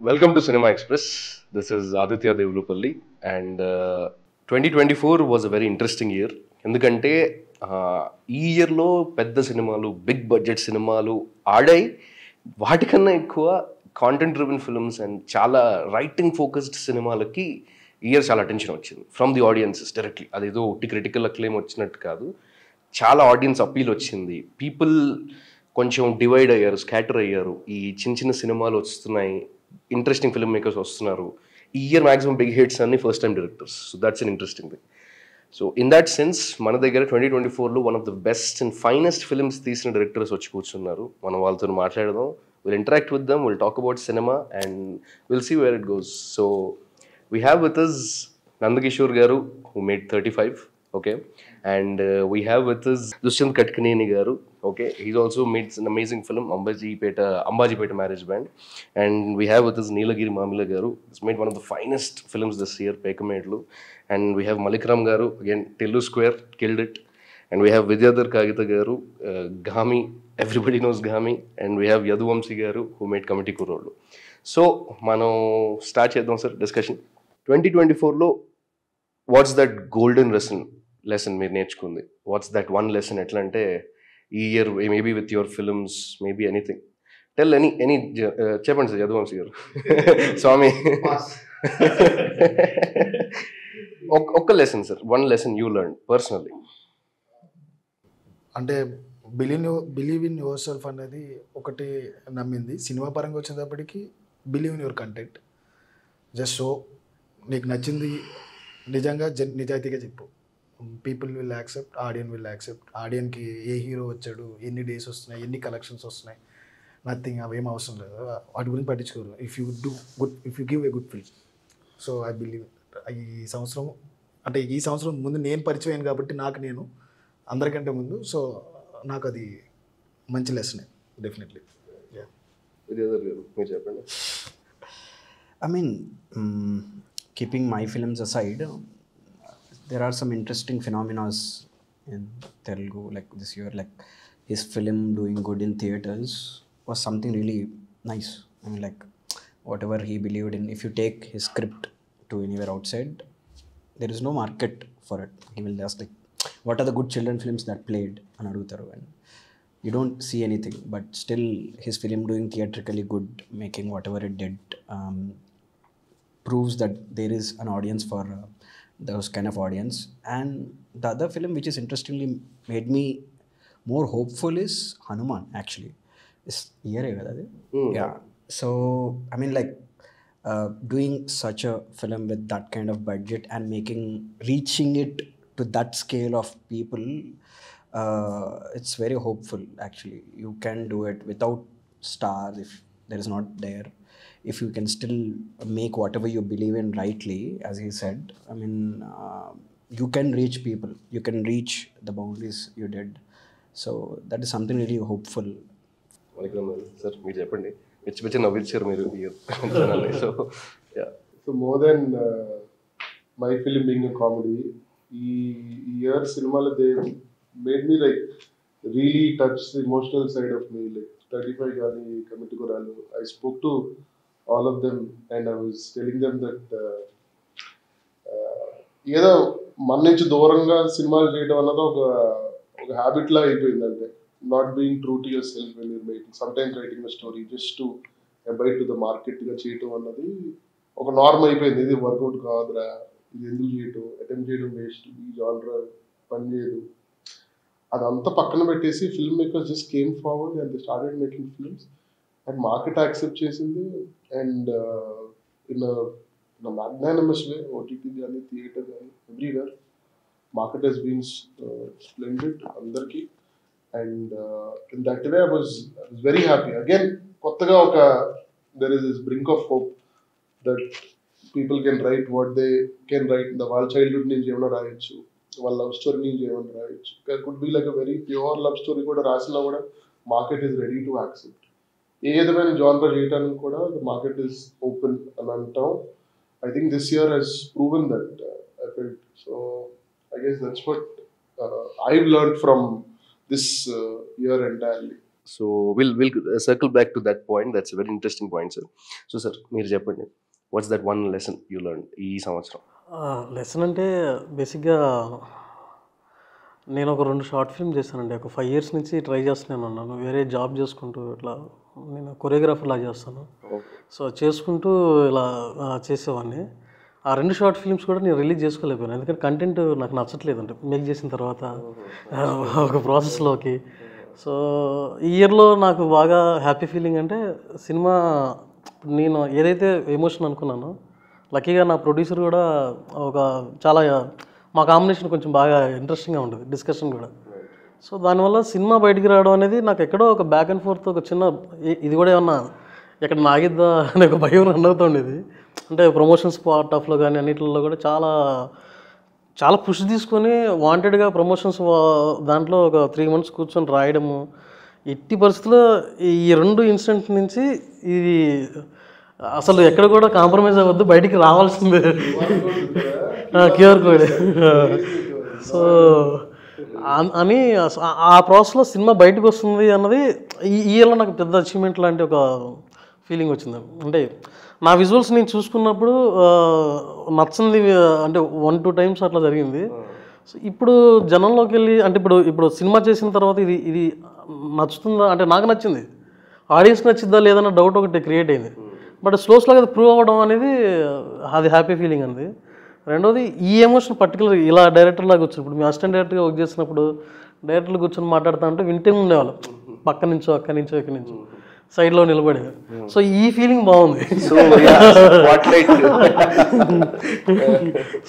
Welcome to Cinema Express. This is Aditya Devlupalli, and 2024 was a very interesting year. ఎందుకంటే ఈ ఇయర్లో పెద్ద సినిమాలు బిగ్ బడ్జెట్ సినిమాలు ఆడాయి. వాటికన్నా ఎక్కువ కాంటెంట్ డ్రివెన్ ఫిల్మ్స్ అండ్ చాలా రైటింగ్ ఫోకస్డ్ సినిమాలకి ఈ ఇయర్ చాలా అటెన్షన్ వచ్చింది ఫ్రమ్ ది ఆడియన్సెస్ డైరెక్ట్లీ. అదేదో ఒట్టి క్రిటికల్ అక్లెయిమ్ వచ్చినట్టు కాదు, చాలా ఆడియన్స్ అప్పీల్ వచ్చింది. పీపుల్ కొంచెం డివైడ్ అయ్యారు, స్కాటర్ అయ్యారు. ఈ చిన్న చిన్న సినిమాలు వస్తున్నాయి, ఇంట్రెస్టింగ్ ఫిల్మ్ మేకర్స్ వస్తున్నారు. ఈ ఇయర్ మ్యాక్సిమం బిగ్ హిట్స్ అన్ని first time directors. So that's an interesting thing. So in that sense మన దగ్గర 2024లో one of the best and finest films తీసిన డైరెక్టర్స్ వచ్చి కూర్చున్నారు. మనం వాళ్ళతో మాట్లాడదాం, will interact with them, will talk about cinema and will see where it goes. So we have with us Nandakishore garu, who made 35. Okay, and we have with us Dushyant Katkaneni garu. Okay, he's also made an amazing film, Ambajipeta Marriage Band. And we have with us Neelagiri Mamila garu. He's made one of the finest films this year, Pekamedlu. And we have Malikram garu, again Tellu Square, killed it. And we have Vidyadhar Kagita garu, Gami, everybody knows Gami. And we have Yaduvamsi garu, who made Committee Kurolu. So మనం start చేద్దాం sir discussion. 2024లో what's that golden lesson మీరు నేర్చుకుంది? What's that one lesson? ఎట్లా అంటే ఈ year maybe with your films, maybe anything, tell any చెప్పండి sir. Yaduvamsi గారు స్వామి ఒక్క lesson sir, one lesson you learn personally. అంటే బిలీవ్ ఇన్ యువర్ సెల్ఫ్ అనేది ఒకటి నమ్మింది. సినిమా పరంగా వచ్చేటప్పటికి believe in your content. Just show, నీకు నచ్చింది నిజంగా నిజాయితీగా చెప్పు. People will accept, audience will accept. ఆడియన్కి ఏ హీరో వచ్చాడు, ఎన్ని డేస్ వస్తున్నాయి, ఎన్ని కలెక్షన్స్ వస్తున్నాయి, నథింగ్, అవేం అవసరం లేదు. వాటి గురించి పట్టించుకోరు. If you give a good film. So I believe ఈ సంవత్సరం ముందు నేను పరిచయం అయ్యాను కాబట్టి నేను అందరికంటే ముందు. సో నాకు అది మంచి లెసనే డెఫినెట్లీ. మీరు చెప్పండి. I mean, keeping my films aside, there are some interesting phenomena in Telugu, like this year, like his film doing good in theaters was something really nice. I mean, like whatever he believed in, if you take his script to anywhere outside, there is no market for it. He will just like, what are the good children films that played and adutaru, and you don't see anything, but still his film doing theatrically good, making whatever it did, proves that there is an audience for those kind of audience. And the other film which is interestingly made me more hopeful is Hanuman, actually. This year yeah. So I mean, like doing such a film with that kind of budget and reaching it to that scale of people, it's very hopeful actually. You can do it without stars if there is not there. If you can still make whatever you believe in rightly, as he said, I mean, you can reach people, you can reach the boundaries you did. So that is something really hopeful. Sir మీరు చెప్పండి. పిచ్చి నవ్వించారు మీరు. So so more then my film being a comedy, ఈ year సినిమాలో they made me like really touch the emotional side of me. Like 35 కానీ, committee Kurrollu, I spoke to all of them and I was telling them that ఏదో మన నుంచి దూరంగా సినిమాలు చేయడం అన్నది ఒక హ్యాబిట్ లా అయిపోయింది. అంటే not being true to yourself when you're making sometimes writing a story just to abide to the market గా చేయటం అన్నది ఒక నార్మ్ అయిపోయింది. ఇది వర్కౌట్ కాదురా, ఇది ఎందుకు చేయటం, అటెంప్ట్ చేయడం వేస్ట్, ఈ జానర్ పని చేయదు, అదంతా పక్కన పెట్టేసి film makers just came forward and they started making films and market accept చేసింది. And in magnanimous way, OTT కానీ, థియేటర్ కానీ, everywhere market has been splendid అందరికీ. And in that way I was very happy. Again కొత్తగా there is this brink of hope that people can write what they can write. వాళ్ళ childhood నుంచి ఏమైనా రాయొచ్చు, వాళ్ళ love story నుంచి ఏమైనా రాయొచ్చు. Could be like a very pure love story కూడా రాసినా కూడా market is ready to accept. ఏ విధమైన జానర్ చేయడానికి కూడా ద మార్కెట్ ఈస్ ఓపెన్ అని అంటాం. I think this year he's proven that I felt. So I guess that's what I've learned from this year entirely. So will circle back to that point. That's very interesting point sir. So sir మీరు చెప్పండి, what's that one lesson you learn ఈ సంవత్సరం? Lesson అంటే బేసిక్గా నేను ఒక 2 short film చేశానండి. ఒక 5 years నుంచి ట్రై చేస్తున్నాను ఉన్నాను. వేరే జాబ్ చేసుకుంటూ ఇట్లా నేను కొరియోగ్రాఫర్ లా చేస్తాను. సో చేసుకుంటూ ఇలా చేసేవాడిని. ఆ 2 షార్ట్ ఫిల్మ్స్ కూడా నేను రిలీజ్ చేసుకోలేకపోయాను, ఎందుకంటే కంటెంట్ నాకు నచ్చట్లేదు. అంటే మేక్ చేసిన తర్వాత ఒక ప్రాసెస్లోకి. సో ఈ ఇయర్లో నాకు బాగా హ్యాపీ ఫీలింగ్ అంటే సినిమా నేను ఏదైతే ఎమోషన్ అనుకున్నానో, లక్కీగా నా ప్రొడ్యూసర్ కూడా ఒక చాలా మా కాంబినేషన్ కొంచెం బాగా ఇంట్రెస్టింగ్గా ఉంటుంది, డిస్కషన్ కూడా. సో దానివల్ల సినిమా బయటికి రావడం అనేది నాకు ఎక్కడో ఒక బ్యాక్ అండ్ ఫోర్త్ ఒక చిన్న ఇది కూడా ఏమన్నా ఎక్కడ నాగిద్దా అనే ఒక భయం రన్ అవుతుండేది. అంటే ప్రమోషన్స్ పార్ట్ ఆఫ్లో కానీ అన్నిటిలో కూడా చాలా చాలా పుష్ తీసుకొని వాంటెడ్గా ప్రమోషన్స్ దాంట్లో ఒక 3 months కూర్చొని రాయడము. ఎట్టి పరిస్థితుల్లో ఈ 2 ఇన్సిడెంట్ నుంచి ఇది అసలు ఎక్కడ కూడా కాంప్రమైజ్ అవ్వద్దు, బయటికి రావాల్సిందే క్యూఆర్ కోడ్. సో అని ఆ ప్రాసెస్లో సినిమా బయటకు వస్తుంది అన్నది ఈ ఇయర్లో నాకు పెద్ద అచీవ్మెంట్ లాంటి ఒక ఫీలింగ్ వచ్చింది. అంటే నా విజువల్స్ నేను చూసుకున్నప్పుడు నచ్చింది అంటే 1-2 times అట్లా జరిగింది. సో ఇప్పుడు జనంలోకి వెళ్ళి అంటే ఇప్పుడు సినిమా చేసిన తర్వాత ఇది నచ్చుతుందా అంటే నాకు నచ్చింది, ఆడియన్స్ నచ్చిద్దా లేదన్న డౌట్ ఒకటి క్రియేట్ అయింది. బట్ స్లోగా అది ప్రూవ్ అవ్వడం అనేది అది హ్యాపీ ఫీలింగ్ అంది. రెండోది ఈ ఎమోషన్ పర్టికులర్ ఇలా డైరెక్టర్ లాగా వచ్చినప్పుడు, ఇప్పుడు మీ అసిస్టెంట్ డైరెక్టర్గా వర్క్ చేసినప్పుడు డైరెక్టర్లు కూర్చొని మాట్లాడుతూ ఉంటే వింటే ఉండేవాళ్ళు, పక్క నుంచో అక్కడి నుంచో ఇక్కడి నుంచో సైడ్లో నిలబడి. సో ఈ ఫీలింగ్ బాగుంది.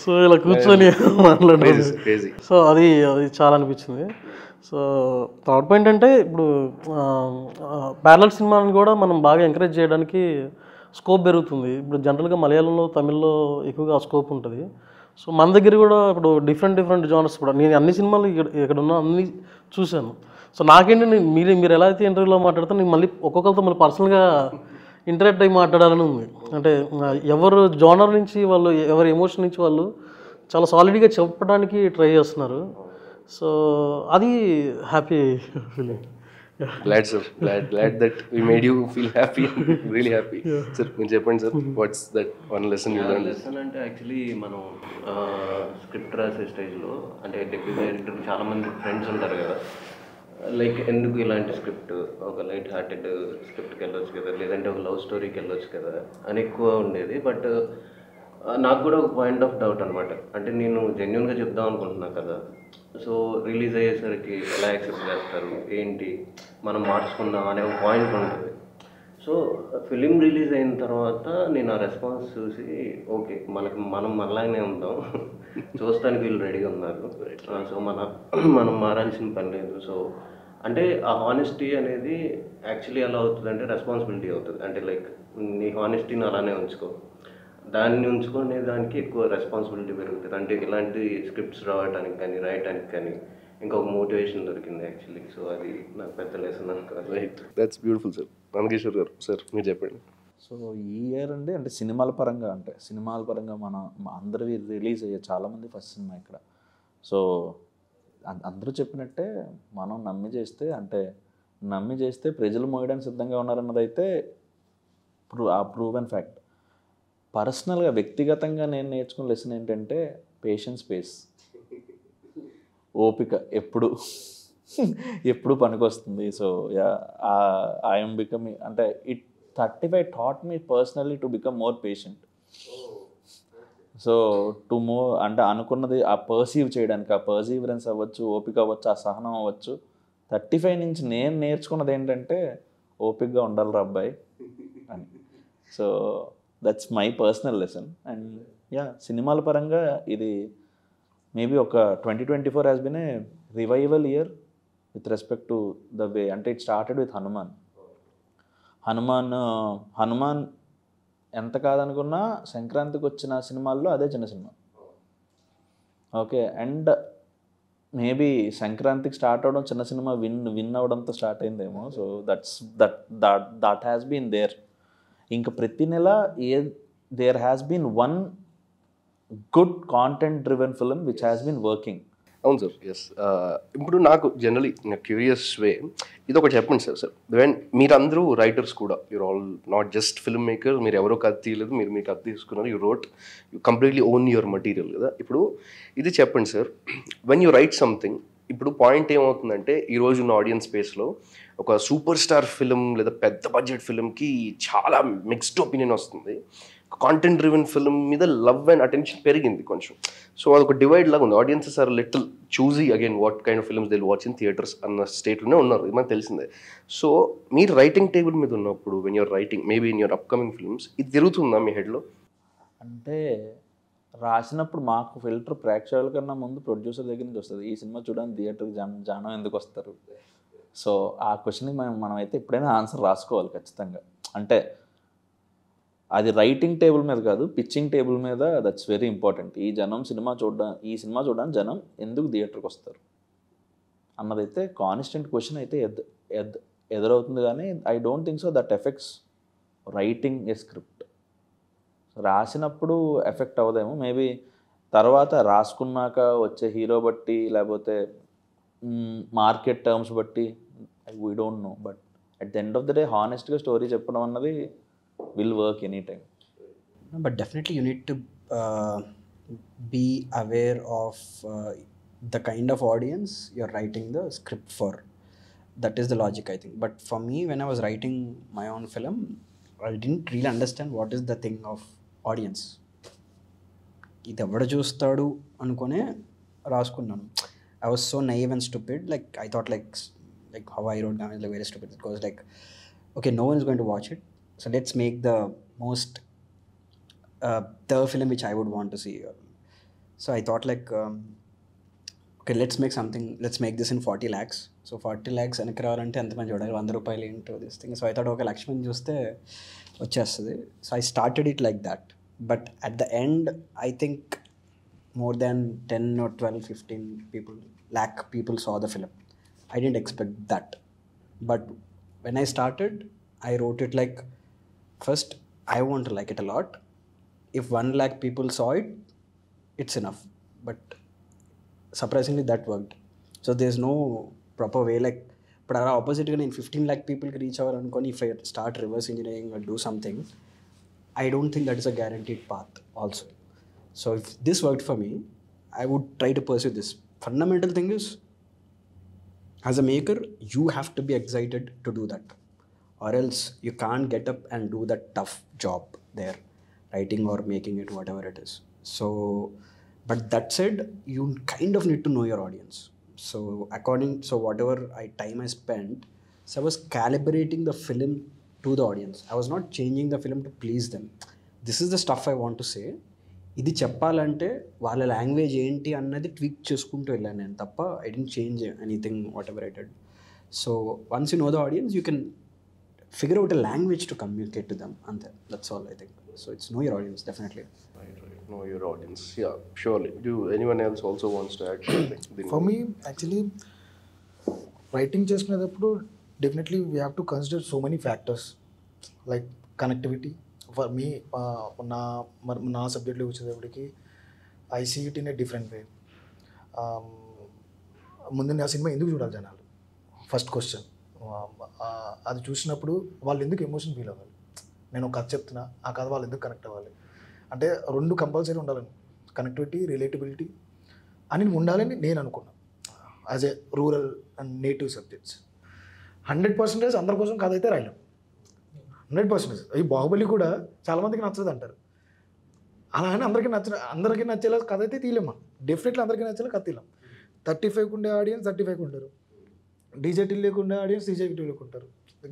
సో ఇలా కూర్చొని మాట్లాడేది, సో అది చాలా అనిపించింది. సో థర్డ్ పాయింట్ అంటే ఇప్పుడు ప్యారలల్ సినిమాలను కూడా మనం బాగా ఎంకరేజ్ చేయడానికి స్కోప్ పెరుగుతుంది. ఇప్పుడు జనరల్గా మలయాళంలో, తమిళ్లో ఎక్కువగా స్కోప్ ఉంటుంది. సో మన దగ్గర కూడా ఇప్పుడు డిఫరెంట్ జానర్స్ కూడా నేను అన్ని సినిమాలు ఇక్కడ ఉన్న అన్ని చూశాను. సో నాకేంటి మీరు ఎలా అయితే ఇంటర్వ్యూలో మాట్లాడతారో నేను మళ్ళీ ఒక్కొక్కరితో మళ్ళీ పర్సనల్గా ఇంటరాక్ట్ అయ్యి మాట్లాడాలని ఉంది. అంటే ఎవరు జోనర్ నుంచి వాళ్ళు, ఎవరి ఎమోషన్ నుంచి వాళ్ళు చాలా సాలిడ్గా చెప్పడానికి ట్రై చేస్తున్నారు. సో అది happy feeling. Glad sir, glad that we made you feel happy, really happy. Sir, మీరు చెప్పండి sir, what's that one lesson you learned? Lesson అంటే యాక్చువల్లీ మనం స్క్రిప్ట్ రాసే స్టేజ్లో అంటే డెబ్యూ డైరెక్టర్ చాలామంది ఫ్రెండ్స్ ఉంటారు కదా, లైక్ ఎందుకు ఇలాంటి స్క్రిప్ట్, ఒక లైట్ హార్టెడ్ స్క్రిప్ట్కి వెళ్ళొచ్చు కదా, లేదంటే ఒక లవ్ స్టోరీకి వెళ్ళొచ్చు కదా అని ఎక్కువ ఉండేది. బట్ నాకు కూడా ఒక పాయింట్ ఆఫ్ డౌట్ అనమాట. అంటే నేను జెన్యున్గా చెప్దాం అనుకుంటున్నాను కదా, సో రిలీజ్ అయ్యేసరికి ఎలా యాక్సెప్ట్ చేస్తారు ఏంటి, మనం మార్చుకుందాం అనే ఒక పాయింట్ ఉంటుంది. సో ఫిలిం రిలీజ్ అయిన తర్వాత నేను ఆ రెస్పాన్స్ చూసి ఓకే మనం మనలాగానే ఉందాం, చూస్తానికి వీళ్ళు రెడీగా ఉన్నారు, సో మనం మారాల్సిన పని లేదు. సో అంటే ఆ హానెస్టీ అనేది యాక్చువల్లీ ఎలా అవుతుంది అంటే రెస్పాన్సిబిలిటీ అవుతుంది. అంటే లైక్ నీ హానెస్టీని అలానే ఉంచుకో, దాన్ని ఉంచుకునే దానికి ఎక్కువ రెస్పాన్సిబిలిటీ పెరుగుతుంది. అంటే ఇలాంటి స్క్రిప్ట్స్ రాయటానికి కానీ ఇంకొక మోటివేషన్ దొరికింది యాక్చువల్లీ. సో అది నాకు పెద్ద లెసన్ అనుకోవాలి. Right, that's beautiful sir. Nageshwar గారు సార్ మీరు చెప్పండి. సో ఈ ఇయర్ అంటే సినిమాల పరంగా మన అందరివి రిలీజ్ అయ్యాయి చాలామంది ఫస్ట్ సినిమా ఇక్కడ. సో అందరూ చెప్పినట్టే మనం నమ్మి చేస్తే ప్రజలు మోయడానికి సిద్ధంగా ఉన్నారన్నది అయితే ప్రూవెన్ ఫ్యాక్ట్. పర్సనల్గా వ్యక్తిగతంగా నేను నేర్చుకున్న లెసన్ ఏంటంటే పేషెన్స్, ఓపిక ఎప్పుడు పనికొస్తుంది. సో ఐఎమ్ బికమింగ్ అంటే 35 taught me personally to become more patient. So to move అంటే అనుకున్నది ఆ పర్సీవ్ చేయడానికి, ఆ పర్సీవరెన్స్ అవ్వచ్చు, ఓపిక అవ్వచ్చు, ఆ సహనం అవ్వచ్చు. 35 నుంచి నేను నేర్చుకున్నది ఏంటంటే ఓపికగా ఉండాలి రా అబ్బాయి అని. So that's my personal lesson. And సినిమాల పరంగా ఇది మేబీ ఒక 2024 has been A revival year with respect to the way. అంటే ఇట్ స్టార్టెడ్ విత్ హనుమాన్ ఎంత కాదనుకున్నా సంక్రాంతికి వచ్చిన సినిమాల్లో అదే చిన్న సినిమా. ఓకే, అండ్ మేబీ సంక్రాంతికి స్టార్ట్ అవ్వడం చిన్న సినిమా విన్ అవ్వడంతో స్టార్ట్ అయిందేమో. So that has been there. ఇంకా ప్రతి నెల there has been one good content driven film which has been working. అవును సార్. ఎస్. ఇప్పుడు నాకు జనరలీ క్యూరియస్ వే ఇది ఒకటి చెప్పండి సార్ వెన్ మీరందరూ రైటర్స్ కూడా you're all not just film maker, మీరు ఎవరో కథ తీయలేదు, మీరు మీ కథ తీసుకున్నారు, you wrote, you completely own your material కదా. ఇప్పుడు ఇది చెప్పండి sir, when you write something, ఇప్పుడు పాయింట్ ఏమవుతుందంటే ఈరోజు ఉన్న ఆడియన్స్ స్పేస్లో ఒక సూపర్ స్టార్ ఫిలిం లేదా పెద్ద బడ్జెట్ ఫిలింకి చాలా మిక్స్డ్ ఒపీనియన్ వస్తుంది. కాంటెంట్ డ్రివెన్ ఫిల్మ్ మీద లవ్ అండ్ అటెన్షన్ పెరిగింది కొంచెం. సో అదొక డివైడ్ లాగా ఉంది. Audiences are little choosy again what kind of films they watch in theatres అన్న స్టేట్లోనే ఉన్నారు, ఇది మనకు తెలిసిందే. సో మీరు రైటింగ్ టేబుల్ మీద ఉన్నప్పుడు when you're writing maybe in your upcoming films, ఇది తిరుగుతుందా మీ హెడ్లో? అంటే రాసినప్పుడు మాకు ఫిల్టర్ ప్రేక్షకుల కన్నా ముందు ప్రొడ్యూసర్ దగ్గర నుంచి వస్తుంది. ఈ సినిమా చూడడానికి థియేటర్కి జనం ఎందుకు వస్తారు? సో ఆ క్వశ్చన్కి మనం అయితే ఎప్పుడైనా ఆన్సర్ రాసుకోవాలి ఖచ్చితంగా. అంటే అది రైటింగ్ టేబుల్ మీద కాదు, పిచ్చింగ్ టేబుల్ మీద దట్స్ వెరీ ఇంపార్టెంట్. ఈ సినిమా చూడడానికి జనం ఎందుకు థియేటర్కి వస్తారు అన్నదైతే కాన్స్టెంట్ క్వశ్చన్ అయితే ఎదురవుతుంది. కానీ I don't think so that affects writing a script. రాసినప్పుడు ఎఫెక్ట్ అవ్వదేమో, మేబీ తర్వాత రాసుకున్నాక వచ్చే హీరో బట్టి లేకపోతే మార్కెట్ టర్మ్స్ బట్టి we don't know. But at the end of the day హానెస్ట్గా స్టోరీ చెప్పడం అన్నది will work anytime. No, but definitely you need to be aware of the kind of audience you're writing the script for. That is the logic, I think. But for me, when I was writing my own film, I didn't really understand what is the thing of audience. ఇది ఎవడ చూస్తాడు అనుకునే రాసుకున్నాను. I was so naive and stupid. Like I thought like how I wrote down is like very stupid. It was like, okay, no one is going to watch it. So let's make the most the film which I would want to see. So I thought like, okay, let's make this in 40 lakhs. So 40 lakhs వెనక్కి రావాలంటే ఎంతమంది చూడాలి, 100 రూపాయలు ఏంటో this thing. So I thought ఒక లక్ష మంది చూస్తే వచ్చేస్తుంది. So I started it like that. But at the end I think more than 10 or 12, 15 lakh people saw the film. I didn't expect that. But when I started, I wrote it like, first, I want to like it a lot. If 1 lakh people saw it, it's enough. But surprisingly, that worked. So there's no proper way. Like, but opposite, in 15 lakh people can reach out and if I start reverse engineering or do something, I don't think that is a guaranteed path also. So if this worked for me, I would try to pursue this. Fundamental thing is, as a maker, you have to be excited to do that. Or else you can't get up and do that tough job there, writing or making it, whatever it is. So, but that said, you kind of need to know your audience. So whatever time I spent, so I was calibrating the film to the audience. I was not changing the film to please them. This is the stuff I want to say. ఇది చెప్పాలంటే వాళ్ళ language ఏంటి అన్నది tweak చేసుకుంటూ వెళ్ళాను నేను తప్ప I didn't change anything whatever I did. So once you know the audience you can figure out a language to communicate to them, and that's all I think. So it's know your audience, definitely. Right. Know your audience. Yeah, surely. Do anyone else also wants to add something? For me, actually, writing చేసుకునేటప్పుడు definitely we have to consider so many factors like connectivity. For me, నా సబ్జెక్ట్లో వచ్చేటప్పటికి I see it in a different way. ముందు నా cinema ఎందుకు చూడాలి జనాలు, first question. అది చూసినప్పుడు వాళ్ళు ఎందుకు ఎమోషన్ ఫీల్ అవ్వాలి, నేను ఒక కథ చెప్తున్నా ఆ కథ వాళ్ళు ఎందుకు కనెక్ట్ అవ్వాలి అంటే 2 కంపల్సరీ ఉండాలని, కనెక్టివిటీ, రిలేటబిలిటీ అని ఉండాలని నేను అనుకున్నాను as a rural and native subjects. 100% అందరి కోసం కథ అయితే రాయలేం. 100% ఈ బాహుబలి కూడా చాలామందికి నచ్చదు అంటారు, అలా అని అందరికీ నచ్చేలా కథ అయితే తీయలేమా, డెఫినెట్లీ అందరికీ నచ్చేలా కథ తీయలేం. 35 ఉండే ఆడియన్స్ 35 ఉంటారు, డీజేటీ లేకుండా ఆడియన్స్ డీజేటీలకు ఉంటారు,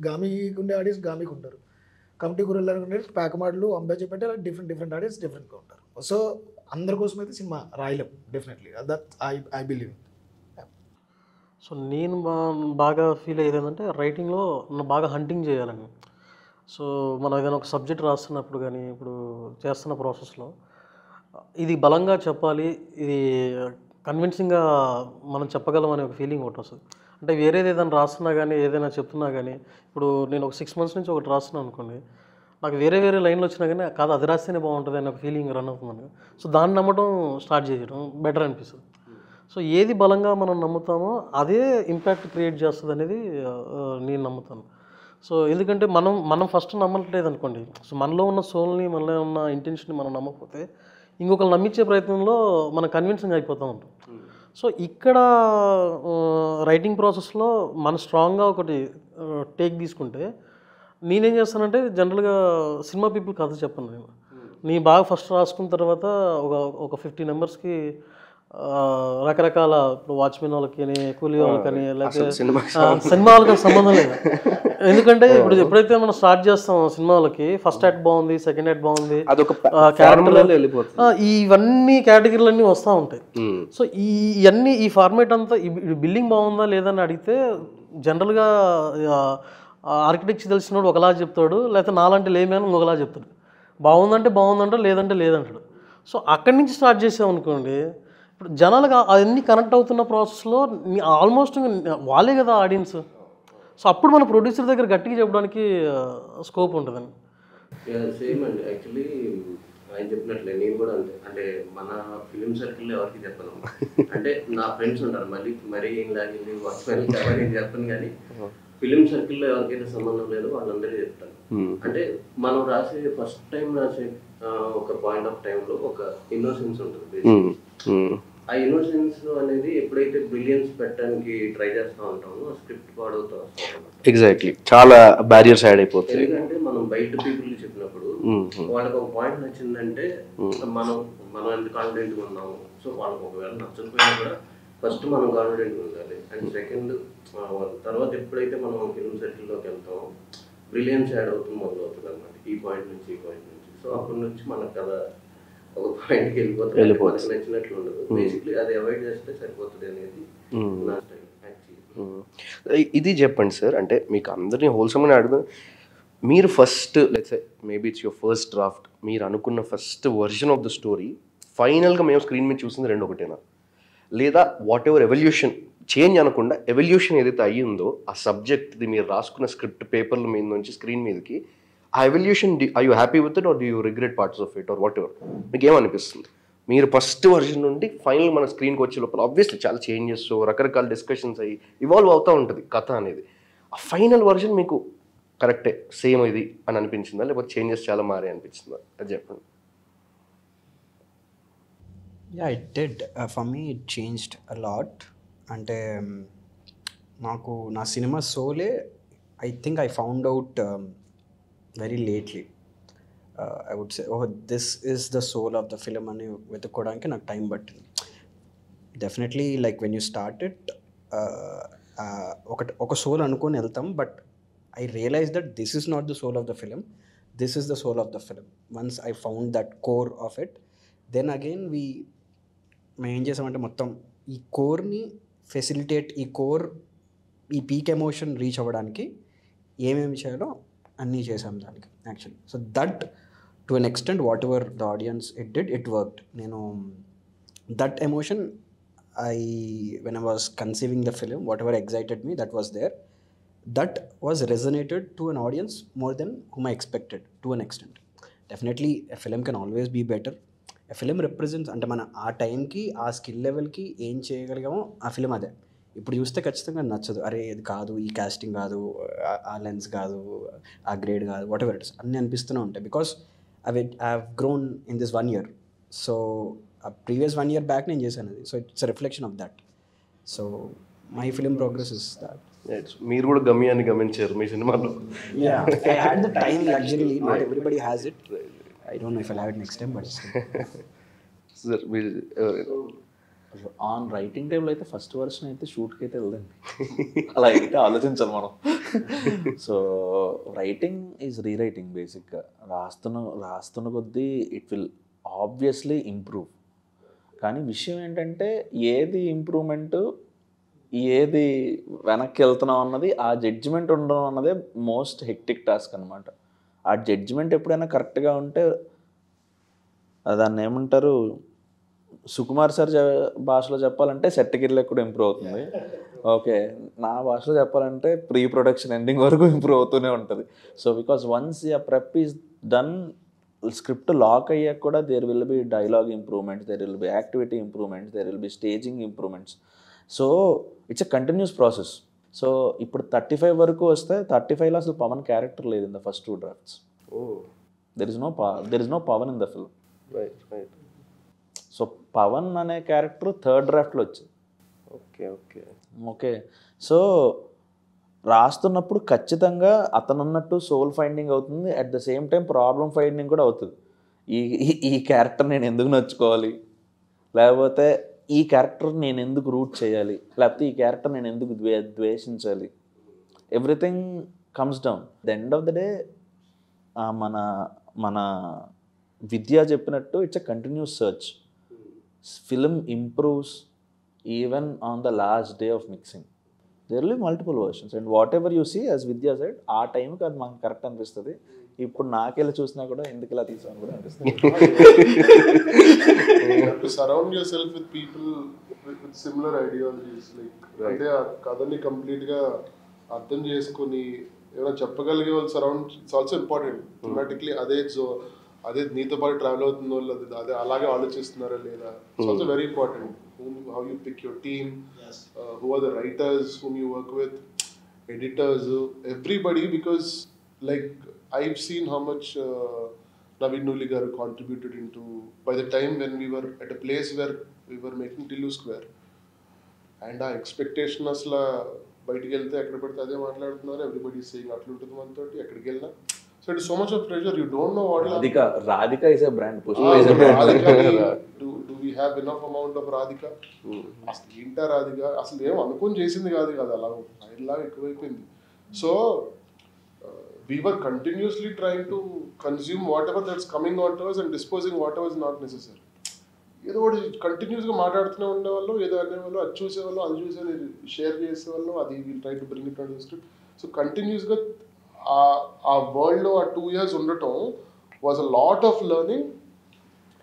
గామికి ఉండే ఆడియన్స్ గామికి ఉంటారు, కమిటీ గుర్రెలు అనుకుంటే ప్యాకమాటలు అంబే చెప్పంటే అలా డిఫరెంట్ ఆడియన్స్ డిఫరెంట్గా ఉంటారు. సో అందరి కోసం అయితే సినిమా రాయలేం definitely, that I believe. So నేను బాగా ఫీల్ అయ్యేది ఏంటంటే రైటింగ్లో బాగా హంటింగ్ చేయాలని. సో మనం ఏదైనా ఒక సబ్జెక్ట్ రాస్తున్నప్పుడు కానీ ఇప్పుడు చేస్తున్న ప్రాసెస్లో ఇది బలంగా చెప్పాలి, ఇది కన్విన్సింగ్గా మనం చెప్పగలం అనే ఒక ఫీలింగ్ ఒకటి వస్తుంది. అంటే వేరేది ఏదైనా రాస్తున్నా కానీ ఏదైనా చెప్తున్నా కానీ ఇప్పుడు నేను ఒక 6 months నుంచి ఒకటి రాస్తున్నాను అనుకోండి, నాకు వేరే లైన్లు వచ్చినా కానీ కాదు అది రాస్తేనే బాగుంటుంది అనే ఒక ఫీలింగ్ రన్ అవుతుంది. సో దాన్ని నమ్మడం స్టార్ట్ చేయడం బెటర్ అనిపిస్తుంది. సో ఏది బలంగా మనం నమ్ముతామో అదే ఇంపాక్ట్ క్రియేట్ చేస్తుంది అనేది నేను నమ్ముతాను. సో ఎందుకంటే మనం ఫస్ట్ నమ్మట్లేదు అనుకోండి, సో మనలో ఉన్న సోల్ని, మనలో ఉన్న ఇంటెన్షన్ని మనం నమ్మకపోతే ఇంకొకరు నమ్మించే ప్రయత్నంలో మనం కన్విన్సింగ్ అయిపోతూ ఉంటాం. సో ఇక్కడ రైటింగ్ ప్రాసెస్లో మనం స్ట్రాంగ్గా ఒకటి టేక్ తీసుకుంటే నేనేం చేస్తానంటే జనరల్గా సినిమా పీపుల్ కథ చెప్పను నేను బాగా ఫస్ట్ రాసుకున్న తర్వాత ఒక 50 మెంబర్స్కి రకరకాల ఇప్పుడు వాచ్మెన్ వాళ్ళకి, కూలీ వాళ్ళకని, లేకపోతే సినిమా వాళ్ళకి సంబంధం లేదు. ఎందుకంటే ఇప్పుడు ఎప్పుడైతే మనం స్టార్ట్ చేస్తాం సినిమా వాళ్ళకి, ఫస్ట్ యాక్ట్ బాగుంది, సెకండ్ యాక్ట్ బాగుంది, ఇవన్నీ కేటగిరీలన్నీ వస్తూ ఉంటాయి. సో ఇవన్నీ ఈ ఫార్మేట్ అంతా బిల్డింగ్ బాగుందా లేదని అడిగితే జనరల్గా ఆర్కిటెక్చర్ తెలిసినోడు ఒకలా చెప్తాడు, లేకపోతే నాలాంటి లేమని ఇంకొకలా చెప్తాడు. బాగుందంటే బాగుందంటాడు, లేదంటే లేదంటాడు. సో అక్కడి నుంచి స్టార్ట్ చేసామనుకోండి, ఇప్పుడు జనాలుగా అవన్నీ కనెక్ట్ అవుతున్న ప్రాసెస్లో ఆల్మోస్ట్ వాళ్ళే కదా ఆడియన్స్. సో అప్పుడు మన ప్రొడ్యూసర్ దగ్గర గట్టిగా చెప్పడానికి స్కోప్ ఉంటుందండి. సేమ్ అండి. యాక్చువల్లీ ఆయన చెప్పినట్లే నేను కూడా అంతే. అంటే మన ఫిలిం సర్కిల్లో ఎవరికి చెప్పను. అంటే నా ఫ్రెండ్స్ ఉంటారు, మరీ ఇలాగే వర్క్మెన్ ఎవరికి చెప్పను. కానీ ఫిలిం సర్కిల్లో ఎవరికైతే సంబంధం లేదో వాళ్ళందరికీ చెప్తాను. అంటే మనం ఫస్ట్ టైం రాసే ఒక పాయింట్ ఆఫ్ టైంలో ఒక ఇన్నోసెన్స్ ఉంటుంది. ఆ ఇన్నోసెన్స్ అనేది ఎప్పుడైతే బ్రిలియన్స్ పెట్టడానికి ట్రై చేస్తూ ఉంటామో స్క్రిప్ట్ పాడవుతూ వస్తాం. ఎగ్జాక్ట్లీ, చాలా బ్యారియర్స్ యాడ్ అయిపోతాయి. ఎందుకంటే మనం బయట పీపుల్ చెప్పినప్పుడు వాళ్ళకి ఒక పాయింట్ నచ్చిందంటే మనం ఎంత కాన్ఫిడెంట్గా ఉన్నాము. సో వాళ్ళకి ఒకవేళ నచ్చకపోయినా కూడా ఫస్ట్ మనం కాన్ఫిడెంట్గా ఉండాలి. అండ్ సెకండ్ తర్వాత ఎప్పుడైతే మనం ఫిల్మ్ సర్కిల్లోకి వెళ్తామో బ్రిలియన్స్ యాడ్ అవుతుంది, మొదలవుతుంది అనమాట. ఈ పాయింట్ నుంచి. సో అప్పటి నుంచి మనకు కదా ఒక పాయింట్కి వెళ్ళిపోతుంది, మనకు నచ్చినట్లు ఉండదు. బేసిక్లీ అది అవాయిడ్ చేస్తే సరిపోతుంది అనేది నా స్టైల్ యాక్చువల్లీ. ఇది చెప్పండి సార్, అంటే మీకు అందరినీ హోల్సమ్గానే అడుగుతాం. మీరు first let's say maybe it's your first draft, మీరు అనుకున్న first version of the story ఫైనల్గా మేము స్క్రీన్ మీద చూసింది రెండు ఒకటేనా, లేదా వాట్ ఎవర్ ఎవల్యూషన్ చేంజ్ అనకుండా ఎవల్యూషన్ ఏదైతే అయ్యిందో ఆ సబ్జెక్ట్ది మీరు రాసుకున్న స్క్రిప్ట్ పేపర్ల మీద నుంచి స్క్రీన్ మీదకి ఆ evolution, I you happy with it or do you regret parts of it are what ever, మీకు ఏమనిపిస్తుంది? మీరు ఫస్ట్ వర్జన్ నుండి ఫైనల్ మన స్క్రీన్కి వచ్చే లోపల ఆబ్వియస్లీ చాలా చేంజెస్, రకరకాల డిస్కషన్స్ అయ్యి ఇవాల్వ్ అవుతూ ఉంటుంది కథ అనేది. ఆ ఫైనల్ వర్జన్ మీకు కరెక్టే సేమ్ ఇది అని అనిపించిందా, లేకపోతే చేంజెస్ చాలా మారే అనిపించిందా? అది చెప్పండి. Yeah, it did. For me, it changed a lot. అంటే నాకు నా సినిమా సోలే I think I found out very lately. I would say this is the soul of the film అని వెతుక్కోవడానికి నాకు టైం పట్టింది. Definitely like when you start it ఒక soul అనుకొని వెళ్తాం, but I realise that this is not the soul of the film, this is the soul of the film. Once I found that core of it, then again మేము ఏం చేసామంటే మొత్తం ఈ కోర్ని facilitate, ఈ పీక్ ఎమోషన్ రీచ్ అవ్వడానికి ఏమేమి చేయాలో అన్నీ చేసాం దానికి actually. So that to an extent whatever the audience it worked. నేను that emotion when I was conceiving the film, whatever excited me, that was there. That was resonated to an audience more than whom I expected to an extent. Definitely a film can always be better. A film represents, అంటే మన ఆ టైంకి ఆ skill లెవెల్కి ఏం చేయగలిగామో ఆ film అదే. ఇప్పుడు చూస్తే ఖచ్చితంగా నచ్చదు, అరే ఇది కాదు, ఈ కాస్టింగ్ కాదు, ఆ లెన్స్ కాదు, ఆ గ్రేడ్ కాదు, వాట్ ఎవర్ ఇట్స్ అన్నీ అనిపిస్తూనే ఉంటాయి. Because I have grown in this 1 year. So ఆ ప్రీవియస్ 1 year బ్యాక్ నేను చేశాను అది. So it's reflection of that. So my film progress is that. మీరు కూడా గమ్యాన్ని గమనించారు మీ సినిమాలో. I had the time luxury, not everybody has it. I don't know if I'll have it next time, but sir, on writing టైంలో అయితే first version అయితే షూట్కి అయితే వెళ్ళదండి, అలా అయితే ఆలోచించాలి మనం. సో రైటింగ్ ఈజ్ రీరైటింగ్ బేసిక్గా. రాస్తున్న కొద్దీ ఇట్ విల్ ఆబ్వియస్లీ ఇంప్రూవ్. కానీ విషయం ఏంటంటే ఏది ఇంప్రూవ్మెంట్, ఏది వెనక్కి వెళ్తున్నాం అన్నది, ఆ జడ్జిమెంట్ ఉండడం అన్నదే మోస్ట్ హెక్టిక్ టాస్క్ అనమాట. ఆ జడ్జిమెంట్ ఎప్పుడైనా కరెక్ట్గా ఉంటే దాన్ని ఏమంటారు, సుకుమార్ సార్ భాషలో చెప్పాలంటే సెట్గిరిలో కూడా ఇంప్రూవ్ అవుతుంది. ఓకే, నా భాషలో చెప్పాలంటే ప్రీ ప్రొడక్షన్ ఎండింగ్ వరకు ఇంప్రూవ్ అవుతూనే ఉంటుంది. So because once ya prep is done, script lock అయ్యాక కూడా there will be dialogue improvements, there will be activity improvements, there will be staging improvements. So it's a continuous process. So ఇప్పుడు 35 వరకు వస్తే 35లో అసలు Pavan character లేదు in the first 2 drafts. There is no Pavan in the film. So Pavan అనే character 3rd draftలో వచ్చింది. Okay. So రాస్తున్నప్పుడు ఖచ్చితంగా అతను అన్నట్టు సోల్ ఫైండింగ్ అవుతుంది, at the same time problem finding కూడా అవుతుంది. ఈ క్యారెక్టర్ నేను ఎందుకు నచ్చుకోవాలి, లేకపోతే ఈ క్యారెక్టర్ నేను ఎందుకు రూట్ చేయాలి, లేకపోతే ఈ క్యారెక్టర్ నేను ఎందుకు ద్వేషించాలి, everything comes down. The end of the day మన విద్య చెప్పినట్టు it's a continuous search. Film improves even on the last day of mixing. There will be multiple versions, and whatever you see, as Vidya said, ఆ టైంకి అది మనకు correct అనిపిస్తుంది. ఇప్పుడు నాకెళ్ళి చూసినా కూడా ఎందుకు ఇలా తీసాను కూడా అనిపిస్తుంది. Surround your self with people with similar ideologies. Like అంటే ఆ కథని కంప్లీట్గా అర్థం చేసుకొని ఏమైనా చెప్పగలిగే వాళ్ళు సరౌండ్, ఇట్స్ ఆల్సో ఇంపార్టెంట్. థిమాటిక్లీ అదే నీతో పాటు ట్రావెల్ అవుతున్న వాళ్ళు అదే అలాగే ఆలోచిస్తున్నారా లేదా, it's also very important. How you pick your team, who are the writers whom you work with, editors, everybody, because like I've seen how much Naveen Nuli garu contributed into, by the time when we were at a place where we were making Tillu Square, and our expectation asla బయటికి వెళ్తే ఎక్కడ పడితే అదే మాట్లాడుతున్నారు, everybody is saying అట్లా ఉంటుంది మనతోటి ఎక్కడికి వెళ్ళినా. So it is so much of pressure, you don't know what Radhika is a brand, Pushpa is a brand. Do we have enough amount of Radhika? అసలు ఏంటా రాధిక, అసలు ఏం అనుకుని చేసింది కాదు కదా, అలా లాగా ఎక్కువైపోయింది. So we were continuously trying to consume whatever that's coming onto us and disposing whatever is not necessary. ఏదో ఒకటి కంటిన్యూస్గా మాట్లాడుతూనే ఉండేవాళ్ళు, ఏదో అనేవాళ్ళు, అది చూసేవాళ్ళు, అది చూసే షేర్ చేసేవాళ్ళు, అది we'll try to bring it on the script. So కంటిన్యూస్గా ఆ వరల్డ్లో ఆ 2 years ఉండటం was a lot of learning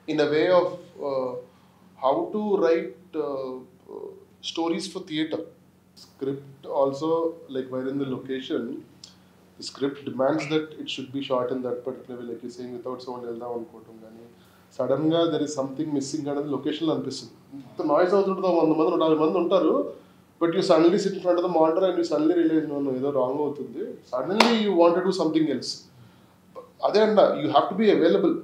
in a way of how to write stories for theatre. Script also, like while in the location, the script demands that it should be shot in that particular way, like you're saying, without sound వెళ్దాం అనుకోవటం. కానీ సడన్గా there is something missing అనేది లొకేషన్లో అనిపిస్తుంది. ఇంత noise అవుతుంటుంది, 100 మంది 150 మంది ఉంటారు, but you suddenly sit in front of the monitor and you suddenly realise no ఏదో రాంగ్ అవుతుంది, suddenly you want to do something else. అదే అంట, you have to be available.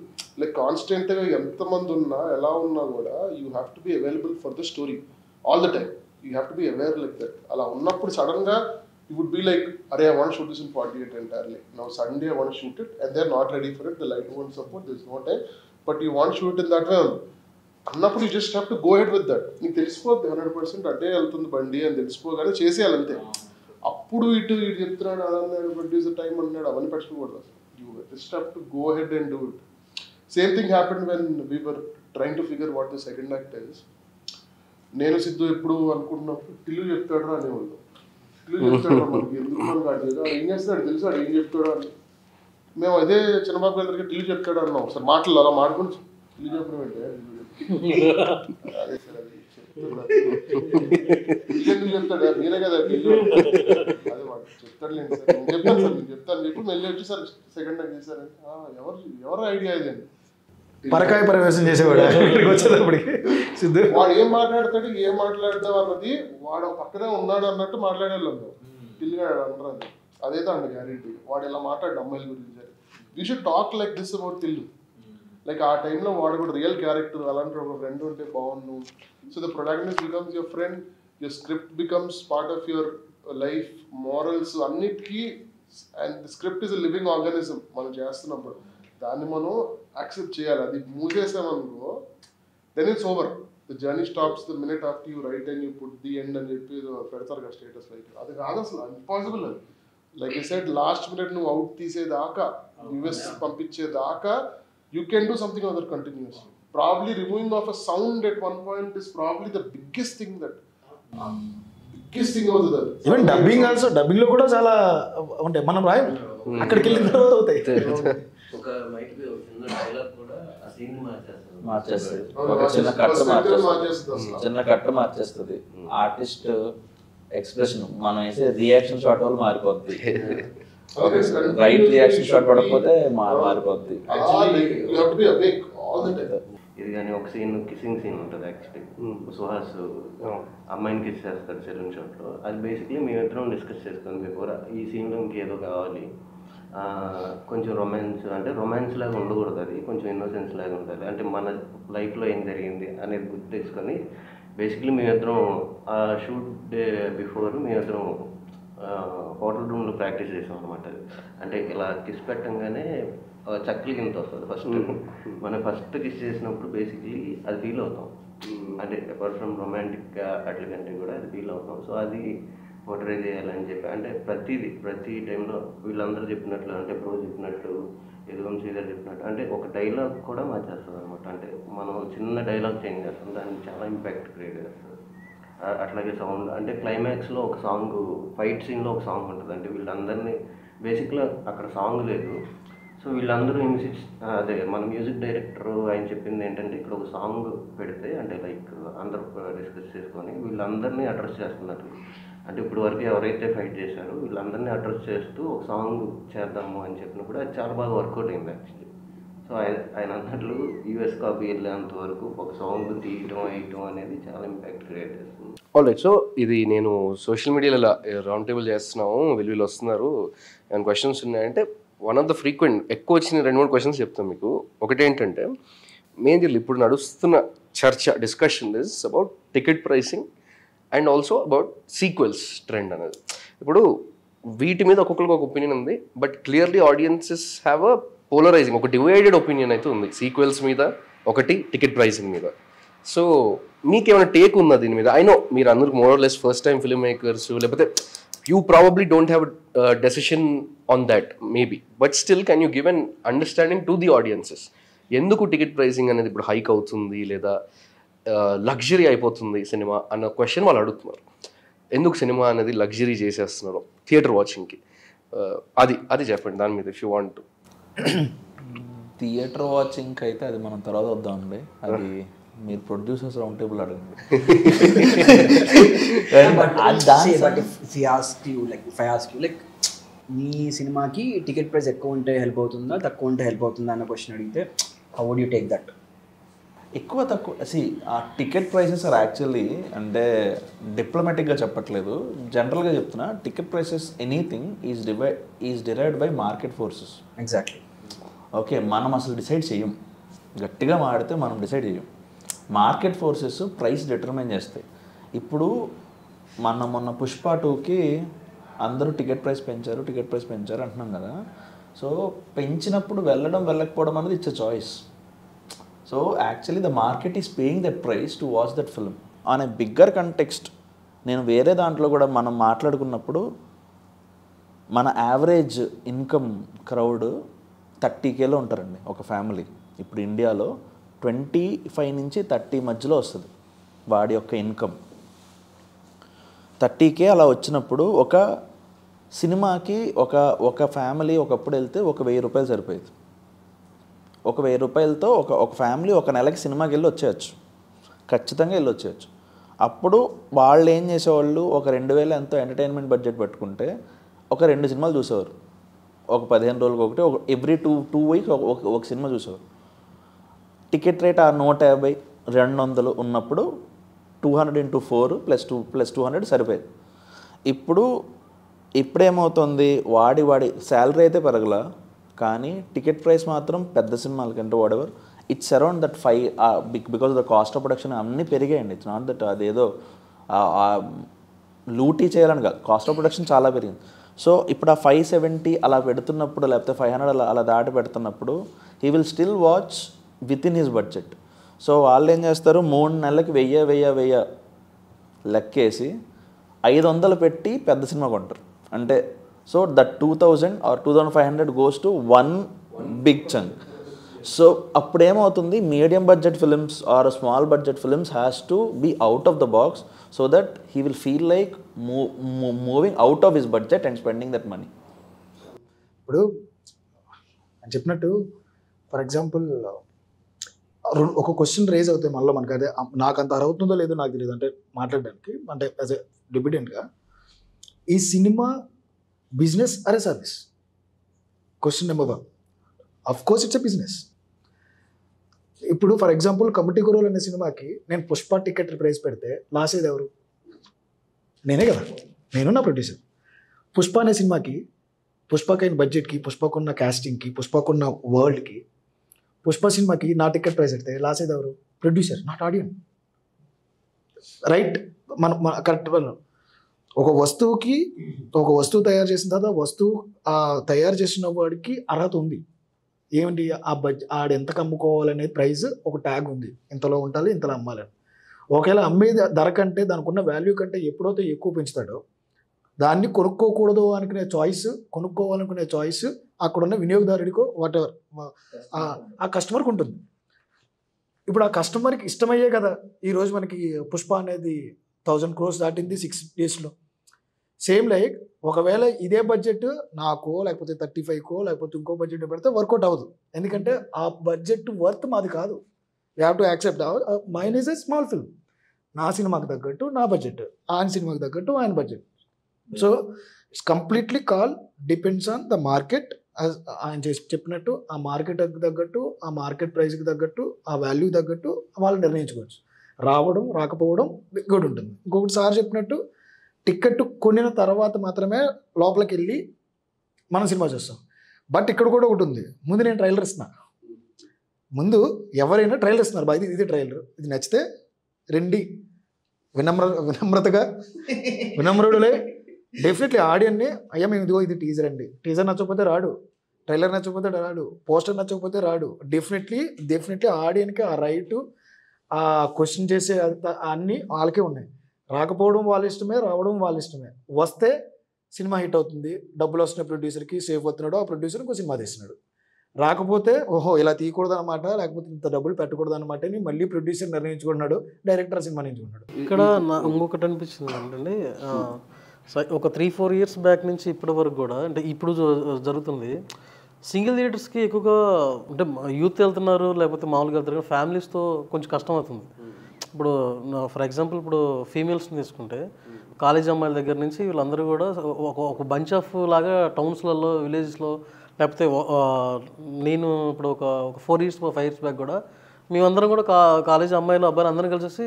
Like కాన్స్టెంట్గా ఎంతమంది ఉన్నా ఎలా ఉన్నా కూడా you have to be available for the story all the time. You have to be aware like that. అలా ఉన్నప్పుడు సడన్గా యూ వుడ్ బి లైక్, అరే I want shoot this in 48 entirely. Now Sunday I want to shoot it and they're not ready for it, the light won't support, there's no time, but you want to shoot in that way అన్నప్పుడు you just have to go head with that. నీకు తెలిసిపోద్ది 100% అడ్డే వెళ్తుంది బండి అని తెలిసిపోగానే చేసేయాలంతే. అప్పుడు ఇటు చెప్తున్నాడు అదన్నాడు, producer time అంటున్నాడు, అవన్నీ పట్టుకోకూడదు. You just have to go ahead and do it. Same thing happened when we were trying to figure what the second act is. నేను సిద్ధు ఎప్పుడు అనుకుంటున్నప్పుడు టిల్లు చెప్తాడు అనేవాళ్ళు. టిల్లు చెప్తాడు మనకి ఎందుకు మనకు అడిగేది, ఏం చేస్తాడు తెలుసు, అడు ఏం చెప్తాడు అని. మేము అదే చిన్నబాబు గారి దగ్గర టిల్లు చెప్తాడు అన్నాం. ఒకసారి మాటలు అలా మాడుకుని టిల్లు చెప్పడం ఏంటి, అదే సార్ అది ఎందుకు చెప్తాడు, మీరే కదా టిల్లు, అదే వాడు చెప్తాడులేండి సార్, నేను చెప్తాను సార్, నేను చెప్తాను చెప్పి మళ్ళీ వచ్చి సార్ సెకండ్ యాక్ట్ చేశారంటే ఎవరు ఐడియా ఇదండి. పరకాయ ప్రవేశం చేసేవాడు వచ్చేటప్పటికి సిద్ధు. వాడు ఏం మాట్లాడతాడు ఏం మాట్లాడతావు అన్నది వాడు పక్కనే ఉన్నాడు అన్నట్టు మాట్లాడేవాళ్ళు పిల్లగాడు అంటారు. అదైతే అండి గ్యారెంటీ. వాడు ఇలా మాట్లాడు అమ్మాయిల గురించి. You should talk like this about Tillu. Like ఆ టైంలో వాడు కూడా రియల్ క్యారెక్టర్, అలాంటి ఒక ఫ్రెండ్ ఉంటే బాగుండు. So the protagonist becomes your friend, your script becomes part of your life, morals అన్నిటికీ. And the script is a living organism. మనం చేస్తున్నప్పుడు దాన్ని మనం యాక్సెప్ట్ చేయాలి. అది మూసేసామనుకో then it's over. The journey stops the minute after you write and you put the end అని చెప్పి పెడతారు కదా స్టేటస్. లైక్ అది కాదు అసలు, ఇంపాసిబుల్ అది. Like you said last minute నువ్వు అవుట్ తీసేదాకా, యూఎస్ పంపించేదాకా you can do something other continuously. Probably removing of a sound at one point is probably the biggest thing that biggest thing అవుతుంది. అది even dubbing also, dubbing లో కూడా చాలా ఉంటాయి. మనం రాయం, అక్కడికి వెళ్ళిన తర్వాత అవుతాయి. ఒక మైట్ చిన్న డైలాగ్ కూడా ఆ సీన్ మార్చేస్తుంది, ఒక చిన్న కట్ట మార్చేస్తుంది. ఆర్టిస్ట్ ఎక్స్ప్రెషన్ మనం వేసే రియాక్షన్ షాట్ వల్ల మారిపోద్ది. రైట్ రియాక్షన్ షాట్ పడకపోతే మారిపోద్ది. You have to be awake all the time. ఇది కానీ ఒక సీన్ కిస్సింగ్ సీన్ ఉంటుంది యాక్చువల్లీ. సుహాస్ అమ్మాయిని కిస్ చేస్తాడు సెలూన్ షాట్లో. అది బేసిక్లీ మేమిద్దరం డిస్కస్ చేసుకుని బిఫోర్ ఈ సీన్లో ఇంకేదో కావాలి, కొంచెం రొమాన్స్, అంటే రొమాన్స్ లాగా ఉండకూడదు, అది కొంచెం ఇన్నోసెన్స్ లాగా ఉండాలి, అంటే మన లైఫ్లో ఏం జరిగింది అనేది గుర్తు తెచ్చుకొని బేసిక్లీ మేమిద్దరం ఆ షూట్ డే బిఫోర్ మేమిద్దరం హోటల్ రూమ్లో ప్రాక్టీస్ చేసాం అనమాట. అంటే ఇలా కిస్ పెట్టంగానే చక్కలి కింద వస్తుంది ఫస్ట్. మనం ఫస్ట్ కిస్ చేసినప్పుడు బేసిక్లీ అది ఫీల్ అవుతాం, అంటే అపార్ట్ ఫ్రమ్ రొమాంటిక్ అట్ల కంటే కూడా అది ఫీల్ అవుతాం. సో అది పోర్ట్రే చేయాలని చెప్పి, అంటే ప్రతి టైంలో వీళ్ళందరూ చెప్పినట్లు, అంటే ప్రో చెప్పినట్టు, యదువం శ్రీధర్ చెప్పినట్టు, అంటే ఒక డైలాగ్ కూడా మార్చేస్తుంది అనమాట. అంటే మనం చిన్న డైలాగ్ చేంజ్ చేస్తాం, దానికి చాలా ఇంపాక్ట్ క్రియేట్ చేస్తుంది. అట్లాగే సౌండ్, అంటే క్లైమాక్స్లో ఒక సాంగ్, ఫైట్ సీన్లో ఒక సాంగ్ ఉంటుంది. అంటే వీళ్ళందరినీ బేసిక్గా అక్కడ సాంగ్ లేదు, సో వీళ్ళందరూ అదే మన మ్యూజిక్ డైరెక్టర్ ఆయన చెప్పింది ఏంటంటే ఇక్కడ ఒక సాంగ్ పెడితే, అంటే లైక్ అందరూ డిస్కస్ చేసుకొని వీళ్ళందరినీ అడ్రస్ చేస్తున్నట్టు, అంటే ఇప్పుడు వరకు ఎవరైతే ఫైట్ చేశారో వీళ్ళందరినీ అడ్రస్ చేస్తూ ఒక సాంగ్ చేద్దాము అని చెప్పినప్పుడు అది చాలా బాగా వర్కౌట్ అయింది యాక్చువల్లీ. సో ఆయన అన్నట్లు యూఎస్ కాపీ వెళ్ళేంత వరకు ఒక సాంగ్ తీయటం వేయటం అనేది చాలా ఇంపాక్ట్ క్రియేట్ చేస్తుంది. ఆల్రైట్, సో ఇది నేను సోషల్ మీడియాలో ఇలా రౌండ్ టేబుల్ చేస్తున్నాము, వీళ్ళు వస్తున్నారు, ఏమైనా క్వశ్చన్స్ ఉన్నాయంటే వన్ ఆఫ్ ద ఫ్రీక్వెంట్ ఎక్కువ వచ్చిన 2-3 క్వశ్చన్స్ చెప్తాను మీకు. ఒకటి ఏంటంటే మెయిన్లీ ఇప్పుడు నడుస్తున్న చర్చ, discussion is about ticket pricing and also about sequels trend అనేది. ఇప్పుడు వీటి మీద ఒక్కొక్కరికి ఒక ఒపీనియన్ ఉంది, but clearly audiences have a polarising, ఒక డివైడెడ్ ఒపీనియన్ అయితే ఉంది సీక్వెల్స్ మీద, ఒకటి టికెట్ ప్రైసింగ్ మీద. సో మీకేమైనా టేక్ ఉందా దీని మీద? ఐ నో మీరు అందరికి more or less first time film makers, లేకపోతే you probably don't have a decision on that maybe, but still can you give an understanding to the audiences ఎందుకు ticket pricing అనేది ఇప్పుడు hike అవుతుంది లేదా luxury అయిపోతుంది cinema అన్న question వాళ్ళు అడుగుతున్నారు. ఎందుకు సినిమా అనేది లగ్జరీ చేసేస్తున్నారు థియేటర్ వాచింగ్కి, అది చెప్పండి దాని మీద if you want. Theatre watching అయితే అది మనం తర్వాత వద్దామండి, అది మీరు ప్రొడ్యూసర్స్ రౌండ్ టేబుల్ అడగండి. మీ సినిమాకి టికెట్ ప్రైస్ ఎక్కువ ఉంటే హెల్ప్ అవుతుందా, తక్కువ ఉంటే హెల్ప్ అవుతుందా అన్న క్వశ్చన్ అడిగితే how would you take that? ఎక్కువ తక్కువ ఆ టికెట్ ప్రైసెస్ ఆర్ యాక్చువల్లీ, అంటే డిప్లొమాటిక్గా చెప్పట్లేదు, జనరల్గా చెప్తున్నా, ticket prices anything is derived by market forces. Exactly. Okay, మనం అసలు డిసైడ్ చేయం, గట్టిగా మాడితే మనం డిసైడ్ చేయం, మార్కెట్ ఫోర్సెస్ ప్రైస్ డిటర్మైన్ చేస్తాయి. ఇప్పుడు మొన్న పుష్ప 2కి అందరూ టికెట్ ప్రైస్ పెంచారు అంటున్నాం కదా. సో పెంచినప్పుడు వెళ్ళకపోవడం అనేది it's a choice. So actually the market is paying that price to watch that film on a bigger context. నేను వేరే దాంట్లో కూడా మనం మాట్లాడుకున్నప్పుడు మన యావరేజ్ ఇన్కమ్ క్రౌడ్ 30Kలో ఉంటారండి ఒక ఫ్యామిలీ. ఇప్పుడు ఇండియాలో 25 నుంచి 30 మధ్యలో వస్తుంది వాడి యొక్క ఇన్కమ్. 30K అలా వచ్చినప్పుడు ఒక సినిమాకి ఒక ఫ్యామిలీ ఒకప్పుడు వెళ్తే ఒక 1000 రూపాయలు సరిపోయేది. ఒక 1000 రూపాయలతో ఒక ఫ్యామిలీ ఒక నెలకి సినిమాకి వెళ్ళి వచ్చేయచ్చు, ఖచ్చితంగా వెళ్ళి వచ్చేయచ్చు. అప్పుడు వాళ్ళు ఏం చేసేవాళ్ళు, ఒక 2000 ఎంతో ఎంటర్టైన్మెంట్ బడ్జెట్ పెట్టుకుంటే ఒక 2 సినిమాలు చూసేవారు, ఒక 15 రోజులకి ఒకటి, ఎవ్రీ టూ వీక్స్ ఒక సినిమా చూసేవారు. టికెట్ రేట్ ఆ 150, 200 ఉన్నప్పుడు 200 × 4 + 200 సరిపోయేది. ఇప్పుడేమవుతుంది, వాడి శాలరీ అయితే పెరగల, కానీ టికెట్ ప్రైస్ మాత్రం పెద్ద సినిమాలకంటే whatever it's around that 5 because the cost of production అన్నీ పెరిగాయండి. ఇట్స్ నాట్ దట్ అదేదో లూటీ చేయాలని కాదు, కాస్ట్ ఆఫ్ ప్రొడక్షన్ చాలా పెరిగింది. సో ఇప్పుడు ఆ 570 అలా పెడుతున్నప్పుడు, లేకపోతే 500 అలా దాటి పెడుతున్నప్పుడు he will still watch within his budget. So వాళ్ళు ఏం చేస్తారు, 3 నెలలకి 1000 లెక్కేసి 500 పెట్టి పెద్ద సినిమా కొంటారు. అంటే so that 2000 or 2500 goes to one big chunk. So అప్పుడేమవుతుంది, medium budget films or small budget films has to be out of the box so that he will feel like moving out of his budget and spending that money. ఇప్పుడు చెప్పినట్టు for example ఒక question raise అవుతాయి మళ్ళీ మనకు, అదే నాకు అంత అర్హవుతుందో లేదో నాకు తెలియదు అంటే మాట్లాడడానికి, అంటే యాజ్ ఎ డిబిడెంట్గా ఈ సినిమా బిజినెస్ అరే service. Question number 1. Of course it's a business. ఇప్పుడు ఫర్ ఎగ్జాంపుల్ కమిటీ గురువులు అనే సినిమాకి నేను పుష్ప టికెట్ ప్రైస్ పెడితే లాస్ అయ్యేది ఎవరు? నేనే కదా, నేను నా ప్రొడ్యూసర్. పుష్ప అనే సినిమాకి పుష్పకైన బడ్జెట్కి, పుష్పకున్న క్యాస్టింగ్కి, పుష్పకున్న వరల్డ్కి, పుష్ప సినిమాకి నా టికెట్ ప్రైస్ పెడితే లాస్ అయ్యేది ఎవరు? Producer, not audience. రైట్? మనం కరెక్ట్. ఒక వస్తువు తయారు చేసిన తర్వాత తయారు చేసిన వాడికి అర్హత ఉంది. ఏమిటి? ఆడు ఎంతకు అమ్ముకోవాలనే ప్రైస్ ఒక ట్యాగ్ ఉంది, ఇంతలో ఉండాలి, ఇంతలో అమ్మాలని. ఒకవేళ అమ్మే ధర కంటే దానికి ఉన్న వాల్యూ కంటే ఎప్పుడైతే ఎక్కువ పెంచుతాడో దాన్ని కొనుక్కోవాలనుకునే చాయిస్ అక్కడున్న వినియోగదారుడికో వాటెవర్ ఆ కస్టమర్కి ఉంటుంది. ఇప్పుడు ఆ కస్టమర్కి ఇష్టమయ్యే కదా ఈరోజు మనకి పుష్ప అనేది 1000 crores దాటింది 6 daysలో. సేమ్ లైక్ ఒకవేళ ఇదే బడ్జెట్ నాకో లేకపోతే 35కో లేకపోతే ఇంకో బడ్జెట్ పెడితే వర్కౌట్ అవ్వదు. ఎందుకంటే ఆ బడ్జెట్ వర్త్ మాది కాదు. You have to accept mine is a small film. నా సినిమాకి తగ్గట్టు నా బడ్జెట్, ఆయన సినిమాకి తగ్గట్టు ఆయన budget. So it's completely depends on the market. ఆయన చెప్పినట్టు ఆ మార్కెట్కి తగ్గట్టు, ఆ మార్కెట్ ప్రైస్కి తగ్గట్టు, ఆ వాల్యూకి తగ్గట్టు వాళ్ళు నిర్ణయించుకోవచ్చు. రావడం రాకపోవడం గుడ్ ఉంటుంది. ఇంకొకటి సార్ చెప్పినట్టు టికెట్ కొనిన తర్వాత మాత్రమే లోపలికి వెళ్ళి మనం సినిమా చూస్తాం. బట్ ఇక్కడ కూడా ఒకటి ఉంది, ముందు నేను ట్రైలర్ ఇస్తున్నా. ముందు ఎవరైనా ట్రైలర్ ఇస్తున్నారు, బాగా ఇది ట్రైలర్, ఇది నచ్చితే రండి. వినమ్రుడులే డెఫినెట్లీ ఆడియన్ని అయ్యా మేము ఇదిగో ఇది టీజర్ అండి, టీజర్ నచ్చకపోతే రాడు, ట్రైలర్ నచ్చకపోతే రాడు, పోస్టర్ నచ్చకపోతే రాడు. డెఫినెట్లీ ఆడియన్కి ఆ రైటు, ఆ క్వశ్చన్ చేసే అన్నీ వాళ్ళకే ఉన్నాయి. రాకపోవడం వాళ్ళ ఇష్టమే, రావడం వాళ్ళ ఇష్టమే. వస్తే సినిమా హిట్ అవుతుంది, డబ్బులు వస్తున్నాయి ప్రొడ్యూసర్కి, సేఫ్ అవుతున్నాడు, ఆ ప్రొడ్యూసర్ ఇంకో సినిమా తీస్తున్నాడు. రాకపోతే ఓహో ఇలా తీయకూడదు అనమాట, లేకపోతే ఇంత డబ్బులు పెట్టకూడదు అనమాట అని మళ్ళీ ప్రొడ్యూసర్ నిర్ణయించుకున్నాడు, డైరెక్టర్ సినిమా నిర్ణయించుకున్నాడు. ఇక్కడ ఇంకొకటి అనిపించింది ఏంటంటే ఒక 3-4 years బ్యాక్ నుంచి ఇప్పటి వరకు కూడా, అంటే ఇప్పుడు జరుగుతుంది, సింగిల్ థియేటర్స్కి ఎక్కువగా అంటే యూత్ వెళ్తున్నారు లేకపోతే మామూలుగా వెళ్తారు, ఫ్యామిలీస్తో కొంచెం కష్టం అవుతుంది. ఇప్పుడు ఫర్ ఎగ్జాంపుల్ ఇప్పుడు ఫీమేల్స్ని తీసుకుంటే కాలేజ్ అమ్మాయిల దగ్గర నుంచి వీళ్ళందరూ కూడా ఒక బంచ్ ఆఫ్ లాగా టౌన్స్లలో, విలేజెస్లో, లేకపోతే నేను ఇప్పుడు ఒక 4 years 5 years బ్యాక్ కూడా మేమందరం కూడా కాలేజ్ అమ్మాయిలు అబ్బాయిలు అందరం కలిసి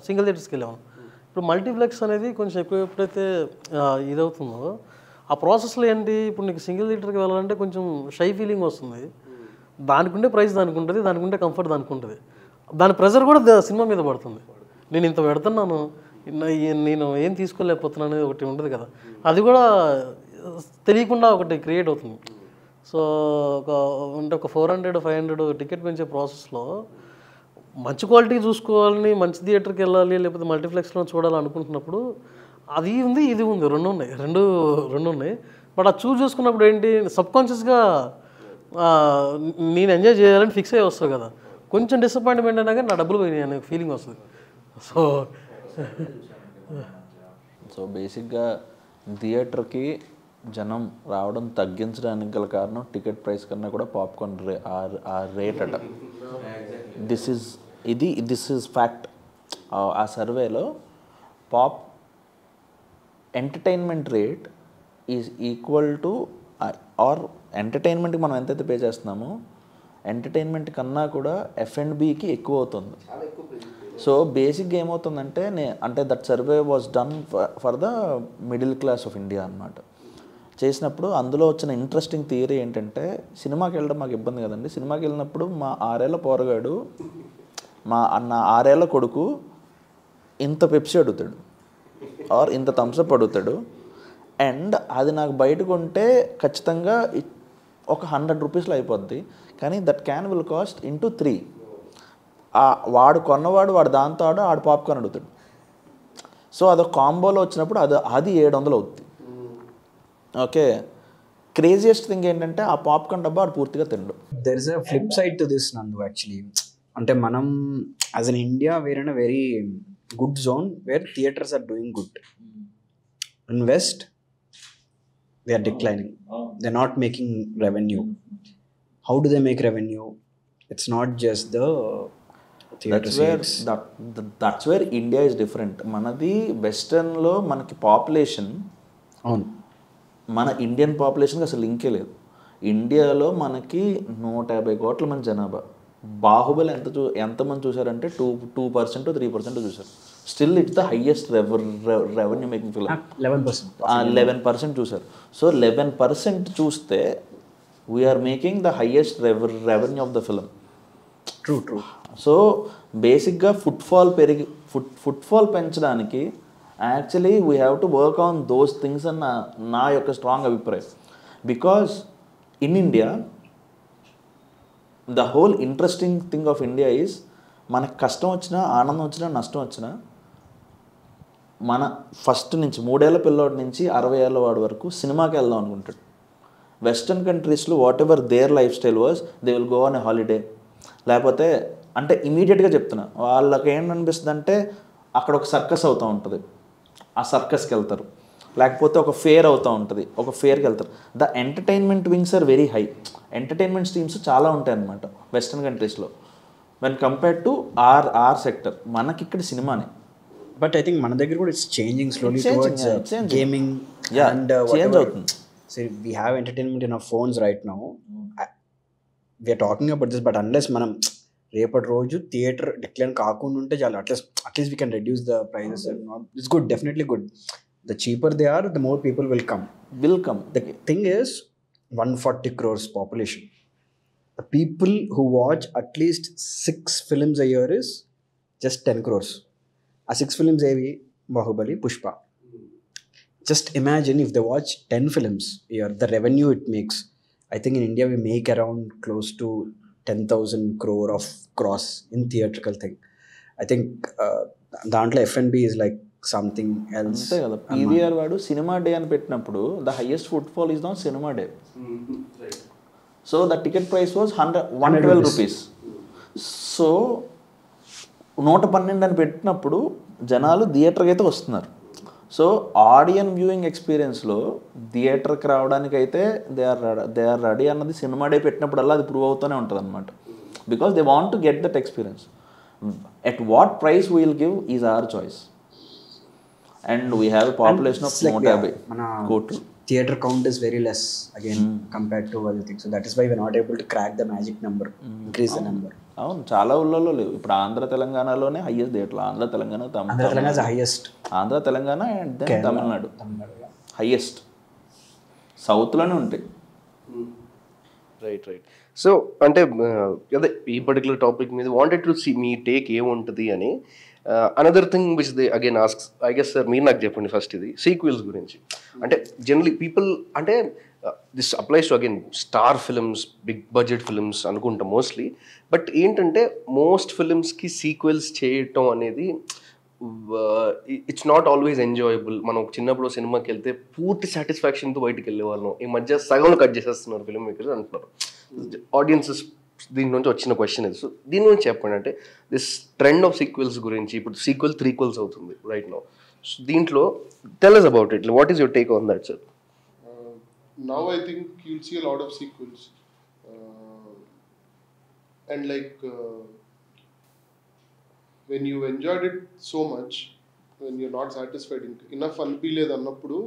సింగిల్ థియేటర్స్కి వెళ్ళాము. ఇప్పుడు మల్టీప్లెక్స్ అనేది కొంచెం ఎక్కువ ఎప్పుడైతే ఇదవుతుందో ఆ ప్రాసెస్లో ఏంటి, ఇప్పుడు నీకు సింగిల్ థియేటర్కి వెళ్ళాలంటే కొంచెం షై ఫీలింగ్ వస్తుంది. దానికి ఉండే ప్రైస్ దానికి ఉంటుంది, దానికి ఉండే కంఫర్ట్ దానికి ఉంటుంది, దాని ప్రెజర్ కూడా సినిమా మీద పడుతుంది. నేను ఇంత పెడుతున్నాను, నేను ఏం తీసుకోలేకపోతున్నాను అనేది ఒకటి ఉంటుంది కదా, అది కూడా తెలియకుండా ఒకటి క్రియేట్ అవుతుంది. సో ఒక 400-500 టికెట్ పెంచే ప్రాసెస్లో మంచి క్వాలిటీ చూసుకోవాలని, మంచి థియేటర్కి వెళ్ళాలి లేకపోతే మల్టీప్లెక్స్లో చూడాలనుకుంటున్నప్పుడు అది ఉంది ఇది ఉంది, రెండు ఉన్నాయి. బట్ అది చూసుకున్నప్పుడు ఏంటి, సబ్కాన్షియస్గా నేను ఎంజాయ్ చేయాలని ఫిక్స్ అయ్యి వస్తుంది కదా, కొంచెం డిసప్పాయింట్మెంట్ అయినా కానీ నా డబ్బులు పోయినాయి అనే ఫీలింగ్ వస్తుంది. సో బేసిక్గా థియేటర్కి జనం రావడం తగ్గించడానికి గల కారణం టికెట్ ప్రైస్ కన్నా కూడా పాప్కార్న్ రేట్ అట. This is fact. ఆ సర్వేలో entertainment rate is equal to our ఎంటర్టైన్మెంట్కి మనం ఎంతైతే పే చేస్తున్నామో ఎంటర్టైన్మెంట్ కన్నా కూడా F&Bకి ఎక్కువ అవుతుంది. సో బేసిక్గా ఏమవుతుందంటే అంటే that survey was done for the middle class of India అన్నమాట. చేసినప్పుడు అందులో వచ్చిన ఇంట్రెస్టింగ్ థియరీ ఏంటంటే, సినిమాకి వెళ్ళడం మాకు ఇబ్బంది కదండి, సినిమాకి వెళ్ళినప్పుడు మా 6 ఏళ్ల పోరగాడు, మా అన్న 6 ఏళ్ల కొడుకు ఇంత పెప్సీ అడుగుతాడు ఆర్ ఇంత థమ్స్అప్ అడుగుతాడు, అండ్ అది నాకు బయటకు ఉంటే ఖచ్చితంగా ఒక 100 రూపీస్లో అయిపోద్ది, కానీ that can will cost into 3. వాడు కొన్నవాడు వాడు దాంతో ఆడు పాప్కార్న్ అడుగుతాడు. సో అదొక కాంబోలో వచ్చినప్పుడు అది 700 అవుతుంది. ఓకే, క్రేజియస్ట్ థింగ్ ఏంటంటే ఆ పాప్కార్న్ డబ్బా ఆడు పూర్తిగా తిండు. There is a flip side to this Nandu actually. అంటే మనం as an India where in a very good zone where theatres are doing good. In west they are declining, they're not making revenue. How do they make revenue? It's not just the theater seats. That's where India is different. మనది వెస్టర్న్లో మనకి population, అవును, మన Indian పాపులేషన్కి అసలు లింకే లేదు. ఇండియాలో మనకి 150 కోట్ల మంది జనాభా. బాహుబలి ఎంతమంది చూసారంటే 2% 3% చూసారు. Still it's the highest revenue making film. 11% చూసారు. సో 11% చూస్తే we're making the highest revenue of the film. True. So బేసిక్గా ఫుట్ఫాల్ పెంచడానికి actually we have to work on those things అన్న నా యొక్క స్ట్రాంగ్ అభిప్రాయం. Because in India the whole interesting thing of India is మనకు కష్టం వచ్చినా, ఆనందం వచ్చినా, నష్టం వచ్చినా మన ఫస్ట్ నుంచి 3 ఏళ్ల పిల్లోడి నుంచి 60 ఏళ్ళ వాడి వరకు సినిమాకి వెళ్దాం అనుకుంటాడు. వెస్టర్న్ కంట్రీస్లో what ever their life style was, they will go on a holiday. లేకపోతే అంటే ఇమీడియట్గా చెప్తున్నా, వాళ్ళకి ఏంటనిపిస్తుంది అంటే అక్కడ ఒక సర్కస్ అవుతూ ఉంటుంది, ఆ సర్కస్కి వెళ్తారు. లేకపోతే ఒక ఫేర్ అవుతూ ఉంటుంది, ఒక ఫేర్కి వెళ్తారు. The entertainment wings are very high. Entertainment streams చాలా ఉంటాయి అన్నమాట వెస్టర్న్ కంట్రీస్లో when compared to our sector. మనకి ఇక్కడ సినిమానే. బట్ ఐ థింక్ మన దగ్గర కూడా it's changing slowly towards gaming and change అవుతుంది. So we have entertainment in our phones right now. We're talking about this, but unless మనం రేపటి రోజు థియేటర్ డిక్లైన్ కాకుండా ఉంటే చాలు. At least we can reduce the prices. It's good, definitely good. The cheaper they are, the more people will come. The thing is 140 crores population. The people who watch at least 6 films a year is just 10 crores. A 6 films AV, Bahubali, Pushpa. Just imagine if they watch 10 films a year, the revenue it makes. I think in India we make around close to 10,000 crore of gross in theatrical thing. I think దాంట్లో F&B is like something else. అంతే కదా. PVR వాడు cinema day అని పెట్టినప్పుడు the highest footfall is not cinema day. So the ticket price was 112 rupees. So 112 అని పెట్టినప్పుడు జనాలు థియేటర్కి అయితే వస్తున్నారు. సో ఆడియన్ వ్యూయింగ్ ఎక్స్పీరియన్స్లో థియేటర్కి రావడానికి అయితే దే ఆర్ రెడీ అన్నది సినిమా డే పెట్టినప్పుడల్లా అది ప్రూవ్ అవుతూనే ఉంటుంది అనమాట. Because they want to get that experience. At what price we will give is our choice. And we have a population of 150 కోట్లు. Theater count is very less again compared to other things. So that is why we are not able to crack the magic number, increase the number. అవును, చాలా ఊళ్ళలో లేవు. ఇప్పుడు ఆంధ్ర తెలంగాణలోనే highest theatre. Andhra Telangana is the highest. Andhra Telangana and then Tamil Nadu highest. సౌత్లోనే ఉంటాయి. Right. So అంటే అదే ఈ పర్టికులర్ టాపిక్ మీద వాంటెడ్ టు సీ మీ టేక్ ఏముంటుంది అని. Another thing which they again asks, I guess sir మీరు నాకు చెప్పండి ఫస్ట్, ఇది సీక్వెల్స్ గురించి. అంటే జనరలీ పీపుల్ అంటే this applies to again star films, big budget films అనుకుంటాం మోస్ట్లీ. బట్ ఏంటంటే మోస్ట్ ఫిల్మ్స్కి సీక్వెల్స్ చేయటం అనేది ఇట్స్ నాట్ ఆల్వేస్ ఎంజాయబుల్. మనం చిన్నప్పుడు సినిమాకి వెళ్తే పూర్తి సాటిస్ఫాక్షన్తో బయటకు వెళ్ళే వాళ్ళం. ఈ మధ్య సగంలో కట్ చేసేస్తున్నారు ఫిల్మ్ మేకర్స్ అంటున్నారు. ఆడియన్సెస్ దీని నుంచి వచ్చిన క్వశ్చన్ ఇది. సో దీని గురించి చెప్పండి. అంటే దిస్ ట్రెండ్ ఆఫ్ సీక్వెల్స్ గురించి, ఇప్పుడు సీక్వెల్ 3 అవుతుంది రైట్ నౌ. సో దీంట్లో tell us about it. What is your take on that, sir? Now I think you'll see a lot of sequels. And like when you enjoyed it so much, when you're not satisfied, enough అనిపించలేదు అన్నప్పుడు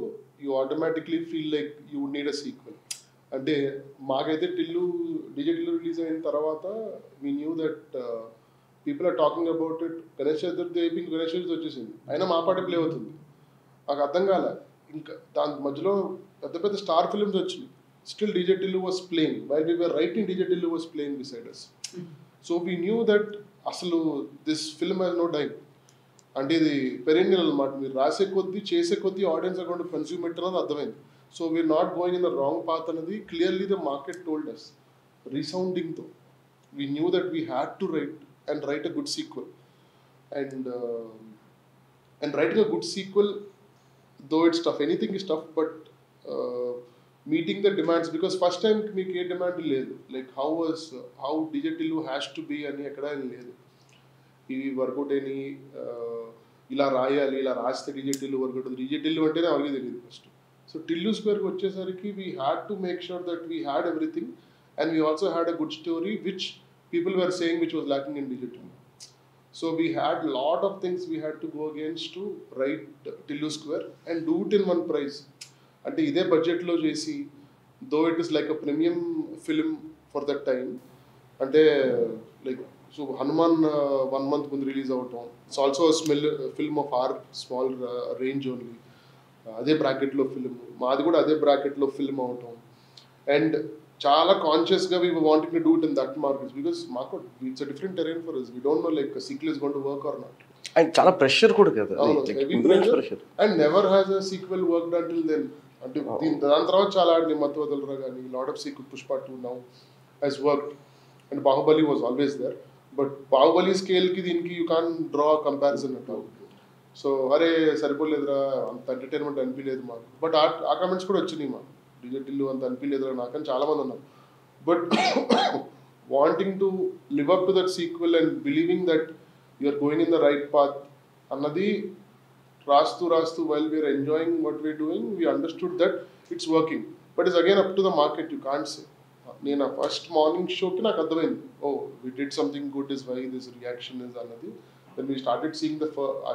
you automatically feel like you would need a sequel. అంటే మాకైతే digital release అయిన తర్వాత we knew that people are talking about it. Ganesh Chaturthi అయిపోయింది, గణేష్ చతుర్థి వచ్చేసింది, అయినా మా పాట ప్లే అవుతుంది. నాకు అర్థం కాలే. ఇంకా దాని మధ్యలో పెద్ద పెద్ద స్టార్ ఫిల్మ్స్ వచ్చినాయి. Still digital was playing while we were writing, digital was playing beside us. So we knew that అసలు this film has no time. అంటే ఇది పెరెన్నియల్ అనమాట. మీరు రాసే కొద్దీ చేసే కొద్దీ ఆడియన్స్ అకౌంట్ కన్స్యూమ్ పెట్టినది అర్థమైంది. So we're not going in the wrong path anadi clearly the market told us, resounding though. We knew that we had to write a good sequel, and writing a good sequel, though it's tough, anything is tough, but meeting the demands, because first time meek A demand లేదు. Like how digital has to be అని ఎక్కడ లేదు. ఇవి work out అని ఇలా రాయాలి, ఇలా రాస్తే డిజిటల్ వర్కౌట్. డిజిటల్ అంటేనే అలాగే తెలియదు ఫస్ట్. So Tillu Square వచ్చేసరికి we had to make sure that we had everything, and we also had a good story which people were saying which was lacking in digital. So we had lot of things we had to go against to write Tillu Square and do it in one price. అంటే ఇదే బడ్జెట్లో చేసి though it is like a premium film for that time, అంటే like so Hanuman 1 month ముందు release అవటం, it's also film of our small range only, అదే బ్రాకెట్లో film, మాది కూడా అదే బ్రాకెట్లో ఫిల్మ్ అవటం. అండ్ చాలా కాన్షియస్గా we wanting to do it in that markets because మాకు it's a different terrain for us. We don't know like a sequel is going to work or not. And చాలా pressure కూడా కదా, Heavy pressure. And never has a sequel worked until then. అంటే దాని తర్వాత చాలా ఆడింది, మత్తు వదలరా కానీ lot of sequel, Pushpa 2 now has worked. And Bahubali was always there. But Bahubali scale ki దీనికి you can't draw a comparison at all. So అరే సరిపోలేదురా, అంత ఎంటర్టైన్మెంట్ అనిపించలేదు మాకు. బట్ ఆ కామెంట్స్ కూడా వచ్చినాయి మాకు, డిజెటిల్లు అంత అనిపించలేదురా నాకని చాలామంది ఉన్నారు. But wanting to live up to that sequel and believing that you're going in the right path అన్నది రాస్తూ while we're enjoying what we're doing, we understood that it's working. But is again up to the market, you can't say. నేను ఆ first morning షోకి నాకు అర్థమైంది, oh we did something good, is why this reaction is అన్నది. When we started seeing the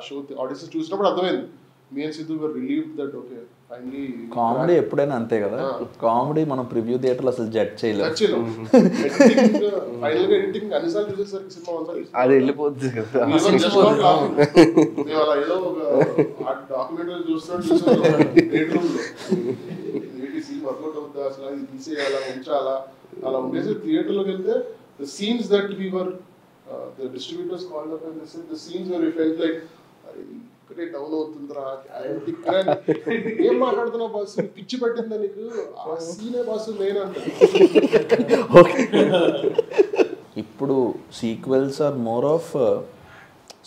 show, the audiences చూసినప్పుడు అర్థమైంది. Me and Sidhu were relieved that okay, finally. Comedy ఎప్పుడైనా అంతే కదా, కామెడీ మనం ప్రివ్యూ థియేటర్లో అసలు జడ్జ్ చేయలేము. ఫైనల్ గా ఎడిటింగ్ అన్నిసార్లు చూసేసరికి సినిమా అది వెళ్ళిపోద్ది కదా. మేము అలా ఏదో ఒక డాక్యుమెంటరీ చూస్తున్నాం థియేటర్ రూమ్ లో, ఏంటి సీన్ వర్కౌట్ అవుతుందా, అసలు ఇది తీసేయాలా ఉంచాలా, అలా ఉండేసి థియేటర్లోకి వెళ్తే the scenes that we were the distributors called up and they said the scenes where we felt like ఇక్కడే డౌన్ అవుతుందిరా, ఏం మాట్లాడుతున్నావు బాస్, పిచ్చి పట్టిందా నీకు, ఆ సీనే బాస్ నేనంట. ఇప్పుడు sequels are more of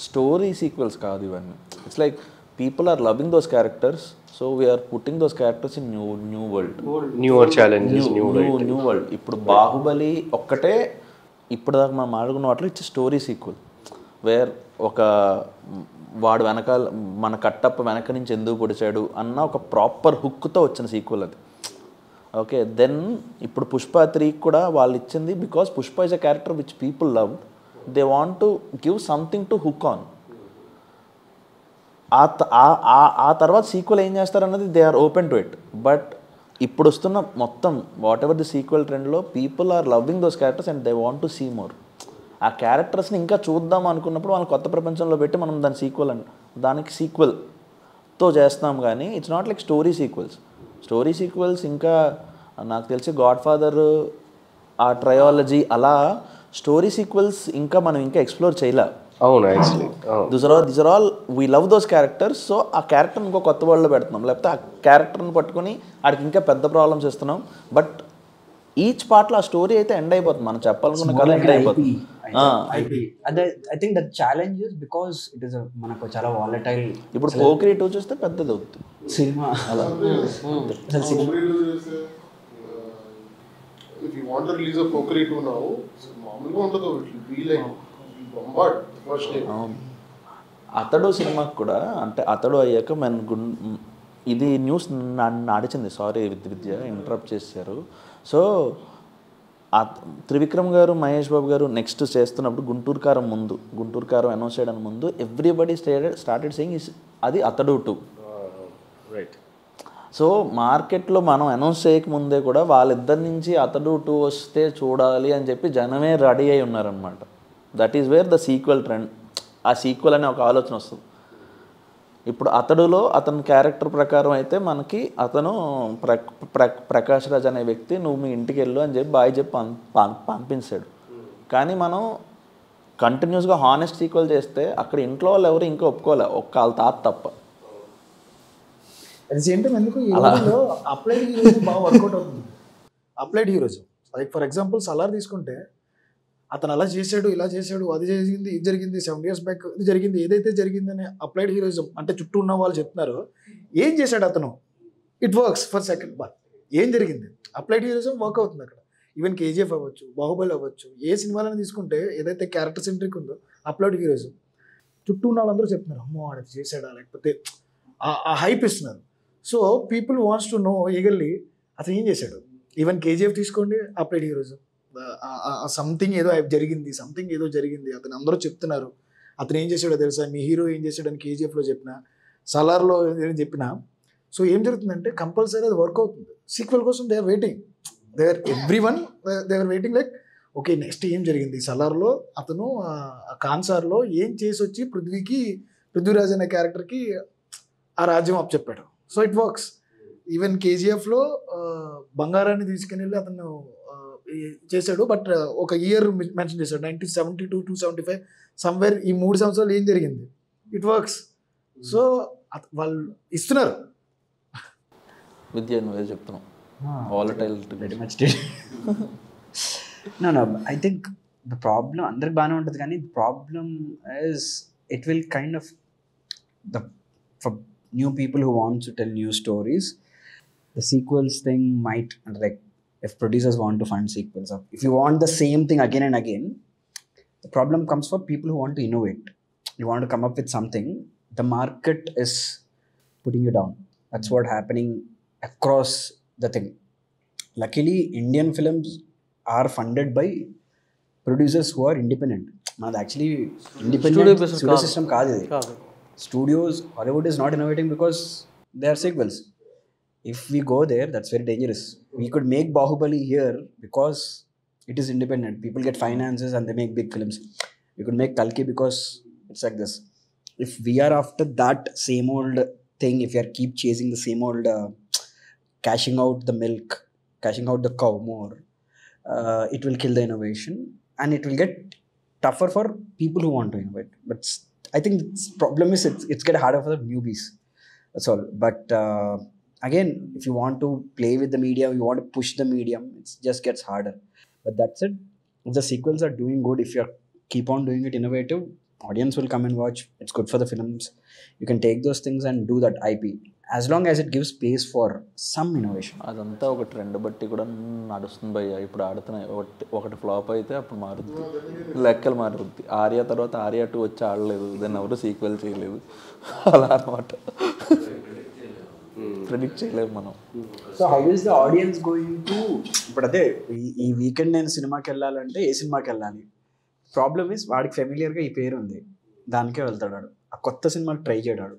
story sequels కాదు ఇవన్నీ. It's like people are loving those characters, so we're putting those characters in new world, newer challenges, new world. ఇప్పుడు బాహుబలి ఒక్కటే ఇప్పుడు దాకా మనం ఆడుకున్న వాటిలో ఇట్స్ స్టోరీ సీక్వెల్, వేర్ ఒక వాడు వెనకాల మన కట్టప్ప వెనక నుంచి ఎందుకు పొడిచాడు అన్న ఒక ప్రాపర్ హుక్తో వచ్చిన సీక్వెల్ అది. ఓకే, దెన్ ఇప్పుడు పుష్ప 3 కూడా వాళ్ళు ఇచ్చింది because Pushpa is a character which people love, they want to give something to hook on. ఆ తర్వాత సీక్వెల్ ఏం చేస్తారన్నది they are open to it. But ఇప్పుడు వస్తున్న మొత్తం వాట్ ఎవర్ ది సీక్వెల్ ట్రెండ్లో people are loving those characters and they want to see more. ఆ క్యారెక్టర్స్ని ఇంకా చూద్దాం అనుకున్నప్పుడు వాళ్ళని కొత్త ప్రపంచంలో పెట్టి మనం దాని దానికి సీక్వెల్తో చేస్తాం, కానీ it's not like story sequels ఇంకా నాకు తెలిసి గాడ్ ఫాదర్, ఆ ట్రయాలజీ, అలా స్టోరీ సీక్వెల్స్ ఇంకా మనం ఇంకా ఎక్స్ప్లోర్ చేయలే. అవును, actually this are all we love those characters. So ఆ క్యారెక్టర్ని ఇంకో కొత్త వరల్డ్లో పెడుతున్నాం, లేకపోతే ఆ క్యారెక్టర్ని పట్టుకుని ఆడికి ఇంకా పెద్ద ప్రాబ్లమ్స్ ఇస్తున్నాం. బట్ ఈచ్ పార్ట్లో ఆ స్టోరీ అయితే ఎండ్ అయిపోతుంది, మనం చెప్పాలనుకున్న కథ ఎండ్ అయిపోతుంది. అదే I think that challenge is because it is మనకు చాలా వాలటైల్. ఇప్పుడు పోక్రీ 2 చూస్తే పెద్దది అవుతుంది సినిమా. అలా if you want to release a Pokri 2 now, మామూలుగా ఉండదు, it will be like bombard first day. అతడు సినిమాకి కూడా, అంటే అతడు అయ్యాక ఇది న్యూస్ నడిచింది, సారీ విద్య ఇంటరప్ట్ చేశారు. సో త్రివిక్రమ్ గారు, మహేష్ బాబు గారు నెక్స్ట్ చేస్తున్నప్పుడు గుంటూరు కారం అనౌన్స్ చేయడానికి ముందు ఎవ్రీబడి స్టార్టెడ్ సేయింగ్ అది అతడు 2. రైట్. సో మార్కెట్లో మనం అనౌన్స్ చేయకముందే కూడా వాళ్ళిద్దరి నుంచి అతడు 2 వస్తే చూడాలి అని చెప్పి జనమే రెడీ అయి ఉన్నారనమాట. That is wear the sequel trend, ఆ సీక్వెల్ అనే ఒక ఆలోచన వస్తుంది. ఇప్పుడు అతడులో అతని క్యారెక్టర్ ప్రకారం అయితే మనకి అతను ప్రకాష్ రాజ్ అనే వ్యక్తి నువ్వు మీ ఇంటికి వెళ్ళు అని చెప్పి బాయ్ చెప్పి పంపించాడు. కానీ మనం కంటిన్యూస్గా హానెస్ట్ సీక్వెల్ చేస్తే అక్కడ ఇంట్లో వాళ్ళు ఎవరు ఇంకా ఒప్పుకోలే, వాళ్ళ తాత తప్ప. అట్ ది సేమ్ టైం ఎందుకు ఈ రోజుల్లో అప్లైడ్ హీరోయిజం బాగా వర్కౌట్ అవుతుంది. Applied heroism like for example Salaar తీసుకుంటే, అతను అలా చేశాడు, ఇలా చేశాడు, అది జరిగింది, ఇది జరిగింది, 7 years బ్యాక్ ఇది జరిగింది, ఏదైతే జరిగిందని అప్లైడ్ హీరోయిజం అంటే చుట్టూ ఉన్న వాళ్ళు చెప్తున్నారు. ఏం చేశాడు అతను, it works for second bar. ఏం జరిగింది, అప్లైడ్ హీరోయిజం వర్క్ అవుతుంది అక్కడ. ఈవెన్ కేజీఎఫ్ అవ్వచ్చు, బాహుబలి అవ్వచ్చు, ఏ సినిమాలను తీసుకుంటే ఏదైతే క్యారెక్టర్ సెంట్రిక్ ఉందో అప్లైడ్ హీరోయిజం చుట్టూ ఉన్న వాళ్ళందరూ చెప్తున్నారు, అమ్మో ఆడ చేశాడా, లేకపోతే ఆ హైప్ ఇస్తున్నారు. So people wants to know eagerly అతను ఏం చేశాడు. ఈవెన్ కేజీఎఫ్ తీసుకోండి, అప్లైడ్ హీరోయిజం, సంథింగ్ ఏదో జరిగింది అతను అందరూ చెప్తున్నారు. అతను ఏం చేశాడో తెలుసా, మీ హీరో ఏం చేశాడని కేజీఎఫ్లో చెప్పిన, సలార్లో ఏం చెప్పినా. సో ఏం జరుగుతుందంటే కంపల్సరీ అది వర్క్ అవుతుంది. సీక్వెల్ కోసం they are waiting, everyone they are waiting like okay next ఏం జరిగింది సలార్లో అతను కాన్సార్లో ఏం చేసి వచ్చి పృథ్వీరాజ్ అనే క్యారెక్టర్కి ఆ రాజ్యం అప్ చెప్పాడు. So it works. ఈవెన్ కేజీఎఫ్లో బంగారాన్ని తీసుకుని వెళ్ళి అతను చేశాడు, బట్ ఒక ఇయర్ మెన్షన్ చేశాడు 1972 to 75 సమ్వేర్. ఈ 3 సంవత్సరాలు ఏం జరిగింది, ఇట్ వర్క్స్. సో వాళ్ళు ఇస్తున్నారు. విద్య నువ్వే చెప్తున్నావు volatile pretty much did. No, I think the problem అందరికి బాగానే ఉంటుంది, కానీ the problem is it will kind of for new people who want to tell new stories, the sequels thing might, like if producers want to fund sequels, if you want the same thing again and again, the problem comes for people who want to innovate. You want to come up with something, the market is putting you down. That's what happening across the thing. Luckily Indian films are funded by producers who are independent. Manad actually independent studio system kaadu idi. Studios, Hollywood is not innovating because they are sequels. If we go there, that's very dangerous. We could make Bahubali here because it is independent. People get finances and they make big films. We could make Kalki because it's like this. If we are after that same old thing, if we are keep chasing the same old cashing out the milk, cashing out the cow more, it will kill the innovation and it will get tougher for people who want to innovate. But I think the problem is it's get harder for the newbies. That's all. But again, if you want to play with the medium, you want to push the medium, it just gets harder. But that's it. If the sequels are doing good, if you keep on doing it innovative, audience will come and watch. It's good for the films. You can take those things and do that IP as long as it gives space for some innovation. అదంతా ఒక trend బట్టి కూడా నడుస్తుంది భయ్య. ఇప్పుడు ఆడుతున్నాయి, ఒకటి flop అయితే అప్పుడు మారుద్ది, లెక్కలు మారుద్ది. ఆర్యా తర్వాత ఆర్యా 2 వచ్చి ఆడలేదు, దాన్ని ఎవరు సీక్వెల్ చేయలేదు, అలా అనమాట. ప్రెడిక్ట్ చేయలేము మనం. So how is the audience going to, ఇప్పుడు అదే ఈ వీకెండ్ నేను సినిమాకి వెళ్ళాలంటే ఏ సినిమాకి వెళ్ళాలి? ప్రాబ్లమ్ ఇస్ వాడికి ఫెమిలియర్గా ఈ పేరు ఉంది, దానికే వెళ్తాడు. ఆ కొత్త సినిమాకి ట్రై చేయడాడు.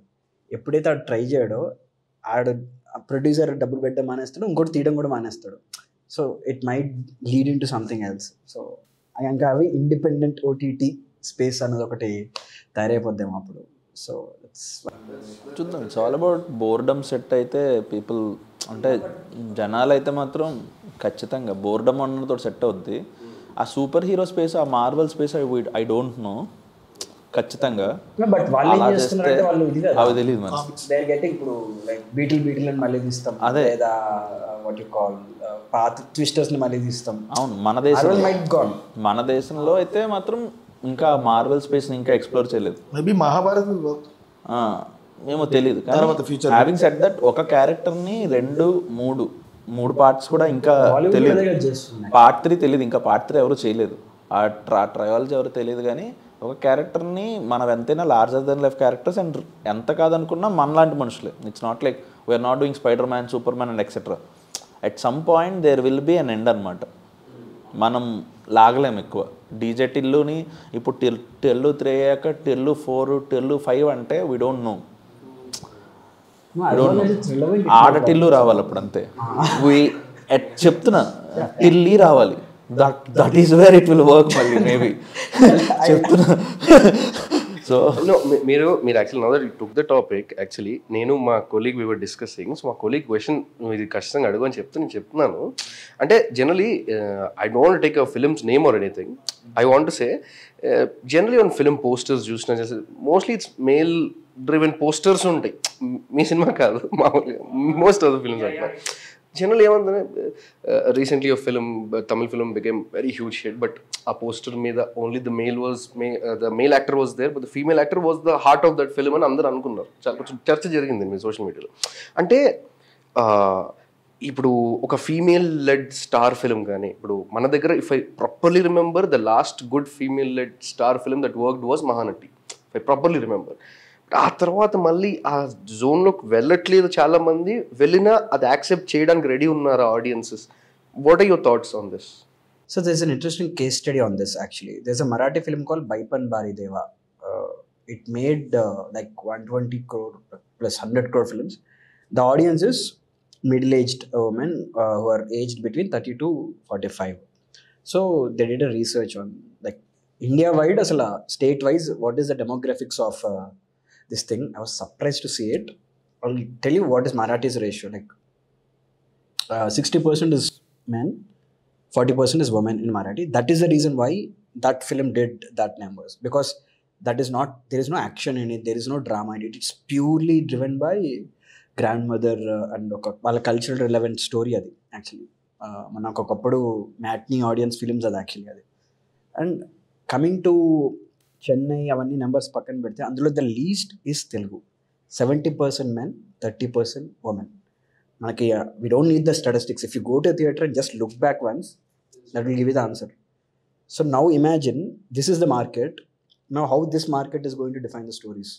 ఎప్పుడైతే ఆడు ట్రై చేయడో ఆడు ప్రొడ్యూసర్ డబ్బులు పెట్టడం మానేస్తాడు, ఇంకోటి తీయడం కూడా మానేస్తాడు. So it might lead in to something else. So ఇంకా అవి ఇండిపెండెంట్ ఓటీటీ స్పేస్ అనేది ఒకటి తయారైపోద్దాం అప్పుడు. సో చూద్దాం. It's all about boredom set అయితే పీపుల్, అంటే జనాలు అయితే మాత్రం ఖచ్చితంగా బోర్డమ్ అన్నతో సెట్ అవుద్ది. ఆ సూపర్ హీరో స్పేస్, ఆ Marvel space I don't no ఖచ్చితంగా. బట్ వాళ్ళు ఏం చేస్తున్నారంటే వాళ్ళు అవి తెలియదు మనకి. దే ఆర్ గెట్టింగ్ ఇప్పుడు లైక్ బీటిల్ అని మళ్ళీ తీస్తాం, అదే లేదా వాట్ యు కాల్ పాత ట్విస్టర్స్ ని మళ్ళీ తీస్తాం. అవును, మన దేశంలో అయితే మాత్రం ఇంకా మార్వెల్ స్పేస్ ని ఇంకా ఎక్స్ప్లోర్ చేయలేదు. మేబీ మహాభారత్ ఏమో తెలియదు. హ్యావింగ్ సెడ్ దట్ ఒక క్యారెక్టర్ ని 2-3 పార్ట్స్ కూడా ఇంకా తెలియదు. పార్ట్ 3 తెలియదు, ఇంకా పార్ట్ 3 ఎవరు చేయలేదు. ఆ ట్రయాలజీ ఎవరు తెలియదు. కానీ ఒక క్యారెక్టర్ని మనం ఎంతైనా larger than life characters and ఎంత కాదనుకున్నా మనలాంటి మనుషులే. It's not like we're not doing Spider Man, Superman and etcetera. At some point there will be an end అనమాట. మనం లాగలేము ఎక్కువ. డీజే టిల్లుని ఇప్పుడు టెల్లు 3 అయ్యాక టెల్లు 4, టెల్లు 5 అంటే వీ డోంట్ నో. ఆడటిల్లు రావాలి అప్పుడు, అంతే. చెప్తున్నా, టిల్లీ రావాలి. That is where it will work మళ్ళీ మేబీ చెప్తున్నా. సో మీరు actually now that you took the topic, actually నేను మా colleague we were discussing. So మా కొలీగ్ క్వశ్చన్ ఇది ఖచ్చితంగా అడుగు అని నేను చెప్తున్నాను. అంటే generally I don't take a film's name or anything. I want to say generally on film posters చూసిన mostly it's male driven posters ఉంటాయి. మీ సినిమా కాదు, మామూలుగా మోస్ట్ ఆఫ్ ద ఫిల్మ్స్ అంటే జనరల్ ఏమంటే రీసెంట్లీ ఒక film, Tamil film became very huge hit, but ఆ poster మీద only the male actor was there, but the female actor was the heart of that film అని అందరూ అనుకున్నారు. చాలా కొంచెం చర్చ జరిగింది మీ సోషల్ మీడియాలో. అంటే ఇప్పుడు ఒక ఫీమేల్ లెడ్ స్టార్ ఫిల్మ్ కానీ, ఇప్పుడు మన దగ్గర if I properly remember the last good female lead star film that worked was Mahanati, if I properly remember. ఆ తర్వాత మళ్ళీ ఆ జోన్లోకి వెళ్ళట్లేదు చాలా మంది, వెళ్ళినా అది యాక్సెప్ట్ చేయడానికి రెడీ ఉన్నారు audiences. What are your thoughts on this? So there's an interesting case study on this actually. There's a Marathi film called Baipan Bari Deva. It made like 120 crore plus 100 crore films. The audience is middle-aged women who are aged between 30 to 45. So they did a research on like India-wide, as a state-wise, what is the demographics of this thing. I was surprised to see it. I'll tell you what is Marathi's ratio. Like 60% is men, 40% is women in Marathi. That is the reason why that film did that numbers, because that is not, there is no action in it, there is no drama in it. It's purely driven by grandmother and వాళ్ళ cultural relevant story అది actually. మనకు ఒకప్పుడు matinee audience films అది actually అది. And coming to Chennai అవన్నీ numbers పక్కన పెడితే అందులో the least is Telugu. 70% men, 30% women. మనకి we don't need the statistics. If you go to a theatre and just look back once, that will give you the answer. So now imagine this is the market. Now how this market is going to define the stories.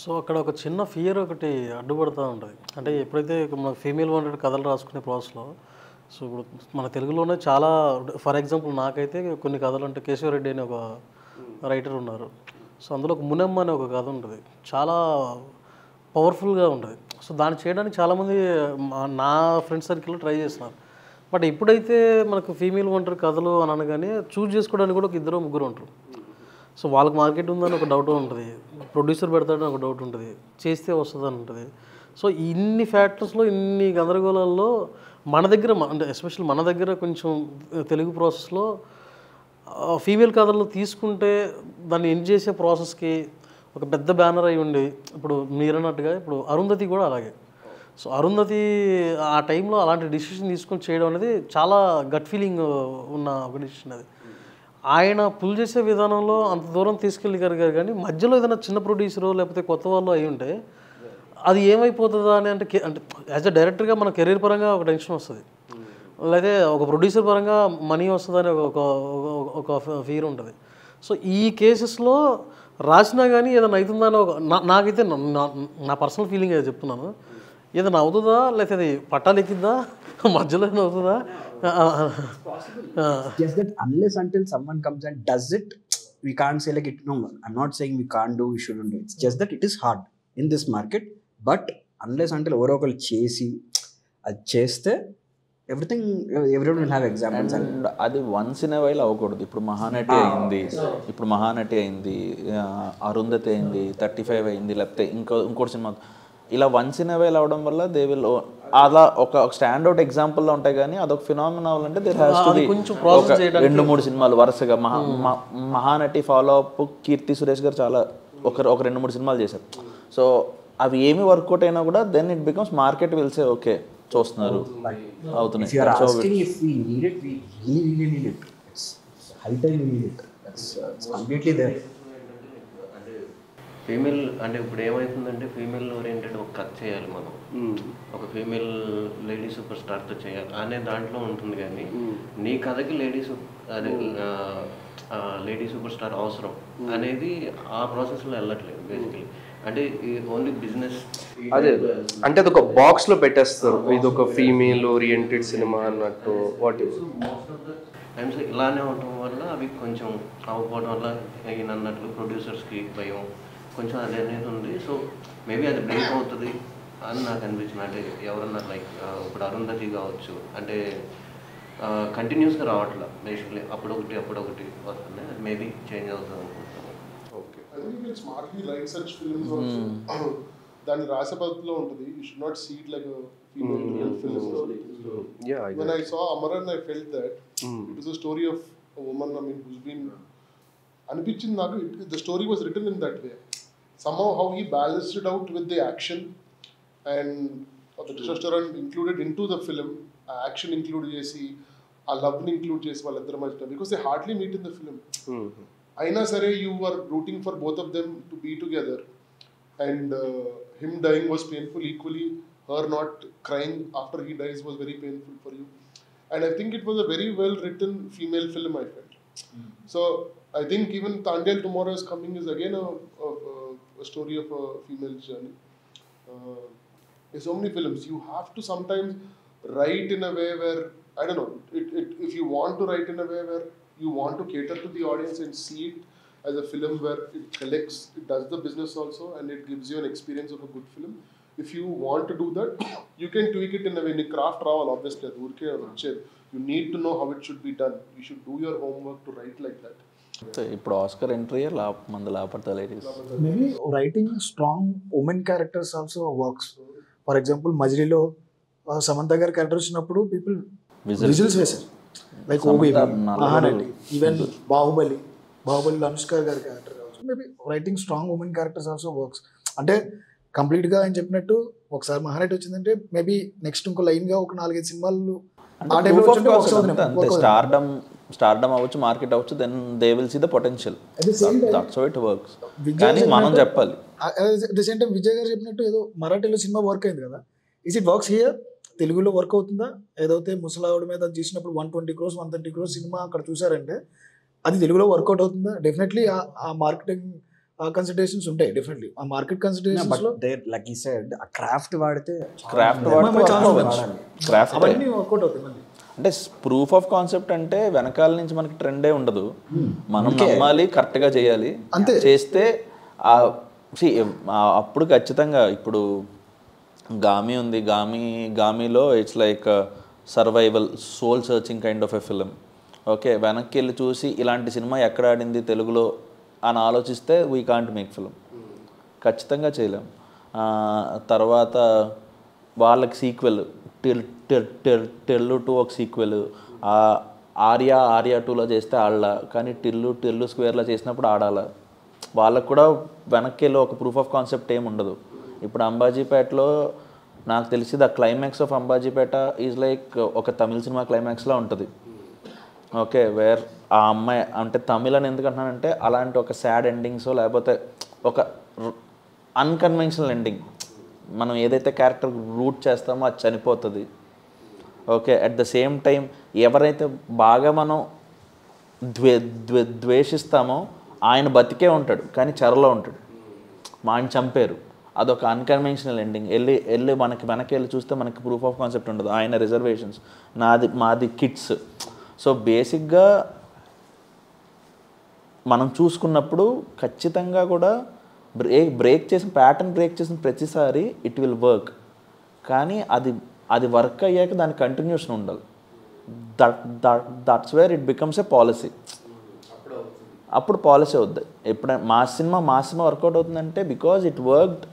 So అక్కడ ఒక చిన్న fear ఒకటి అడ్డుపడుతూ ఉంటుంది. అంటే ఎప్పుడైతే మన female wanted కథలు రాసుకునే ప్రాసెస్లో, సో ఇప్పుడు మన తెలుగులోనే చాలా, ఫర్ ఎగ్జాంపుల్ నాకైతే కొన్ని కథలు అంటే కేశవరెడ్డి అనే ఒక రైటర్ ఉన్నారు. సో అందులో ఒక మునమ్మ అనే ఒక కథ ఉంటుంది, చాలా పవర్ఫుల్గా ఉంటుంది. సో దాన్ని చేయడానికి చాలామంది నా ఫ్రెండ్ సర్కిల్లో ట్రై చేస్తున్నారు. బట్ ఎప్పుడైతే మనకు ఫీమేల్ వాంటెడ్ కథలు అని అనగానే చూస్ చేసుకోవడానికి కూడా ఒక 2-3 ఉంటారు. సో వాళ్ళకి మార్కెట్ ఉందని ఒక డౌట్ ఉంటుంది, ప్రొడ్యూసర్ పెడతాడని ఒక డౌట్ ఉంటుంది, చేస్తే వస్తుందని ఉంటుంది. సో ఇన్ని ఫ్యాక్టర్స్లో, ఇన్ని గందరగోళాల్లో మన దగ్గర, అంటే ఎస్పెషల్ మన దగ్గర కొంచెం తెలుగు ప్రాసెస్లో ఫీమేల్ కథలు తీసుకుంటే దాన్ని ఎండ్ చేసే ప్రాసెస్కి ఒక పెద్ద బ్యానర్ అయి ఉండి, ఇప్పుడు మీరన్నట్టుగా ఇప్పుడు అరుంధతి కూడా అలాగే. సో అరుంధతి ఆ టైంలో అలాంటి డిసిషన్ తీసుకొని చేయడం అనేది చాలా గట్ ఫీలింగ్ ఉన్న ఒక డిసిషన్ అది. ఆయన పుల్ చేసే విధానంలో అంత దూరం తీసుకెళ్ళగలిగారు. కానీ మధ్యలో ఏదైనా చిన్న ప్రొడ్యూసరు లేకపోతే కొత్త వాళ్ళు అయి ఉంటే అది ఏమైపోతుందా అని, అంటే యాజ్ అ డైరెక్టర్గా మన కెరీర్ పరంగా ఒక టెన్షన్ వస్తుంది, లేదా ఒక ప్రొడ్యూసర్ పరంగా మనీ వస్తుందని ఒక ఫీర్ ఉంటుంది. సో ఈ కేసెస్లో రాసినా కానీ ఏదైనా అవుతుందా అని నాకైతే నా పర్సనల్ ఫీలింగ్ అయితే చెప్తున్నాను. ఏదైనా అవుతుందా, లేకపోతే అది పట్టాలెక్కిద్దా, మధ్యలో ఏదైనా అవుతుందా? Just that unless until someone comes and does it, we can't say like it. No, I'm not saying we can't do, we shouldn't do. It's just that it is hard in this market. But unless until ఎవరో ఒకరు చేసి అది చేస్తే everything, everyone will have examples. And అది once in a while అవ్వకూడదు. ఇప్పుడు మహానటి అయింది, అరుంధతి అయింది, 35 అయింది, లేకపోతే ఇంకోటి సినిమా ఇలా వన్స్ ఇన్ ఎ వైల్ అవడం వల్ల దే విల్ అలా ఒక స్టాండౌట్ ఎగ్జాంపుల్లో ఉంటాయి. కానీ అదొక ఫినామినా అవ్వాలంటే దేర్ హ్యాస్ టు బి ఒక 2-3 సినిమాలు వరుసగా. మహానటి ఫాలో అప్ కీర్తి సురేష్ గారు చాలా ఒక 2-3 సినిమాలు చేశారు. సో అవి ఏమి వర్కౌట్ అయినా కూడా then it becomes market will say okay చూస్తున్నారు అవుతున్నాయి. ఫీమేల్ అంటే ఇప్పుడు ఏమవుతుందంటే ఫీమేల్ ఓరియంటెడ్ ఒక కథ చేయాలి మనం, ఒక ఫీమేల్ లేడీ సూపర్ స్టార్తో చేయాలి అనే దాంట్లో ఉంటుంది. కానీ నీ కథకి లేడీ సూపర్ స్టార్ అవసరం అనేది ఆ ప్రాసెస్లో వెళ్ళట్లేదు బేసికలీ. అంటే ఓన్లీ బిజినెస్ అదే, అంటే అది ఒక బాక్స్లో పెట్టేస్తారు, ఇది ఒక ఫీమేల్ ఓరియంటెడ్ సినిమా అన్నట్టు. వాట్ టైమ్స్ ఇలానే ఉండటం వల్ల అవి కొంచెం అవ్వకపోవడం వల్ల ఈయన అన్నట్లు ప్రొడ్యూసర్స్కి భయం కొంచెం అది అనేది ఉంది. సో మేబీ అది బ్రేక్ అవుతుంది అని నాకు అనిపించింది. అంటే ఎవరన్నా లైక్ ఇప్పుడు అరుంధతి కావచ్చు, అంటే కంటిన్యూస్గా రావట్లా బేసిక్లీ, అప్పుడొకటి వస్తుంది. అది మేబీ చేంజ్ అవుతుంది అనుకుంటున్నాను. దాని రాసే పద్ధతిలో ఉంటుంది. You should not see it like female real film. When I saw Amaran, I felt that it was a story of a woman, I mean, who's been అనిపించింది నాకు. The story was written in that way. Somehow how he balanced it out with the action and the testosterone included into the film, action include చేసి ఆ లవ్ని include చేసి వాళ్ళిద్దరి మధ్య, because they hardly meet in the film. అయినా సరే you were rooting for both of them to be together, and him dying was painful equally. Her not crying after he dies was very painful for you. And I think it was a very well written female film, I felt. So I think even Tandel Tomorrow is Coming is again a story of a female journey. There's so many films. You have to sometimes write in a way where, I don't know, if you want to write in a way where you want to cater to the audience and see it as a film where it collects, it does the business also, and it gives you an experience of a good film. If you want to do that you can tweak it in a way. నీ craft రావాలి obviously, అది ఊరికే వచ్చేది. You need to know how it should be done. You should do your homework to write like that. ఇప్పుడు Oscar entry మంది లాపడతా ladies. Maybe writing strong women characters also works. For example మజిలీలో సమంత గారి character వచ్చినప్పుడు people whistles వేశారు. Like oh baby, Mahanati, even బాహుబలిలో అనుష్క గారి character కావచ్చు. Maybe writing strong women characters also works. అంటే కంప్లీట్గా ఆయన చెప్పినట్టు ఒకసారి మహానటి వచ్చిందంటే మేబీ నెక్స్ట్ ఇంకో లైన్గా ఒక 4-5 సినిమాలు ఆ టైంలో స్టార్డమ్ అవ్వచ్చు, మార్కెట్ అవ్వచ్చు, then they will see the potential. That's how it works. కానీ మనం చెప్పాలి. At the same time Vijay గారు చెప్పినట్టు ఏదో మరాఠీలో సినిమా వర్క్ అయింది కదా, ఈజ్ ఇట్ వర్క్స్ హియర్? తెలుగులో వర్క్ అవుతుందా? ఏదైతే ముసలావిడ మీద చేసినప్పుడు 120 crores 130 crores సినిమా అక్కడ చూసారంటే అది తెలుగులో వర్కౌట్ అవుతుందా? డెఫినెట్లీ ఆ మార్కెటింగ్ కన్సిడరేషన్స్ ఉంటాయి. డెఫినెట్లీ ఆ మార్కెట్ కన్సిడరేషన్స్ లో లైక్ ఈ సెడ్ ఆ క్రాఫ్ట్ వాడితే అవన్నీ వర్కౌట్ అవుతాయి. మళ్ళీ అంటే ప్రూఫ్ ఆఫ్ కాన్సెప్ట్ అంటే వెనకాల నుంచి మనకి ట్రెండే ఉండదు, మనం నమ్మాలి, కరెక్ట్గా చేయాలి. అంతే చేస్తే అప్పుడు ఖచ్చితంగా. ఇప్పుడు గామి ఉంది, గామిలో it's like survival, soul searching kind of a film. Okay, వెనక్కి వెళ్ళి చూసి ఇలాంటి సినిమా ఎక్కడ ఆడింది తెలుగులో అని ఆలోచిస్తే వీ కాంట్ మేక్ ఫిలిం, ఖచ్చితంగా చేయలేం. తర్వాత వాళ్ళకి సీక్వెల్ టెల్లు 2 ఒక సీక్వెల్, ఆర్యా 2లో చేస్తే ఆడాల, కానీ టెల్లు స్క్వేర్లో చేసినప్పుడు ఆడాల. వాళ్ళకు కూడా వెనక్కి వెళ్ళి ఒక ప్రూఫ్ ఆఫ్ కాన్సెప్ట్ ఏమి ఉండదు. ఇప్పుడు అంబాజీపేటలో నాకు తెలిసి the climax of Ambajipeta is like ఒక తమిళ సినిమా క్లైమాక్స్లా ఉంటుంది. ఓకే, వేర్ ఆ అమ్మాయి అంటే తమిళ్ అని ఎందుకంటున్నానంటే అలాంటి ఒక సాడ్ ఎండింగ్స్ లేకపోతే ఒక అన్కన్వెన్షనల్ ఎండింగ్, మనం ఏదైతే క్యారెక్టర్ రూట్ చేస్తామో అది చనిపోతుంది. Okay, at the same time ఎవరైతే బాగా మనం ద్వేషిస్తామో ఆయన బతికే ఉంటాడు కానీ చెరలో ఉంటాడు, ఆయన చంపారు. అదొక అన్కన్వెన్షనల్ ఎండింగ్. వెళ్ళి మనకి వెనక్కి వెళ్ళి చూస్తే మనకి ప్రూఫ్ ఆఫ్ కాన్సెప్ట్ ఉండదు. ఆయన రిజర్వేషన్స్, మాది కిడ్స్. సో బేసిక్గా మనం చూసుకున్నప్పుడు ఖచ్చితంగా కూడా బ్రేక్ చేసిన ప్రతిసారి ఇట్ విల్ వర్క్. కానీ అది వర్క్ అయ్యాక దాని కంటిన్యూషన్ ఉండాలి. That's where it becomes a policy. అప్పుడు పాలసీ అవుద్ది. ఎప్పుడైనా మా సినిమా వర్కౌట్ అవుతుందంటే because it worked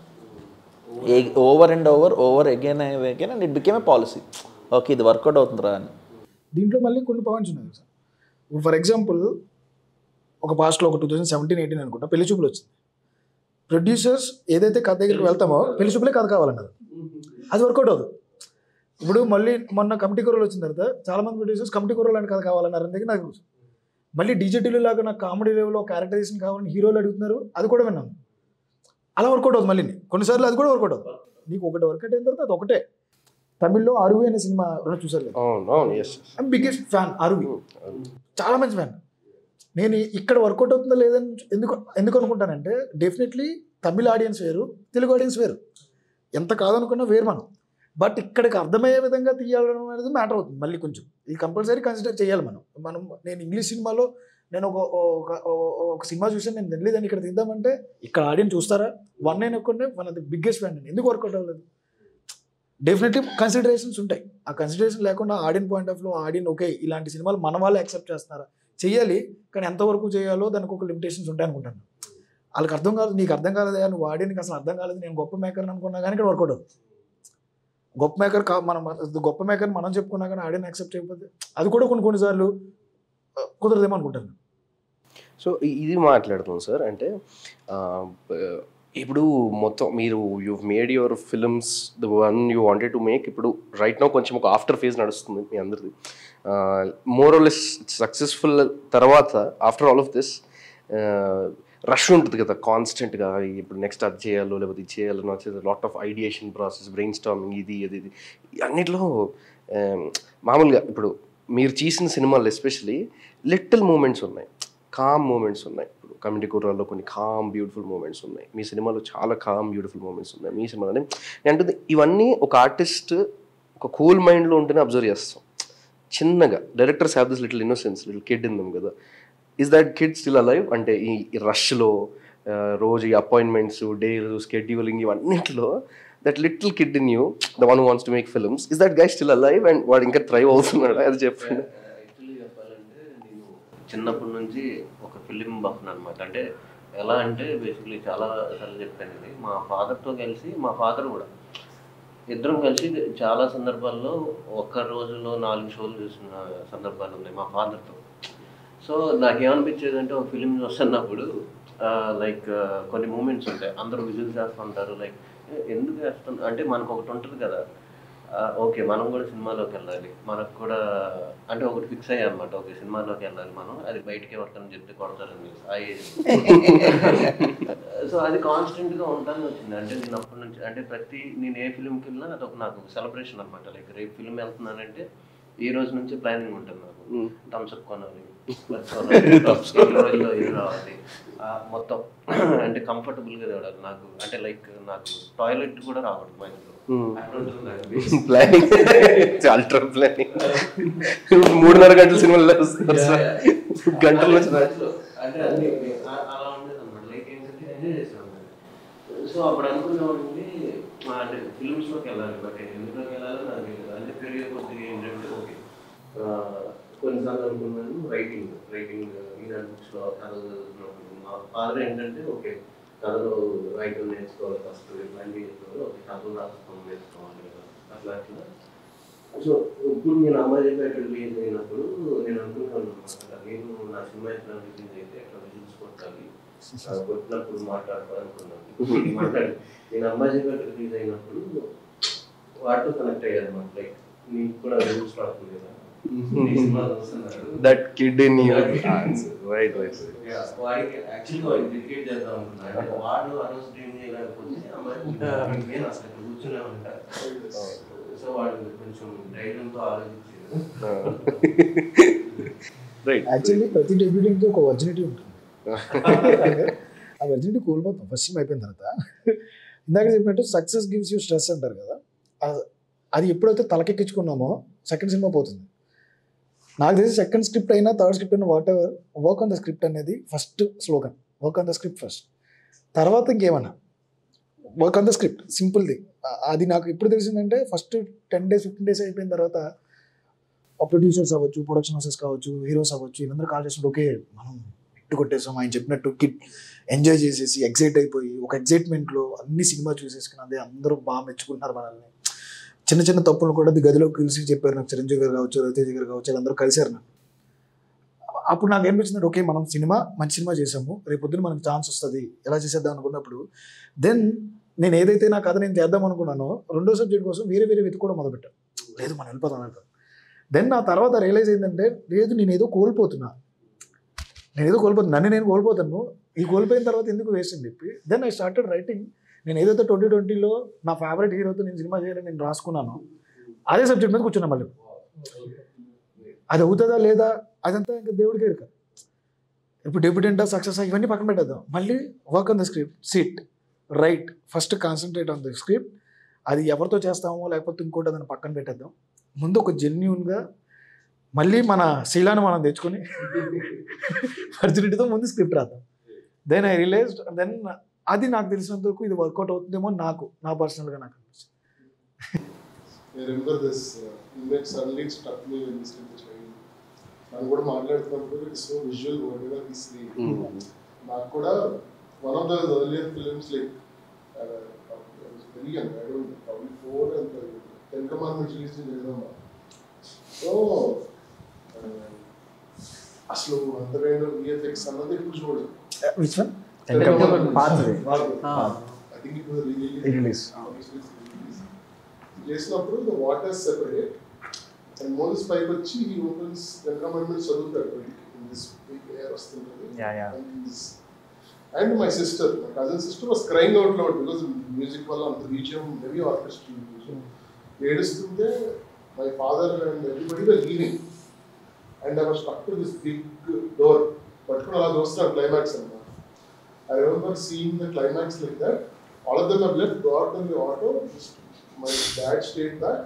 over and over again and it became a policy. Okay, ఇది వర్కౌట్ అవుతుందిరా అని. దీంట్లో మళ్ళీ కొన్ని పాయింట్స్ ఉన్నాయి సార్. ఇప్పుడు ఫర్ ఎగ్జాంపుల్ ఒక పాస్ట్లో ఒక 2017-18 అనుకుంటా పెళ్లి చూపులు వచ్చింది. ప్రొడ్యూసర్స్ ఏదైతే కథ దగ్గరికి వెళ్తామో పెళ్లి చూపులే కథ కావాలన్నారు, అది వర్కౌట్ అవుతుంది. ఇప్పుడు మళ్ళీ మొన్న కమిటీ కూరలు వచ్చిన తర్వాత చాలామంది ప్రొడ్యూసర్స్ కమిటీ కూరలు అని కథ కావాలన్నారు. అందుకే నాకు మళ్ళీ డీజేటీలో లాగా నాకు కామెడీ లెవెల్లో క్యారెక్టరైజేషన్ కావాలని హీరోలు అడుగుతున్నారు, అది కూడా విన్నాను. అలా వర్కౌట్ అవుతుంది. మళ్ళీ కొన్నిసార్లు అది కూడా వర్కౌట్ అవుతుంది. నీకు ఒకటి వర్కౌట్ అయిన తర్వాత అది ఒకటే. తమిళ్లో అరువి అనే సినిమా చూసారు, బిగ్గెస్ట్ ఫ్యాన్ అరువి, చాలా మంచి ఫ్యాన్. నేను ఇక్కడ వర్కౌట్ అవుతుందా లేదని ఎందుకు అనుకుంటానంటే డెఫినెట్లీ తమిళ ఆడియన్స్ వేరు, తెలుగు ఆడియన్స్ వేరు, ఎంత కాదనుకున్నా వేరు మనం. బట్ ఇక్కడికి అర్థమయ్యే విధంగా తీయాలడం అనేది మ్యాటర్ అవుతుంది. మళ్ళీ కొంచెం ఇది కంపల్సరీ కన్సిడర్ చేయాలి మనం. నేను ఇంగ్లీష్ సినిమాలో నేను ఒక సినిమా చూసాను, నేను తెలియదని ఇక్కడ తీద్దామంటే ఇక్కడ ఆడియన్స్ చూస్తారా? 1 one of the biggest fan. ఎందుకు వర్కౌట్ అవ్వలేదు? డెఫినెట్లీ కన్సిడరేషన్స్ ఉంటాయి. ఆ కన్సిడరేషన్ లేకుండా ఆడియన్ పాయింట్ ఆఫ్ లో ఓకే ఇలాంటి సినిమాలు మన వాళ్ళు యాక్సెప్ట్ చేస్తున్నారా? చేయాలి, కానీ ఎంతవరకు చేయాలో దానికి ఒక లిమిటేషన్స్ ఉంటాయి అనుకుంటాను. వాళ్ళకి అర్థం కాదు, నీకు అర్థం కాలేదా, నువ్వు ఆడియన్కి అసలు అర్థం కాలేదు, నేను గొప్ప మేకర్ అనుకున్నా కానీ ఇక్కడ వర్కౌట్ అవుతుంది. గొప్ప మేకర్ మనం చెప్పుకున్నా కానీ ఆడియన్ యాక్సెప్ట్ చేయకపోతే అది కూడా కొన్నిసార్లు కుదరదేమో అనుకుంటాను. సో ఇది మాట్లాడుతున్నాం సార్. అంటే ఇప్పుడు మొత్తం మీరు you made your films the one you wanted to make. ఇప్పుడు రైట్ నో కొంచెం ఒక ఆఫ్టర్ ఫేజ్ నడుస్తుంది మీ అందరిది. మోర్ ఆర్ లెస్ సక్సెస్ఫుల్ తర్వాత after all of this rush ఉంటుంది కదా కాన్స్టెంట్గా. ఇప్పుడు నెక్స్ట్ అది చేయాలో లేకపోతే ఇది చేయాలని వచ్చేది lot of ideation process, brain storming, ఇది అన్నిట్లో మామూలుగా ఇప్పుడు మీరు చేసిన సినిమాలు ఎస్పెషలీ లిటిల్ మూమెంట్స్ ఉన్నాయి, కామ్ మూమెంట్స్ ఉన్నాయి. ఇప్పుడు కమిటీ కూరల్లో కొన్ని కామ్ బ్యూటిఫుల్ మూమెంట్స్ ఉన్నాయి, మీ సినిమాలో చాలా కామ్ బ్యూటిఫుల్ మూమెంట్స్ ఉన్నాయి. మీ సినిమాలో నేను అంటుంది ఇవన్నీ ఒక ఆర్టిస్ట్ ఒక కూల్ మైండ్లో ఉంటేనే అబ్జర్వ్ చేస్తాం. చిన్నగా directors have this little innocence, little kid in them కదా. Is that kid still alive? అంటే ఈ రష్లో రోజు ఈ అపాయింట్మెంట్స్, డేలు, స్కెడ్యూలింగ్ ఇవన్నింటిలో that little kid in you, the one who wants to make films, is that guy still alive and వాడు ఇంకా థ్రైవ్ అవుతున్నాడు? అది చెప్పండి. యాక్చువల్లీ చెప్పాలంటే నేను చిన్నప్పటి నుంచి ఒక ఫిలిం బఫ్న్ అనమాట. అంటే ఎలా అంటే బేసిక్లీ చాలా సార్లు చెప్పాను ఇది, మా ఫాదర్తో కలిసి, మా ఫాదర్ కూడా ఇద్దరం కలిసి చాలా సందర్భాల్లో ఒక్క రోజులో 4 షోలు చూసిన సందర్భాలు ఉన్నాయి మా ఫాదర్తో. సో నాకేమనిపించేది అంటే ఒక ఫిలిం చూస్తున్నప్పుడు లైక్ కొన్ని మూమెంట్స్ ఉంటాయి, అందరూ విజువల్స్ వేస్తూ ఉంటారు, లైక్ ఎందుకు వేస్తాం అంటే మనకు ఒకటి ఉంటుంది కదా, ఓకే మనం కూడా సినిమాలోకి వెళ్ళాలి, మనకు కూడా అంటే ఒకటి ఫిక్స్ అయ్యా అనమాట, ఓకే సినిమాలోకి వెళ్ళాలి మనం, అది బయటికి వస్తానని చెప్తే కొడతారని ఆ ఏజ్. సో అది కాన్స్టెంట్గా ఉంటాను వచ్చింది. అంటే నేను అప్పటి నుంచి అంటే నేను ఏ ఫిలింకి వెళ్ళినా అదొక నాకు సెలబ్రేషన్ అనమాట. లైక్ రేపు ఫిలిం వెళ్తున్నానంటే ఈ రోజు నుంచి ప్లానింగ్ ఉంటుంది నాకు, థమ్స్అప్ కొనాలి, రోజుల్లో ఇది రావాలి, మొత్తం అంటే కంఫర్టబుల్గా తేడాలి నాకు. అంటే లైక్ నాకు టాయిలెట్ కూడా రావడం మా ఇంట్లో ప్లానింగ్, అల్ట్రా ప్లానింగ్. 3.5 గంటల సినిమాలు గంటల నుంచి అంటే అన్ని అలా ఉండేది అనమాట. లైక్ ఏంటంటే ఎంజాయ్ చేసాను. సో అప్పుడు అనుకునేవాడిని అంటే ఫిల్మ్స్లోకి వెళ్ళాలి, బట్ ఎందులోకి వెళ్ళాలో నాకు తెలియదు. అంటే పెరిగే కొద్దిగా ఏంటంటే ఓకే కొన్నిసార్లు అనుకున్నాను రైటింగ్ ఈనాడు బుక్స్లో కథలు చదువుతున్నప్పుడు మా ఫాదర్ ఏంటంటే ఓకే కథలో రైటింగ్ నేర్చుకోవాలి, ఫస్ట్ ఇట్లాంటివి నేర్చుకోవాలి, ఓకే కథలు రాసుకోవాలి నేర్చుకోవాలి కదా అట్లా అట్లా. సో ఇప్పుడు నేను అమ్మాయిపేట రిలీజ్ అయినప్పుడు నేను అనుకున్నాను అనమాట, నేను నా సినిమా ఎట్లా రిలీజ్ అయితే ఎట్లా విజిల్స్ కొట్టాలి, కొట్టినప్పుడు మాట్లాడుకున్నాను. నేను అమ్మాయిపేట రిలీజ్ అయినప్పుడు వాటితో కనెక్ట్ అయ్యాను అనమాట. లైక్ నీకు కూడా రూల్స్ పడుతుంది కదా, that kid in you. Right. వాడికి యాక్చువల్గా వాడికి క్రికెట్ చేద్దాం అనుకున్నాను. వాడు ఆ రోజు డ్రీమ్ చేయలేకపోతే అమ్మాయి నేను అసలు కూర్చునే ఉంటాను. సో వాడు కొంచెం ధైర్యంతో ఆలోచించాడు. యాక్చువల్లీ ప్రతి డెబ్యూటెంట్కి ఒక వర్జినిటీ ఉంటుంది. ఆ వర్జినిటీ కోల్పోతాం ఫస్ట్ సినిమా అయిపోయిన తర్వాత. ఇందాక చెప్పినట్టు సక్సెస్ గివ్స్ యూ స్ట్రెస్ అంటారు కదా, అది ఎప్పుడైతే తలకెక్కించుకున్నామో సెకండ్ సినిమా పోతుంది. నాకు తెలిసి సెకండ్ స్క్రిప్ట్ అయినా థర్డ్ స్క్రిప్ట్ అయినా whatever, work on the script అనేది first slogan. Work on the script first, తర్వాత ఇంకేమన్నా work on the script, simple thing. అది నాకు ఎప్పుడు తెలిసిందంటే ఫస్ట్ 10 days 15 days అయిపోయిన తర్వాత ప్రొడ్యూసర్స్ అవ్వచ్చు, ప్రొడక్షన్ హౌసెస్ కావచ్చు, హీరోస్ అవ్వచ్చు, వీళ్ళందరూ కాల్ చేసినప్పుడు ఓకే మనం ఇట్టు కొట్టేసాం, ఆయన చెప్పినట్టు కిడ్ ఎంజాయ్ చేసేసి ఎగ్జైట్ అయిపోయి ఒక ఎగ్జైట్మెంట్లో అన్ని సినిమా చూసేసుకుని అదే అందరూ బాగా మెచ్చుకుంటున్నారు మనల్ని. చిన్న చిన్న తప్పులు కూడా గదిలోకి కలిసి చెప్పారు నాకు, చిరంజీవి గారు కావచ్చు, రవితేజ గారు కావచ్చు, అందరూ కలిశారు నాకు. అప్పుడు నాకు ఏమనిపించింది, ఓకే మనం మంచి సినిమా చేసాము, రేపు పొద్దున మనకు ఛాన్స్ వస్తుంది, ఎలా చేసేద్దాం అనుకున్నప్పుడు దెన్ నేను ఏదైతే నా కథ నేను చేద్దాం అనుకున్నానో రెండో సబ్జెక్ట్ కోసం వేరే వెతుక్కోవడం మొదలుపెట్టాను. లేదు మనం వెళ్ళిపోతాం. దెన్ నా తర్వాత రియలైజ్ ఏంటంటే లేదు నేను ఏదో కోల్పోతున్నాను, నన్ను నేను కోల్పోతాను, ఈ కోల్పోయిన తర్వాత ఎందుకు వేస్ట్ అని చెప్పి దెన్ ఐ స్టార్టెడ్ రైటింగ్. నేను ఏదైతే 2020లో నా ఫేవరెట్ హీరోతో నేను సినిమా చేయాలని నేను రాసుకున్నాను, అదే సబ్జెక్ట్ మీద కూర్చున్నా. మళ్ళీ అది అవుతుందా లేదా అదంతా ఇంకా దేవుడికి ఎరుక. ఇప్పుడు డెబ్యూటెంటా సక్సెస్ ఇవన్నీ పక్కన పెట్టేద్దాం. మళ్ళీ work on the script, SIT right, first concentrate on the script. అది ఎవరితో చేస్తామో లేకపోతే ఇంకోటి దాన్ని పక్కన పెట్టేద్దాం. ముందు ఒక జెన్యూన్గా మళ్ళీ మన శీలాన్ని మనం తెచ్చుకొని వర్జినిటీతో ముందు స్క్రిప్ట్ రాద్దాం. దెన్ ఐ రియలైజ్డ్, దెన్ అది నాకు తెలిసినంత వరకు ఇది వర్కౌట్ అవుతుందేమో నా పర్సనల్గా నాకు అనిపిస్తుంది. మనం కూడా మాట్లాడుతున్నప్పుడు ఇట్స్ సో విజువల్ వర్డ్గా తీసి నాకు కూడా one of the earlier films like very young, I don't know 4 and 10 commandments release చేద్దాం. సో అసలు అంతమైన విఎఫ్ఎక్స్ అన్నది ఇప్పుడు చూడదు. చేసినప్పుడు ద వాటర్ సెపరేట్ అండ్ మోనస్ పైప్ వచ్చి ఈ ఓపెన్స్ కమాండ్మెంట్స్ చదువుతాడు, ఎయిర్ వస్తుంటుంది. And my cousin sister was crying out loud because music వల్ల అంత BGM, heavy orchestral music. ఏడుస్తుంటే my father and everybody were leaving and I was stuck to this big door. పట్టుకుని అలా చూస్తున్నాను climax అన్నమాట. I remember seeing the climax like that. All of them have left, got in the auto. My dad stayed back.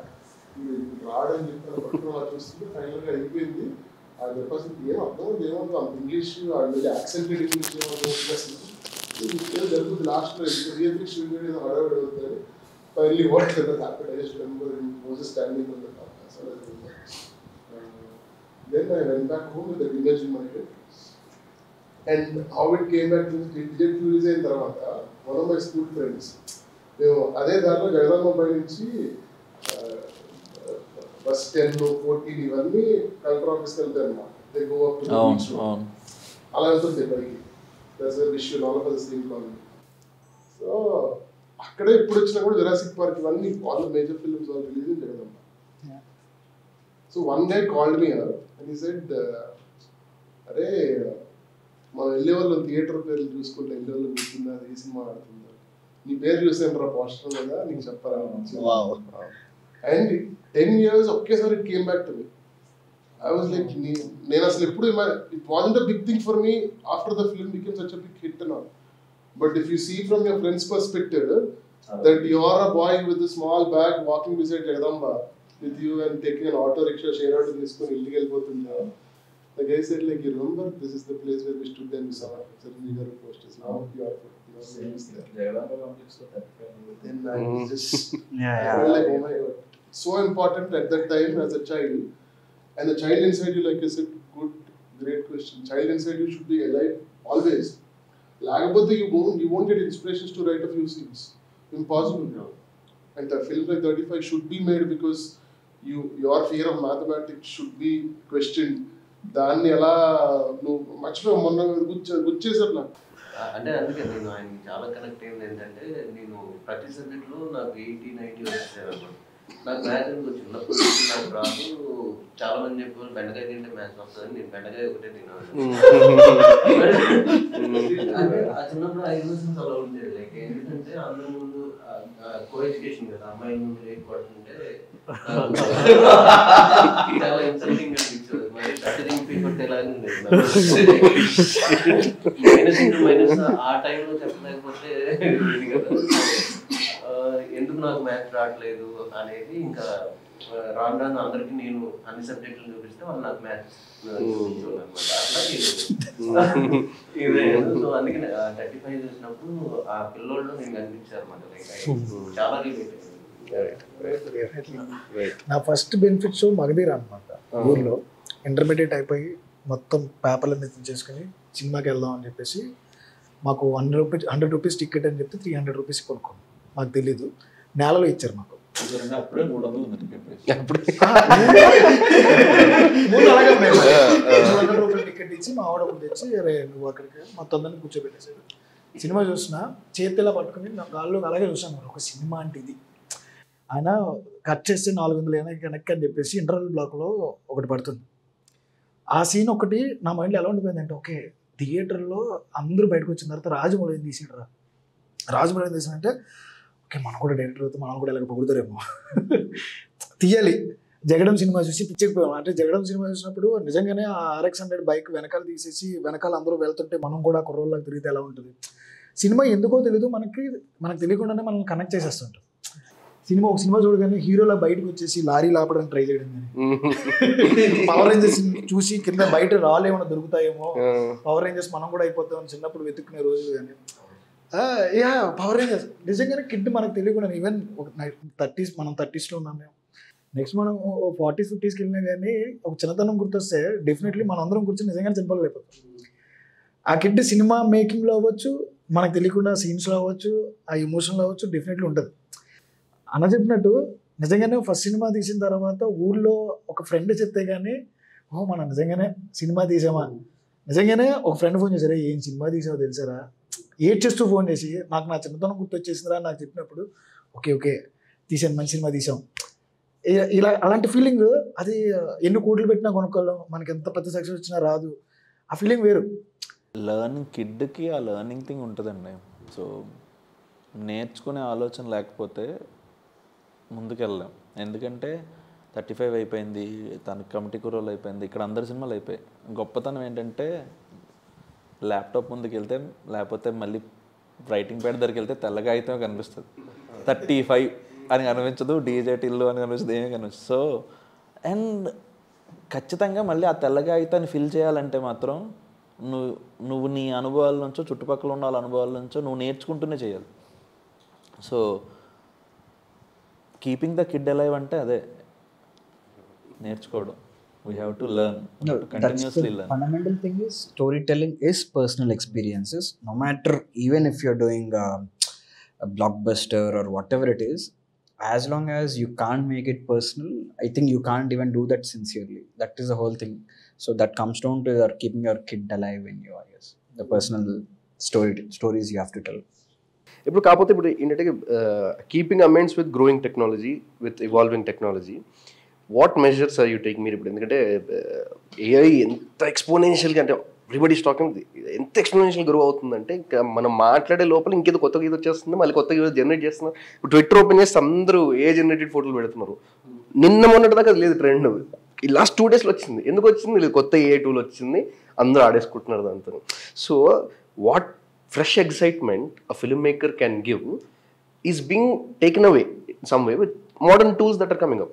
రాడని చెప్పి పట్టుకుని అలా చూస్తుంటే ఫైనల్గా అయిపోయింది. అది చెప్పాల్సి ఏం అర్థం ఏమవుతుంది అంత ఇంగ్లీష్ యాక్సెంటెడ్ ఇంగ్లీష్ జరుగుతుంది లాస్ట్లో హడావిడి అవుతుంది. finally what happened, I just remember he was just standing on the top. That's all I remember. Then I went back home with that image in my head. And how it came back to me, it did release in Taramata, one of my school friends. అదే దాంట్లో జగదాంబ నుంచి bus 10, 14 ఇవన్నీ collector ఆఫీస్కి వెళ్తాయి అన్నమాట. They go up to the beach. అలా వెళ్తుంటాయి పైకి. That's the wish all of us same colony. So అక్కడే ఎప్పుడు వచ్చినా కూడా జురాసిక్ పార్క్ ఇవన్నీ all major films all release in Jagadamba. So one day called me and he said, అరే మనం వెళ్ళే వాళ్ళు థియేటర్ పేర్లు చూసుకుంటే వెళ్ళే వాళ్ళు గుర్తుందా, ఏ సినిమా ఆడుతుందా, నీ పేరు చూసాను రా పోస్టర్ కదా నీకు చెప్పాలనిపించింది. అండ్ 10 years ఒకేసారి it came back to me. I was like, నేను అసలు ఎప్పుడు it wasn't a big thing for me after the film became such a big hit and all. But if you see from your friends perspective that you are a boy with a small bag walking beside Jagadamba with you and taking an auto rickshaw share out తీసుకొని ఇంటికి వెళ్ళిపోతుందా. The guy said like, you remember this is the place where we stood and we saw Chiranjeevi garu posters. Now you are there. Then I was just felt like, oh my god, so important at that time as a child. And the child inside you, like I said, good, great question. Child inside you should be alive always. Lagapothe you won't get inspirations to write a few scenes. Impossible. And a film like 35 should be made because your fear of mathematics should be questioned. దాన్ని ఎలా నువ్వు మర్చిపోయి మొన్న గుర్చేసారు నాకు. అంటే అందుకే నేను ఆయనకి చాలా కనెక్ట్ అయింది. ఏంటంటే నేను ప్రతి సబ్జెక్ట్లో నాకు 80-90 వచ్చేసాను అనమాట. నాకు మ్యాథ్స్ ఎందుకు చిన్నప్పుడు నాకు రాదు. చాలా మంది చెప్పారు బెండకాయ తింటే మ్యాథ్స్ వస్తుందని. నేను బెండకాయ ఒకటే తిన్నాను. ఆ చిన్నప్పుడు 5 క్వశ్చన్స్ అలా ఉండేది. లైక్ ఏంటంటే అందరి ముందు కో ఎడ్యుకేషన్ కదా, అమ్మాయిల ముందు రేట్ పడుతుంటే చాలా ఇన్సల్టింగ్ అనిపించదు. మరి స్ట్రాటజింగ్ పీపట్ ఎలాగ ఉండేది. మైనస్ ఆ టైంలో చెప్పలేకపోతే ఎందుకు నాకు మ్యాథ్స్ రావట్లేదు అనేది ఇంకా రాను రాను అందరికి నేను అన్ని సబ్జెక్టులు చూపిస్తే వాళ్ళు నాకు మ్యాథ్స్ చూపించాలన్నమాట. అట్లా ఇదే. సో అందుకే 35 చూసినప్పుడు ఆ పిల్లోళ్ళు నేను కనిపించారు అనమాట. లైక్ చాలా రిలేట్. నా ఫస్ట్ బెనిఫిట్ షో మగధీర అనమాట. ఊర్లో ఇంటర్మీడియట్ అయిపోయి మొత్తం పేపర్లన్నీ చేసుకుని సినిమాకి వెళ్దాం అని చెప్పేసి మాకు 100 రూపీస్ టికెట్ అని చెప్తే 300 రూపీస్ కొనుక్కోండి. మాకు తెలీదు, నేలలో ఇచ్చారు మాకు. అప్పుడే 300 రూపాయలు టికెట్ ఇచ్చి మా ఆవిడ తెచ్చి నువ్వు అక్కడికి మొత్తం అందరినీ కూర్చోబెట్టేసాడు. సినిమా చూసిన చేతిలా పట్టుకుని నా కాళ్ళు అలాగే చూసాను. ఒక సినిమా అంటే ఇది ఆయన కట్ చేస్తే 400 వెనక్కి అని చెప్పేసి ఇంటర్వెల్ బ్లాక్లో ఒకటి పడుతుంది. ఆ సీన్ ఒకటి నా మైండ్లో ఎలా ఉండిపోయిందంటే, ఓకే థియేటర్లో అందరూ బయటకు వచ్చిన తర్వాత రాజమౌళి ఏం తీసాడు రాజమౌళి ఏం తీసాడంటే, ఓకే మనం కూడా డైరెక్టర్ అవుతాం, మనం కూడా ఎలాగ పొగుడుతారేమో తీయాలి. జగడం సినిమా చూసి పిచ్చెక్కిపోయాం. అంటే జగడం సినిమా చూసినప్పుడు నిజంగానే ఆ RX-100 బైక్ వెనకాల తీసేసి వెనకాల అందరూ వెళ్తుంటే మనం కూడా కుర్రోళ్ళకి తిరిగితే ఎలా ఉంటుంది. సినిమా ఎందుకో తెలీదు, మనకు తెలియకుండానే మనం కనెక్ట్ చేసేస్తుంటాం. ఒక సినిమా చూడగానే హీరోలా బయటకు వచ్చేసి లారీ లాపడానికి ట్రై చేయడం కానీ, పవర్ రేంజర్స్ చూసి కింద బయట రాళ్ళు ఏమైనా దొరుకుతాయేమో, పవర్ రేంజర్స్ మనం కూడా అయిపోతామని చిన్నప్పుడు వెతుక్కునే రోజులు కానీ, పవర్ రేంజర్స్ నిజంగానే కిడ్ మనకు తెలియకుండా. ఈవెన్ ఒక 30s మనం 30sలో ఉన్నాం మేము. నెక్స్ట్ మనం 40s 50sకి వెళ్ళినా కానీ ఒక చిన్నతనం గుర్తొస్తే డెఫినెట్లీ మనం అందరం కూర్చొని నిజంగానే చనిపోలేకపోతాం. ఆ కిడ్ సినిమా మేకింగ్లో అవ్వచ్చు, మనకు తెలియకుండా సీన్స్లో అవ్వచ్చు, ఆ ఎమోషన్లో అవ్వచ్చు, డెఫినెట్లీ ఉంటుంది. అన్న చెప్పినట్టు నిజంగానే ఫస్ట్ సినిమా తీసిన తర్వాత ఊళ్ళో ఒక ఫ్రెండ్ చెప్తే కానీ, మనం నిజంగానే సినిమా తీసామా, నిజంగానే ఒక ఫ్రెండ్ ఫోన్ చేశారా, ఏం సినిమా తీసామో తెలుసారా, ఏడ్చేస్తూ ఫోన్ చేసి నాకు నా చిన్నతనం గుర్తొచ్చేసిందిరా నాకు చెప్పినప్పుడు, ఓకే తీసాను, మంచి సినిమా తీసాం, ఇలా అలాంటి ఫీలింగ్. అది ఎన్ని కోట్లు పెట్టినా కొనుక్కోలేం, మనకి ఎంత పెద్ద సక్సెస్ వచ్చినా రాదు. ఆ ఫీలింగ్ వేరు. కిడ్కి ఆ లెర్నింగ్ థింగ్ ఉంటుందండి. సో నేర్చుకునే ఆలోచన లేకపోతే ముందుకెళ్ళాం. ఎందుకంటే 35 అయిపోయింది, తనకి కమిటీ కుర్రోలు అయిపోయింది, ఇక్కడ అందరి సినిమాలు అయిపోయాయి. గొప్పతనం ఏంటంటే ల్యాప్టాప్ ముందుకు వెళ్తే, లేకపోతే మళ్ళీ రైటింగ్ ప్యాడ్ దగ్గరికి వెళ్తే తెల్లగా అయితే కనిపిస్తుంది. 35 అని కనిపించదు, డీజే టిల్లు అని కనిపిస్తుంది, ఏమీ కనిపిస్తుంది. సో అండ్ ఖచ్చితంగా మళ్ళీ ఆ తెల్లగా అయితే ఫిల్ చేయాలంటే మాత్రం నువ్వు నీ అనుభవాల నుంచో, చుట్టుపక్కల ఉన్న వాళ్ళ అనుభవాల నుంచో నువ్వు నేర్చుకుంటూనే చేయాలి. So keeping the kid alive అంటే అదే నేర్చుకోవడం. We have to learn, continuously learn. Fundamental thing is storytelling is personal experiences. No matter, even if you're doing a blockbuster or whatever it is, as long as you can't make it personal, I think you can't even do that sincerely. That is the whole thing. So that comes down to your keeping your kid alive in you, I guess. The personal stories you have to tell. ఇప్పుడు కాకపోతే ఇప్పుడు ఏంటంటే keeping amends with growing technology, with evolving technology, what measures are you take మీరు ఇప్పుడు? ఎందుకంటే AI ఎంత ఎక్స్పోనెన్షియల్గా, అంటే ఎవ్రీబడి టాకింగ్, ఎంత ఎక్స్పోనెన్షియల్ గ్రో అవుతుందంటే ఇంకా మనం మాట్లాడే లోపల ఇంకేదో కొత్తగా ఇది వచ్చేస్తుంది, మళ్ళీ కొత్తగా ఇది జనరేట్ చేస్తున్నారు. ఇప్పుడు ట్విట్టర్ ఓపెన్ చేస్తే అందరూ ఏ జనరేటెడ్ ఫోటోలు పెడుతున్నారు. నిన్న మొన్నటి దాకా అది లేదు ట్రెండ్, ఈ లాస్ట్ 2 daysలో వచ్చింది. ఎందుకు వచ్చింది? లేదు, కొత్త ఏ టూల్ వచ్చింది, అందరూ ఆడేసుకుంటున్నారు దాంతో. So what fresh excitement a filmmaker can give is being taken away in some way with modern tools that are coming up.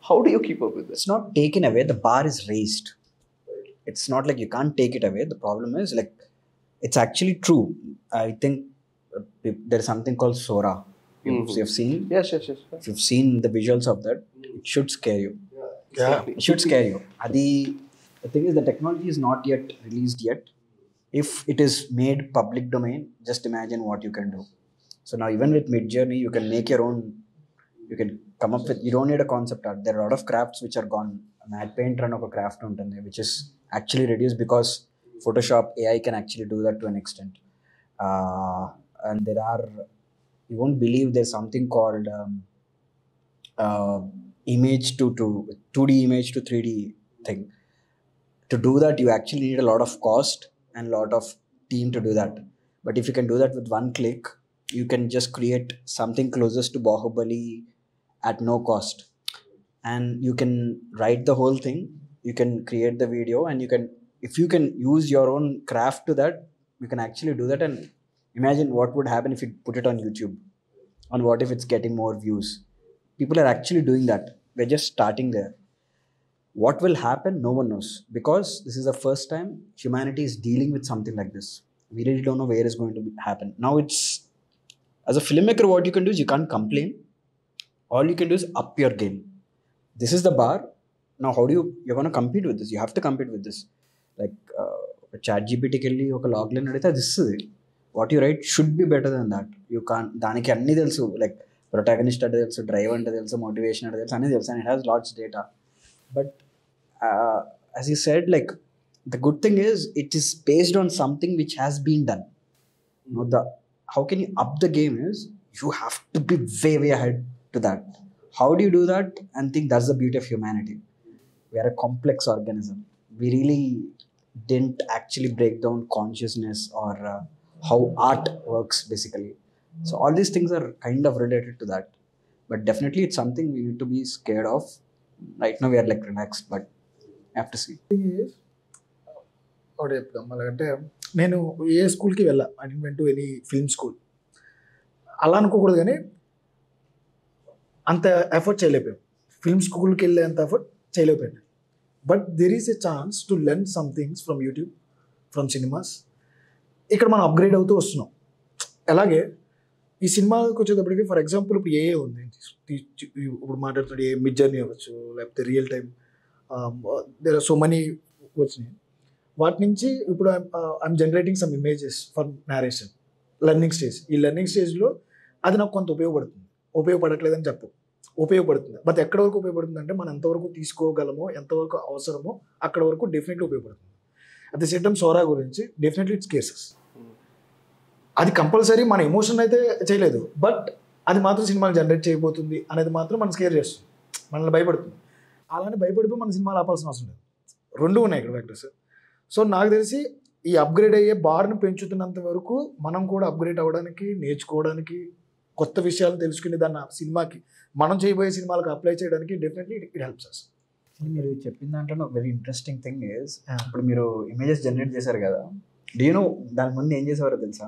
How do you keep up with this? It's not taken away, the bar is raised. It's not like you can't take it away. The problem is, like, it's actually true. I think there's something called Sora. You've seen? Yes. If you've seen the visuals of that, it should scare you. It should scare you. The thing is, the technology is not yet released yet. If it is made public domain, just imagine what you can do. So now even with Midjourney, you can make your own, you can come up with, you don't need a concept art. There are a lot of crafts which are gone. Matte Paint run of a craft ఉంటుంది, which is actually reduced because Photoshop AI can actually do that to an extent. And there are, you won't believe, there's something called image to 2D image to 3D thing. To do that, you actually need a lot of cost and a lot of team to do that. But if you can do that with one click, you can just create something closest to Bahubali at no cost. And you can write the whole thing, you can create the video, and you can, if you can use your own craft to that, you can actually do that. And imagine what would happen if you put it on YouTube. And what if it's getting more views? People are actually doing that. We're just starting there. What will happen? No one knows, because this is the first time humanity is dealing with something like this. We really don't know where it's going to happen. Now it's, as a filmmaker, what you can do is you can't complain. All you can do is up your game. This is the bar. Now how do you're going to compete with this? You have to compete with this. Like ChatGPT kelli oka logline aditha, this is it. What you write should be better than that. You can't, daniki anni telusu, like protagonist ante telusu, drive ante telusu, motivation ante telusu, anni telusu, and it has lots of data. But as you said, like, the good thing is it is based on something which has been done. You know, how can you up the game is you have to be way ahead to that. How do you do that? And think that's the beauty of humanity. We are a complex organism. We really didn't actually break down consciousness or how art works basically. So all these things are kind of related to that. But definitely it's something we need to be scared of. Right now we are like relaxed, but I have to see. ఒకటి చెప్తాం అలాగంటే, నేను ఏ స్కూల్కి వెళ్ళా, I don't went to any film school. అలా అనుకోకూడదు, కానీ అంత ఎఫర్ట్ చేయలేకపోయాం. ఫిల్మ్ స్కూల్కి వెళ్ళే అంత ఎఫర్ట్ చేయలేకపోయాను. But there is a chance to learn some things from YouTube, from cinemas. ఇక్కడ మనం అప్గ్రేడ్ అవుతూ వస్తున్నాం. అలాగే ఈ సినిమాకి వచ్చేటప్పటికి, ఫర్ ఎగ్జాంపుల్, ఇప్పుడు ఏ ఉంది, ఇప్పుడు మాట్లాడుతుంటే ఏ మిడ్జర్నీ అవ్వచ్చు, లేకపోతే real time, there are so many వచ్చినాయి. వాటి నుంచి ఇప్పుడు I'm generating some images for narration, learning stage. ఈ లెర్నింగ్ స్టేజ్లో అది నాకు కొంత ఉపయోగపడుతుంది. ఉపయోగపడట్లేదని ఉపయోగపడుతుంది. బట్ ఎక్కడ వరకు ఉపయోగపడుతుంది అంటే, మనం ఎంతవరకు తీసుకోగలమో, ఎంతవరకు అవసరమో అక్కడ వరకు డెఫినెట్లీ ఉపయోగపడుతుంది. At the same time Sora గురించి డెఫినెట్లీ ఇట్స్ కేసెస్. అది కంపల్సరీ మన ఎమోషన్ అయితే చేయలేదు, బట్ అది మాత్రం సినిమాలు జనరేట్ చేయబోతుంది అనేది మాత్రం మనం స్కేర్ చేస్తుంది, మనల్ని భయపడుతుంది. అలానే భయపడిపోయి మన సినిమాలు ఆపాల్సిన అవసరం లేదు. రెండు ఉన్నాయి ఇక్కడ ఫ్యాక్టర్స్. సో నాకు తెలిసి ఈ అప్గ్రేడ్ అయ్యే బార్ని పెంచుతున్నంత వరకు మనం కూడా అప్గ్రేడ్ అవ్వడానికి, నేర్చుకోవడానికి, కొత్త విషయాలు తెలుసుకుని దాన్ని సినిమాకి, మనం చేయబోయే సినిమాలకు అప్లై చేయడానికి డెఫినెట్లీ ఇట్ హెల్ప్స్ అస్. మీరు చెప్పిన దాంట్లో వెరీ ఇంట్రెస్టింగ్ థింగ్ ఇస్, ఇప్పుడు మీరు ఇమేజెస్ జనరేట్ చేశారు కదా, డూ యూ నో దాని ముందు ఏం చేసేవారో తెలుసా?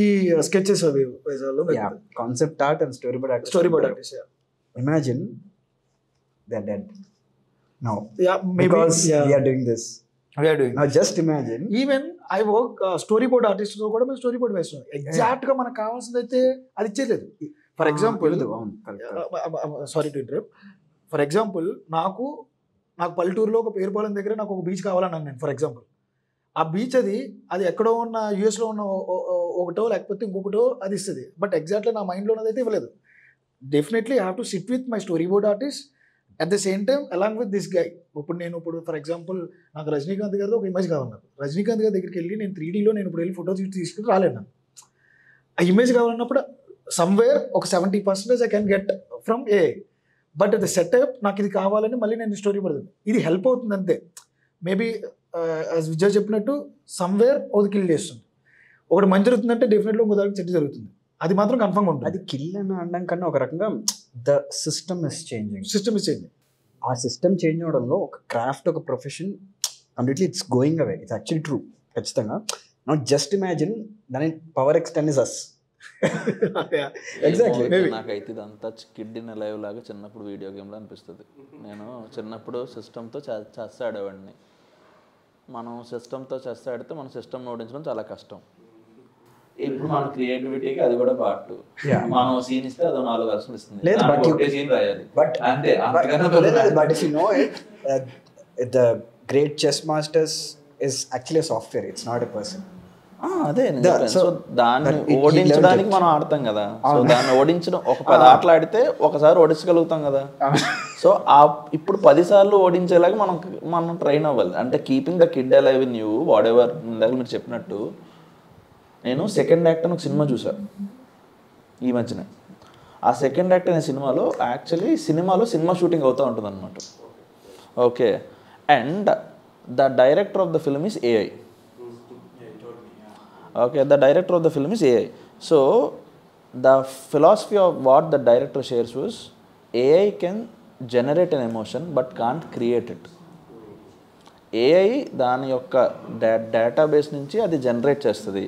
ఈ స్కెచెస్ అవి concept art and storyboard artist. Imagine they are dead now because we are doing this. Now just imagine. Even I work storyboard artist తో కూడా మేము స్టోరీ బోర్డ్ వేస్తాం. ఎగ్జాక్ట్గా మనకు కావాల్సింది అయితే అది ఇచ్చేయలేదు. ఫర్ ఎగ్జాంపుల్ అవును sorry to interrupt, for example నాకు పల్లెటూరులో ఒక పేరుపాలెం దగ్గర నాకు ఒక బీచ్ కావాలన్నాను నేను. ఫర్ ఎగ్జాంపుల్ ఆ బీచ్ అది ఎక్కడో ఉన్న యూఎస్లో ఉన్న ఒకటో లేకపోతే ఇంకొకటో అది ఇస్తుంది. బట్ ఎగ్జాక్ట్లీ నా మైండ్లో ఉన్నదైతే ఇవ్వలేదు. Definitely I have to SIT with my story board artist at the same time along with this guy. ఇప్పుడు ఫర్ ఎగ్జాంపుల్ నాకు రజనీకాంత్ గారితో ఒక ఇమేజ్ కావాలన్నారు. రజనీకాంత్ గారి దగ్గరికి వెళ్ళి నేను 3Dలో నేను ఇప్పుడు వెళ్ళి ఫోటో తీసుకుని రాలేను. నాకు ఆ ఇమేజ్ కావాలన్నప్పుడు సమ్వేర్ ఒక 70% I can get from A. But the setup నాకు ఇది కావాలని మళ్ళీ నేను స్టోరీ పడుతుంది. ఇది హెల్ప్ అవుతుంది అంతే. మేబీ విజయ్ చెప్పినట్టు సమ్వేర్ ఒకటి కిల్ చేస్తుంది. ఒకటి మంచి జరుగుతుందంటే డెఫినెట్లీ ఇంకో దానికి చెట్టు జరుగుతుంది. అది మాత్రం కన్ఫర్మ్ ఉంటుంది. అది కిల్ అని అనడం కన్నా ఒక రకంగా ద సిస్టమ్ ఇస్ చేంజింగ్. ఆ సిస్టమ్ చేంజ్ అవడంలో ఒక క్రాఫ్ట్, ఒక profession completely it's going away. It's actually true. ఖచ్చితంగా నాట్ జస్ట్ ఇమాజిన్ దాని power extend is us. Exactly. నాకైతే ఇదంతా కిడ్ ఇన్ లైవ్ లాగా చిన్నప్పుడు వీడియో గేమ్లో అనిపిస్తుంది. నేను చిన్నప్పుడు సిస్టమ్తో చెస్ ఆడేవాడిని. మనం సిస్టమ్తో చెస్ ఆడితే మన సిస్టమ్ ఓడించడం చాలా కష్టం. ఇప్పుడు మన క్రియేటివిటీకి అది కూడా పార్ట్. మనం సీన్ ఇస్తే అదో 4 వర్షన్లు ఇస్తుంది. సీన్ రాయాలి అంతే. But if you know it, the great chess masters is actually a software. It's not a person. అదే సో దాన్ని ఓడించడానికి మనం ఆడతాం కదా. సో దాన్ని ఓడించడం ఒక 10 ఆటలు ఆడితే ఒకసారి ఓడించగలుగుతాం కదా. సో ఇప్పుడు 10 సార్లు ఓడించేలాగా మనం ట్రైన్ అవ్వాలి. అంటే keeping the kid alive in you what ever. ఇందాక మీరు చెప్పినట్టు నేను సెకండ్ యాక్ట్ అని ఒక సినిమా చూసాను ఈ మధ్యన. ఆ సెకండ్ యాక్ట్ అనే సినిమాలో యాక్చువల్లీ సినిమా షూటింగ్ అవుతూ ఉంటుంది అనమాట. Okay. And the director of the film is AI. Okay, the director of the film is AI. So the philosophy of what the director shares was AI can generate an emotion but can't create it. AI దాని యొక్క database నుంచి అది generate చేస్తుంది.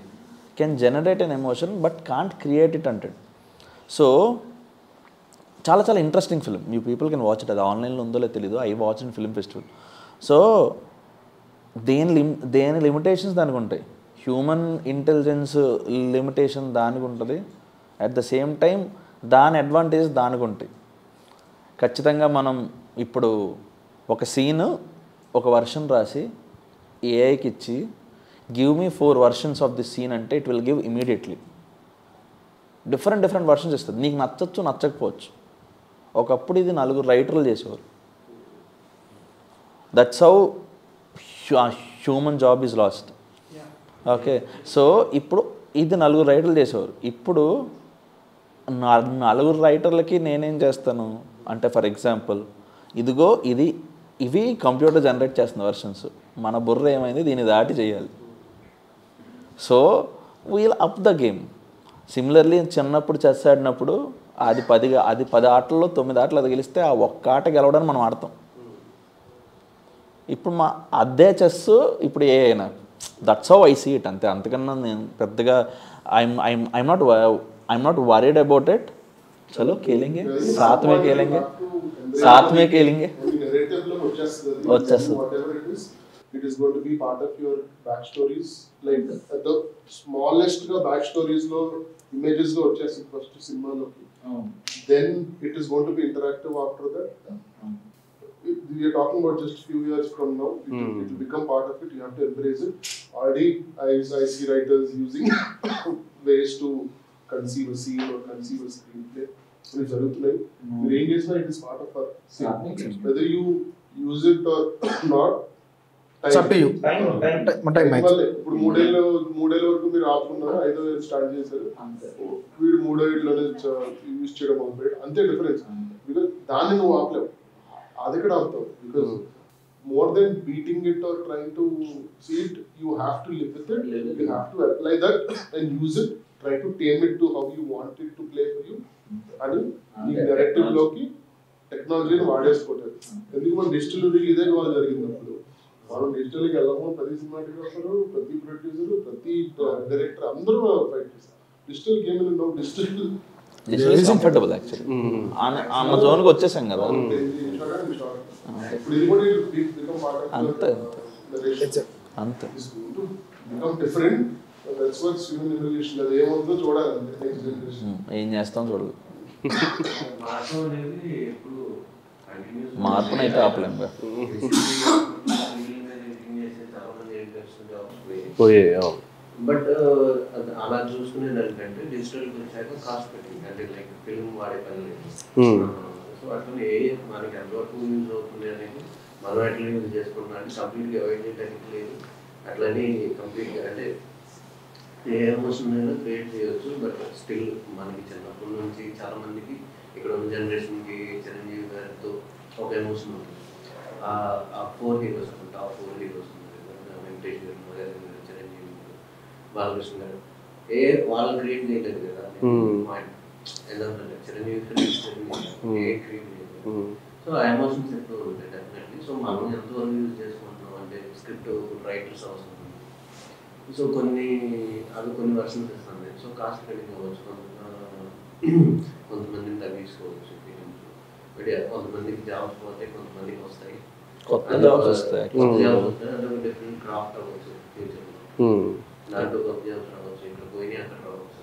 Can generate an emotion but can't create it అంటాడు. So చాలా interesting film. You people can watch it. అది ఆన్లైన్లో ఉందో లేదో తెలీదు. I watch in film festival. So దేని లిమిటేషన్స్ దానికి ఉంటాయి. హ్యూమన్ ఇంటెలిజెన్స్ లిమిటేషన్ దానికి ఉంటుంది. అట్ ద సేమ్ టైం దాని అడ్వాంటేజ్ దానికి ఉంటాయి. ఖచ్చితంగా మనం ఇప్పుడు ఒక సీన్ ఒక వర్షన్ రాసి ఏఐకి ఇచ్చి give me 4 versions of this scene అంటే it will give immediately. Different versions ఇస్తుంది. నీకు నచ్చచ్చు నచ్చకపోవచ్చు. ఒకప్పుడు ఇది 4 రైటర్లు చేసేవారు. That's how human job is lost. Okay. So ఇప్పుడు ఇది 4 రైటర్లు చేసేవారు. ఇప్పుడు 4 రైటర్లకి నేనేం చేస్తాను అంటే ఫర్ ఎగ్జాంపుల్ ఇవి కంప్యూటర్ జనరేట్ చేస్తున్న వర్షన్స్. మన బుర్ర ఏమైంది దీన్ని దాటి చేయాలి. So we'll up the game. Similarly చిన్నప్పుడు చెస్ ఆడినప్పుడు అది 10 ఆటల్లో 9 ఆటలు అది గెలిస్తే ఆ ఒక్క ఆట గెలవడానికి మనం ఆడతాం. ఇప్పుడు అదే చెస్ ఇప్పుడు ఏ అయినా that's how I see it. అంతే. అంతకన్నా నేను పెద్దగా I'm not worried about it. చలో కేలింగే సాత్ మే కేలింగే వచ్చేస్తుంది. It is going to be part of your backstories, like the smallest back stories lo images lo vachesi first cinema loki. Then it is going to be interactive after that. We are talking about just few years from now. It will become part of it. You have to embrace it. Already I see writers using ways to conceive a scene or conceive a screenplay. So it's జరుగుతున్నాయి. మీరు ఏం చేసినా it is part of our scene. Whether you use it or not, ఇప్పుడు 3 ఏళ్ళ వరకు మీరు ఆపుకున్నారు, 5వ ఏళ్ళు స్టార్ట్ చేశారు. వీడు 3వ ఏళ్ళలోనే యూజ్ చేయడం మొదలుపెట్టాడు. అంతే డిఫరెన్స్. బికాస్ దాన్ని నువ్వు ఆపలేవు, అది కూడా ఆపుతావు. Because more than beating it or trying to see it, you have to live with it, you have to apply that and use it, try to tame it to how you want it to play for you అని ఈ narrative లోకి టెక్నాలజీని వాడేసుకోవట్లేదు. ఎందుకు మన digital ఇదే కావాలి జరిగినప్పుడు మనం డిజిటల్కి వెళ్ళము. ప్రతి సినిమాటోగ్రాఫర్, ప్రతి ప్రొడ్యూసర్, ప్రతి డైరెక్టర్ అందరూ ఫైట్ చేస్తారు. Digital game digital is comfortable actually. అన్న జోన్కి వచ్చేసాం కదా. అంతే అంతే డిఫరెంట్. ఏం చేస్తాం చూడదు. మార్చడం అనేది ఎప్పుడు కంటిన్యూస్ మార్పునైతే ఆపలేము. చాలా మంది జాబ్స్ పోయే బట్ అలా చూసుకునే దానికంటే డిజిటల్ వచ్చాక కాస్ట్ పెట్టింది, అంటే లైక్ ఫిల్మ్ వాడే పని లేదు. సో అట్లనే మనకి ఎంతవరకు యూజ్ అవుతుంది అనేది మనం ఎట్లా యూజ్ చేసుకుంటున్నాం అంటే కంప్లీట్గా అవాయిడ్ చేయడానికి లేదు. అట్లని కంప్లీట్గా అంటే ఏ ఎమోషన్ అయినా క్రియేట్ చేయవచ్చు. బట్ స్టిల్ మనకి చిన్నప్పటి నుంచి చాలా మందికి ఇక్కడ ఉన్న జనరేషన్కి చిరంజీవి గారితో ఒక ఎమోషన్ ఉంటుంది. ఆ 4 హీరోస్ టాప్ 4 హీరోస్ ఉంటారు, వెంకటేష్ గారు, చిరంజీవి గారు, బాలకృష్ణ గారు. వాళ్ళు క్రియేట్ చేయలేదు కదా పాయింట్. ఎందుకంటే చిరంజీవి క్రియేట్ చేయలేదు. సో ఆ ఎమోషన్స్ ఎక్కువ ఉంటాయి డెఫినెట్లీ. సో మనం ఎంతవరకు యూజ్ చేసుకుంటున్నాం అంటే స్క్రిప్ట్ రైటర్స్ అవసరం. సో కొన్ని వర్షన్స్ ఇస్తుంది. సో కాస్ట్ కటింగ్ అవ్వచ్చు, కొంతమందిని తగ్గించుకోవచ్చు. బట్ కొంతమందికి జాబ్స్ పోతే కొంతమందికి వస్తాయి, కొత్త జాబ్స్ వస్తాయి. అంటే డిఫరెంట్ క్రాఫ్ట్ అవ్వచ్చు ఫ్యూచర్లో. దాంట్లో కొత్త జాబ్స్ రావచ్చు, ఇక్కడ పోయినాయి అక్కడ రావచ్చు.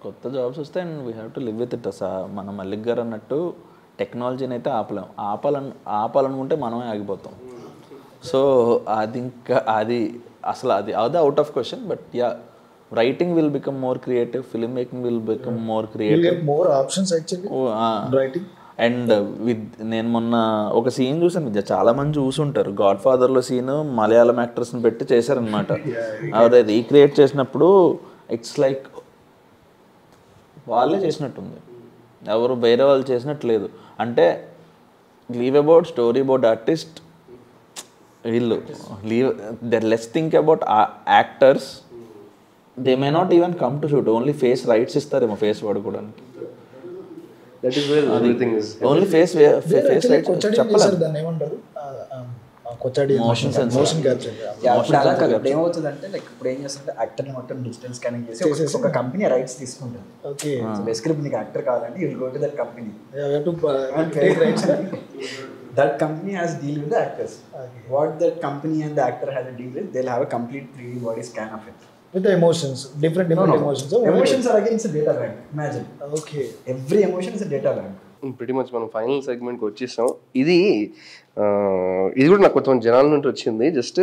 కొత్త జాబ్స్ వస్తే and we have to live with it. మన మల్లిక్ గారు అన్నట్టు టెక్నాలజీని అయితే ఆపలేం. ఆపాలనుకుంటే మనమే ఆగిపోతాం. సో అది ఇంకా అసలు అది out of question. But yeah, writing will become more creative, film making will become more creative, more options actually writing. And నేను మొన్న ఒక సీన్ చూసాను, చాలా మంది చూసుంటారు, గాడ్ ఫాదర్లో సీన్ మలయాళం యాక్టర్స్ని పెట్టి చేశారనమాట. అదే రీక్రియేట్ చేసినప్పుడు ఇట్స్ లైక్ వాళ్ళే చేసినట్టుంది, ఎవరు వేరే వాళ్ళు చేసినట్టు లేదు. అంటే leave about story about artist, వీళ్ళు less think about actors. They may not even come to shoot, only face rights ఇస్తారేమో ఫేస్ వాడుకోవడానికి. That is where everything is. Only face right చెప్పలేదు. దాన్ని ఏమంటారు, మోషన్ క్యాప్చర్. ఇప్పుడు అలా కాదు, ఇప్పుడు ఏమవుతుందంటే లైక్ ఇప్పుడు ఏం చేస్తుంటే యాక్టర్ని మొత్తం డిజిటల్ స్కానింగ్ చేసి ఒక కంపెనీ రైట్స్ తీసుకుంటుంది. ఓకే, బేసికలీ నీకు యాక్టర్ కావాలంటే you will go to that company. That company has deal with the actors. What that company and the actor has a deal with, they'll have a complete 3D body scan of it. With the emotions, different emotions. Emotions are again, it's a data bank. Imagine. Okay. Every emotion is a data bank. pretty much మనం final సెగ్మెంట్కి వచ్చేసాం. ఇది కూడా నాకు కొంచెం జనాల నుండి వచ్చింది. Just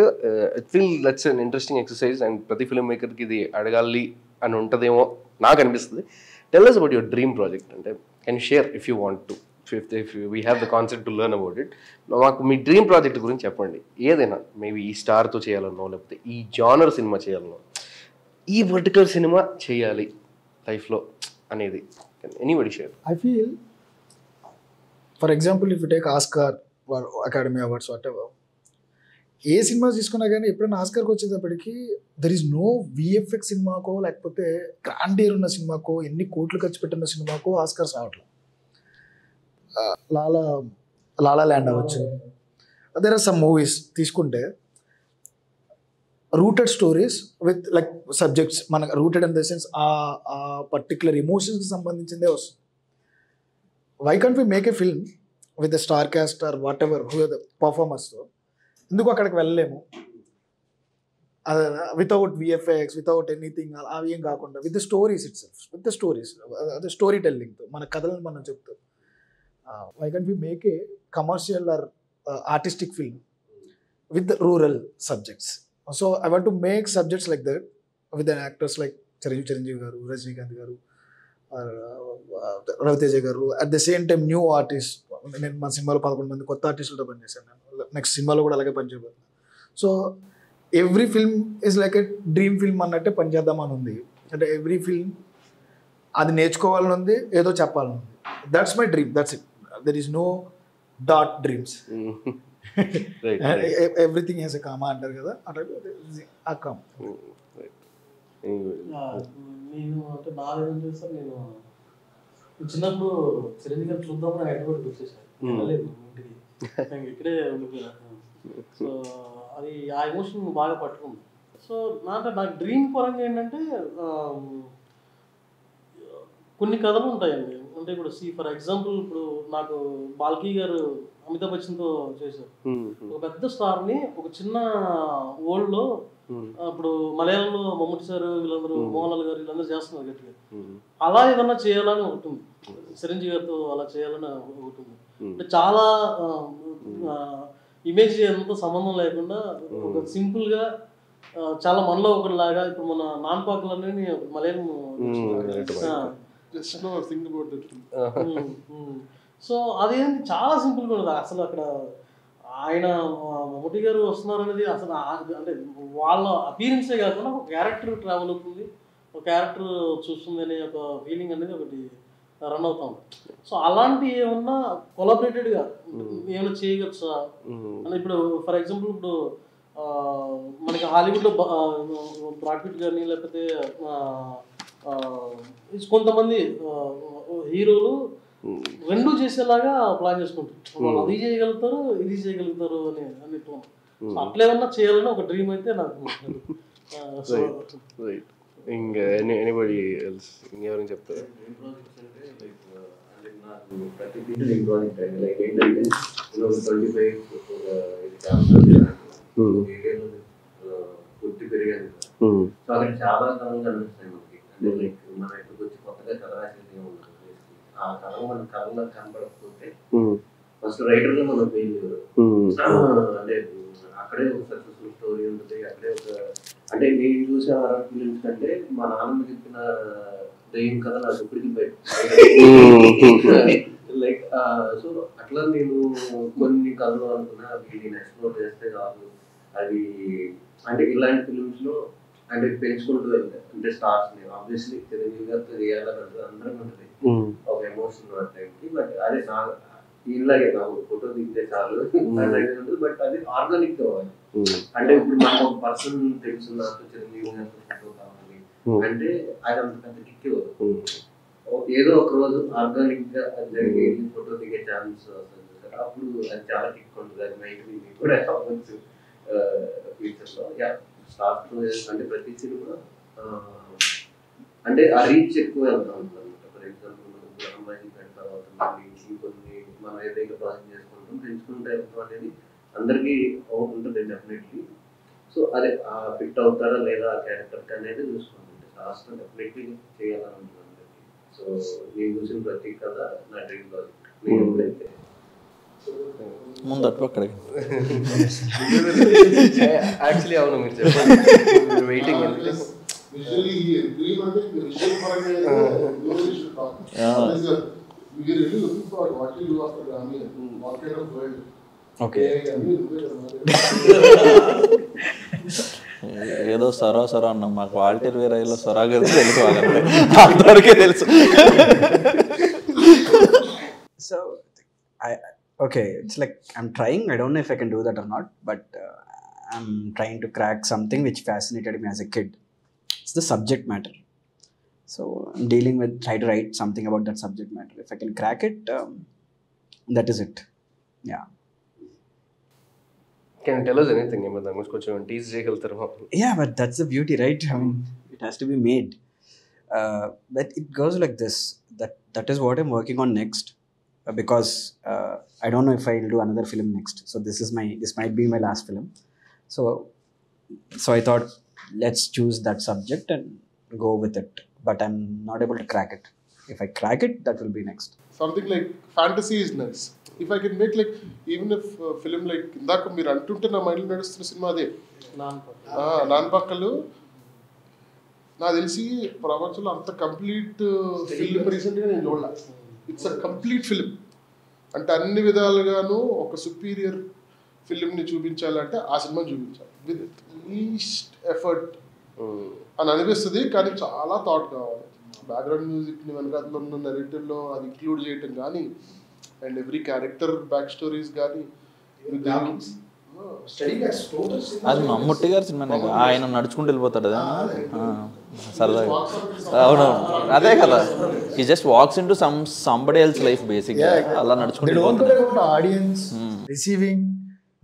it feel that's an interesting exercise and ప్రతి ఫిల్మ్ మేకర్కి ఇది అడగాలి అని ఉంటుందేమో నాకు అనిపిస్తుంది. Tell us about your dream project. అంటే can you share if you want to, if we have the concept to learn about it. మాకు మీ dream project గురించి చెప్పండి. ఏదైనా మేబీ ఈ స్టార్తో చేయాలన్నో, లేకపోతే ఈ జానర్ సినిమా చేయాలనో, ఈ పర్టికులర్ సినిమా చేయాలి లైఫ్లో అనేది. Anybody share. I feel, for example, if you take Oscar or Academy Awards, whatever, A cinema తీసుకున్నా కానీ ఎప్పుడైనా ఆస్కర్కి వచ్చేటప్పటికి దెర్ ఈజ్ నో విఎఫ్ఎక్స్ సినిమాకో లేకపోతే గ్రాండియర్ ఉన్న సినిమాకో ఎన్ని కోట్లు ఖర్చు పెట్టిన సినిమాకో ఆస్కర్స్ రావట్లేదు. లాలా ల్యాండ్ అవ్వచ్చు, దేర్ ఆర్ సమ్ మూవీస్ తీసుకుంటే rooted stories with like subjects, మనకు రూటెడ్ ఇన్ ద సెన్స్ ఆ పర్టికులర్ ఎమోషన్స్కి సంబంధించిందే వస్తుంది. Why can't we make a film with the star cast or whatever who the పర్ఫార్మర్స్తో? ఎందుకు అక్కడికి వెళ్ళలేము? వితౌట్ విఎఫ్ఎక్స్, వితౌట్ ఎనీథింగ్, అవి ఏం కాకుండా with the stories it self, with the stories, అదే స్టోరీ టెల్లింగ్తో మన కథలను మనం చెప్తాం. Why can't we make a commercial are artistic film with rural subjects? So I want to make subjects like that with an actors like Chiranjeevi గారు, రజనీకాంత్ గారు, రవితేజ గారు. At the same time new artist. నేను మన సినిమాలో 11 మంది కొత్త ఆర్టిస్టులతో పనిచేశాను. నేను నెక్స్ట్ సినిమాలో కూడా అలాగే పనిచేయబోతున్నాను. So every film is like a dream film అన్నట్టే పనిచేద్దామని ఉంది. అంటే ఎవ్రీ ఫిల్మ్ అది నేర్చుకోవాలని ఉంది, ఏదో చెప్పాలని ఉంది. That's my dream, that's it. There is no dot dreams. Everything has a comma అంటారు కదా, అట్లా ఆ కామ్. నేను అంటే బాగా ఏం చేస్తాను, నేను చిన్నప్పుడు చిరంజీవి గారు చూద్దామని హైదరాబాద్ వచ్చేసాను, వెళ్ళలేదు ఇంటికి, నేను ఇక్కడే ఉండిపోయాను. సో అది ఆ ఎమోషన్ బాగా పట్టుకుంది. సో నాకు డ్రీమ్ పరంగా ఏంటంటే కొన్ని కథలు ఉంటాయండి. అంటే ఇప్పుడు ఫర్ ఎగ్జాంపుల్ ఇప్పుడు నాకు బాల్కీ గారు అమితాబ్ బచ్చన్తో చేశారు. ఒక పెద్ద స్టార్ని ఒక చిన్న వరల్డ్లో ఇప్పుడు మలయాళంలో మమ్ముటి సార్ వీళ్ళందరూ మోహన్లాల్ గారు వీళ్ళందరూ చేస్తున్నారు గట్టిగా. అలా ఏదన్నా చేయాలని ఉంటుంది, చిరంజీవి గారితో అలా చేయాలని ఉంటుంది. అంటే చాలా ఇమేజ్ ఎంతో సంబంధం లేకుండా ఒక సింపుల్గా చాలా మనలో ఒకటిలాగా ఇప్పుడు మన నాన్ పాకులన్నీ మలయాళం. సో అదేంటి చాలా సింపుల్గా ఉండదు అసలు. అక్కడ ఆయన మమ్ముటి గారు వస్తున్నారు అనేది అసలు అంటే వాళ్ళ అపీరెన్సే కాకుండా ఒక క్యారెక్టర్ ట్రావెల్ అవుతుంది, ఒక క్యారెక్టర్ చూస్తుంది అనే ఒక ఫీలింగ్ అనేది ఒకటి రన్ అవుతాం. సో అలాంటి ఏమన్నా కొలాబరేటెడ్గా ఏమైనా చేయగలసా అని. ఇప్పుడు ఫర్ ఎగ్జాంపుల్ ఇప్పుడు మనకి హాలీవుడ్లో బ్రాడ్ పిట్ కానీ లేకపోతే కొంతమంది హీరోలు రెండు చేసేలాగా ప్లాన్ చేసుకుంటారు, వాళ్ళు అది చేయగలుగుతారు ఇది చేయగలుగుతారు అని అన్నిట్లో. అట్లేమన్నా చేయాలని ఒక డ్రీమ్ అయితే నాకు. ఇంకా ఎనీబడి ఎల్స్ ఇంకెవరైనా చెప్తారు? ప్రతి దీంట్లో ఇంప్రూవింగ్ టైం లైక్ ఏంటంటే 25 గుర్తు పెరిగాను. సో అక్కడ చాలా కథలు కనిపిస్తాయి మనకి. అంటే లైక్ మన ఇక్కడికి వచ్చి కొత్తగా కథ రాసేది ఉండదు. ఆ కథ మన కథలో కనపడకపోతే ఫస్ట్ రైటర్గా మనం ఫెయిల్ చేయరు. అంటే అక్కడే ఒక సక్సెస్ఫుల్ స్టోరీ ఉంటుంది. అక్కడే ఒక అంటే నేను చూసే హారర్ ఫిలిమ్స్ కంటే మా నాన్నమ్మ చెప్పిన దయ్యం కథ నాకు ఇప్పటికీ లైక్. సో అట్లా నేను కొన్ని కథలు అనుకున్నా అవి నేను ఎక్స్ప్లోర్ చేస్తే కాదు అవి. అంటే ఇలాంటి ఫిలిమ్స్ లో అంటే పెంచుకుంటూ వెళ్తాయి. అంటే స్టార్స్ ని ఆబ్వియస్లీ చిరంజీవి గారితో చేయాలని అందరం ఉంటుంది ఒక ఎమోషన్ టైంకి. బట్ అదే నా ఇలాగే నాకు ఫోటో దిగితే చాలు ఉంటుంది. బట్ అది ఆర్గానిక్ కావాలి. అంటే ఇప్పుడు మనకు ఒక పర్సన్ తెలుసు నాకు చిరంజీవి గారితో ఫోటో కావాలి అంటే అది అంత పెద్ద కిక్ ఇవ్వదు. ఏదో ఒక రోజు ఆర్గానిక్ గా అది జరిగి ఫోటో దిగే ఛాన్స్ వస్తుంది సార్. అప్పుడు అది చాలా కిక్ ఉంటుంది. అది మైండ్ కూడా అవ్వచ్చు ఫ్యూచర్ లో. స్టార్ట్ అంటే ప్రతి సినిమా అంటే ఆ రీచ్ ఎక్కువ వెళ్తా ఉంటుంది అనమాట. ఫర్ ఎగ్జాంపుల్ మనం అమ్మాయిని పెట్టిన తర్వాత మళ్ళీ కొన్ని మనం ఏదైతే ప్రాసెస్ చేసుకుంటాం పెంచుకుంటే వెళ్తాం అనేది అందరికీ ఉంటుంది డెఫినెట్లీ. సో అదే ఫిట్ అవుతారా లేదా ఆ క్యారెక్టర్ అనేది చూసుకుంటుంది. లాస్ట్ డెఫినెట్లీ చేయాలని ఉంటుంది అందరికీ. సో నేను చూసిన ప్రతి కథ నా డ్రీమ్ ప్రాజెక్ట్. నేను ఎప్పుడైతే ముందు అటు అక్కడికి యాక్చువల్లీ అవును మీరు చెప్పండి. Waiting okay. ఏదో సొరా అన్నాం. మాకు వాల్టర్ వేరేలో సొరా గురించి తెలుసు, వాళ్ళంటే అంతవరకే తెలుసు. So okay, it's like I'm trying. I don't know if I can do that or not, but I'm trying to crack something which fascinated me as a kid. It's the subject matter. So I'm dealing with, try to write something about that subject matter. If I can crack it, that is it. Yeah. Can you tell us anything about that? కొంచెం tease చేయగలుగుతారు? Yeah, but that's the beauty, right? I mean, it has to be made. But it goes like this. That is what I'm working on next. Because I don't know if I'll do another film next. So this might be my last film. So I thought, let's choose that subject and go with it. But I'm not able to crack it. If I crack it, that will be next. Something like fantasy is nice. If I can make like even if film like indaka meer antunte na mind lo nadustunna cinema ade non పక్కలు నాకు తెలిసి ప్రపంచంలో అంత complete film రీసెంట్గా నేను చూడలే. It's a complete film. అంటే అన్ని విధాలుగాను ఒక సుపీరియర్ ఫిల్మ్ని చూపించాలంటే ఆ సినిమాని చూపించాలి విత్ లీస్ట్ ఎఫర్ట్ అని అనిపిస్తుంది. కానీ చాలా థాట్ కావాలి. బ్యాక్గ్రౌండ్ మ్యూజిక్ని వెనకాల ఉన్న నెరేటివ్లో అది ఇంక్లూడ్ చేయటం కానీ and every character back stories కానీ అది మమ్ముట్టి గారి సినిమా. ఆయన నడుచుకుంటూ వెళ్ళిపోతాడు కదా సరదాగా. అవునవును, అదే కదా. He just walks in to somebody else life బేసిక్గా. అలా నడుచుకుంటూ audience receiving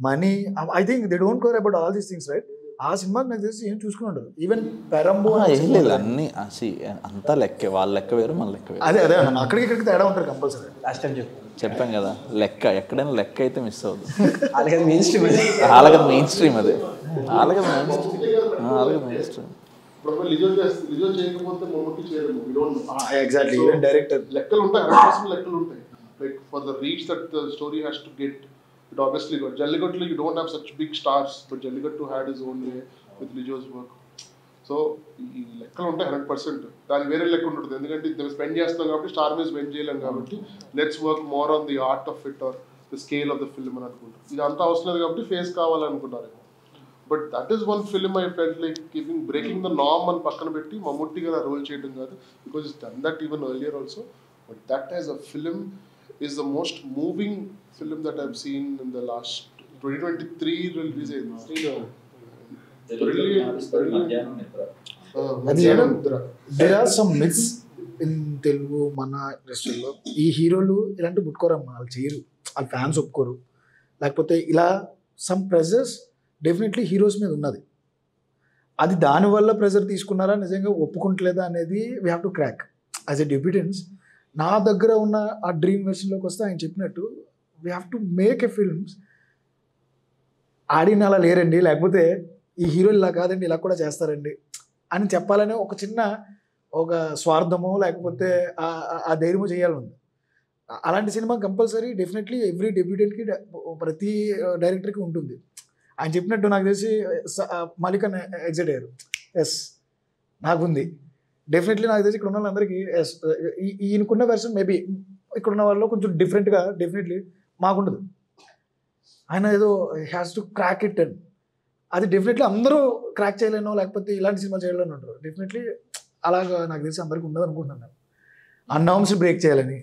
money. I think they don't care about all these things, right? ఆ సినిమాకి నాకు తెలిసి ఏం చూసుకుని ఉండదు. ఈవెన్ పెరంబో ఏం లేదు, అన్ని అంతా లెక్కే. వాళ్ళ లెక్క వేరు, మన లెక్క వేరు. అదే అక్కడికి ఇక్కడికి తేడా ఉంటారు కంపల్సరీ. Last time చెప్పాం కదా, లెక్క ఎక్కడైనా లెక్క అయితే మిస్ అవుతుంది. అలాగే మెయిన్ స్ట్రీమ్, అలాగే మెయిన్ స్ట్రీమ్. అదే అలాగే మెయిన్ స్ట్రీమ్. ఇప్పుడు లిజో చేయకపోతే మమ్మకి చేయలేము. ఎగ్జాక్ట్లీ, ఈవెన్ డైరెక్టర్ లెక్కలు ఉంటాయి, 100% లెక్కలు ఉంటాయి. Like for the reach that the story has to get it obviously got. జల్లికట్టులో you don't have such big stars, but Jallikattu had his own way with Lijo's work. So ఈ లెక్కలు ఉంటాయి 100%. దానికి వేరే లెక్క ఉంటుంది, ఎందుకంటే ఇది స్పెండ్ చేస్తున్నాం కాబట్టి స్టార్ మీద స్పెండ్ చేయలేం కాబట్టి let's work more on the art of it or the scale of the film అని అనుకుంటారు. ఇది అంతా అవసరం లేదు కాబట్టి ఫేస్ కావాలనుకుంటారు. But that is one film I felt like breaking the norm అని పక్కన పెట్టి మమ్ముట్టి గారు రోల్ చేయడం కాదు, because it's done that even earlier also. But that as a film is the most moving film that I've seen in the last 2023 release అయింది. There are some myths in Telugu మన ఇండస్ట్రీలో. ఈ హీరోలు ఇలాంటి ముట్టుకోరమ్మా, వాళ్ళు చేయరు, వాళ్ళ ఫ్యాన్స్ ఒప్పుకోరు, లేకపోతే ఇలా సమ్ ప్రెజర్స్ డెఫినెట్లీ హీరోస్ మీద ఉన్నది. అది దానివల్ల ప్రెజర్ తీసుకున్నారా, నిజంగా ఒప్పుకుంటలేదా అనేది we have to crack as a debutants. నా దగ్గర ఉన్న ఆ డ్రీమ్ వెర్షన్లోకి వస్తే ఆయన చెప్పినట్టు we have to make a films ఆడిన అలా లేరండి, లేకపోతే ఈ హీరోలు ఇలా కాదండి, ఇలా కూడా చేస్తారండి అని చెప్పాలనే ఒక చిన్న ఒక స్వార్థమో లేకపోతే ఆ ధైర్యమో చేయాలని ఉంది. అలాంటి సినిమా కంపల్సరీ డెఫినెట్లీ ఎవ్రీ డెబ్యూటెంట్కి ప్రతి డైరెక్టర్కి ఉంటుంది. ఆయన చెప్పినట్టు నాకు తెలిసి మాలికన్ ఎగ్జైట్ అయ్యారు. ఎస్ నాకుంది డెఫినెట్లీ. నాకు తెలిసి ఇక్కడ ఉన్న వాళ్ళందరికీ ఎస్ ఈయనకున్న వెర్షన్ మేబీ ఇక్కడున్న వాళ్ళు కొంచెం డిఫరెంట్గా డెఫినెట్లీ మాకుండదు. ఆయన ఏదో has to crack it and అది డెఫినెట్లీ అందరూ క్రాక్ చేయలేనో లేకపోతే ఇలాంటి సినిమా చేయాలని ఉంటారు. డెఫినెట్లీ అలాగా నాకు తెలిసి అందరికీ ఉండదు అనుకుంటున్నాను. ఆ నార్మ్స్ బ్రేక్ చేయాలని.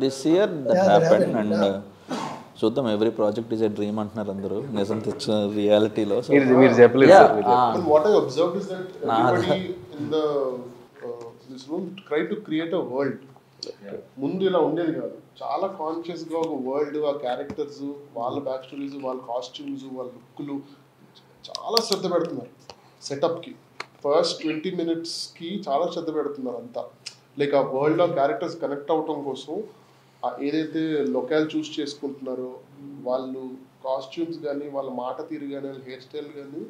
This year that happened and చూద్దాం. Every project is a dream అంటున్నారు అందరూ, నిజం తెచ్చిన రియాలిటీలో. మీరు చెప్పలేదు. What I observed is that everybody in this room try to create a world. ముందు ఇలా ఉండేది కాదు, చాలా కాన్షియస్గా ఒక వరల్డ్, ఆ క్యారెక్టర్స్, వాళ్ళ బ్యాక్ స్టోరీస్, వాళ్ళ కాస్ట్యూమ్స్, వాళ్ళ లుక్లు చాలా శ్రద్ధ పెడుతున్నారు. సెటప్కి ఫస్ట్ 20 minutesకి చాలా శ్రద్ధ పెడుతున్నారు అంతా. లైక్ ఆ వరల్డ్, ఆ క్యారెక్టర్స్ కనెక్ట్ అవటం కోసం ఏదైతే లొకాల్ చూస్ చేసుకుంటున్నారో వాళ్ళు కాస్ట్యూమ్స్ కానీ, వాళ్ళ మాట తీరు కానీ, వాళ్ళ హెయిర్ స్టైల్ కానీ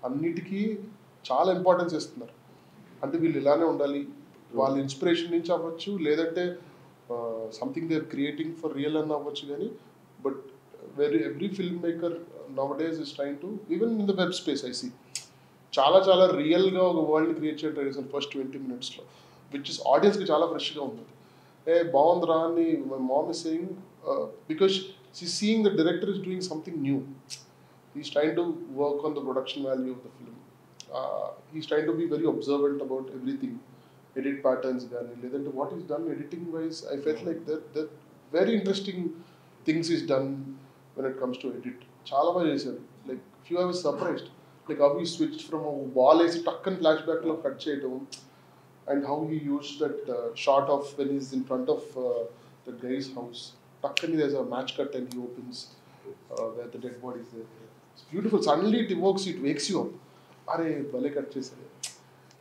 అన్నిటికీ చాలా ఇంపార్టెన్స్ ఇస్తున్నారు. అంటే వీళ్ళు ఇలానే ఉండాలి, వాళ్ళ ఇన్స్పిరేషన్ నుంచి అవ్వచ్చు, లేదంటే something they are creating for real అని అవ్వచ్చు. కానీ but every filmmaker nowadays is trying to, even in the web space I see, చాలా చాలా రియల్గా ఒక వరల్డ్ క్రియేట్ చేయడం ట్రై చేశాను ఫస్ట్ 20 minutesలో, విచ్ ఇస్ ఆడియన్స్కి చాలా ఫ్రెష్గా ఉంటుంది. బాగుందిరా అని my mom is saying, because she seeing the director is doing something new. He's trying to work on the production value of the film. He's trying to be very observant about everything, edit patterns కానీ, లేదంటే what is done editing wise. I felt like that very interesting things is done when it comes to edit. చాలా బాగా చేశారు. Like phew I was surprised, like how he switch from ball వేసి టక్కన్ flash బ్యాక్లో cut చేయటం, and how he used that shot of when he's in front of the guy's house. Tuckani there's a match cut and he opens where the dead body is there. It's beautiful. Suddenly it evokes, it wakes you up. Are bale cut chesare.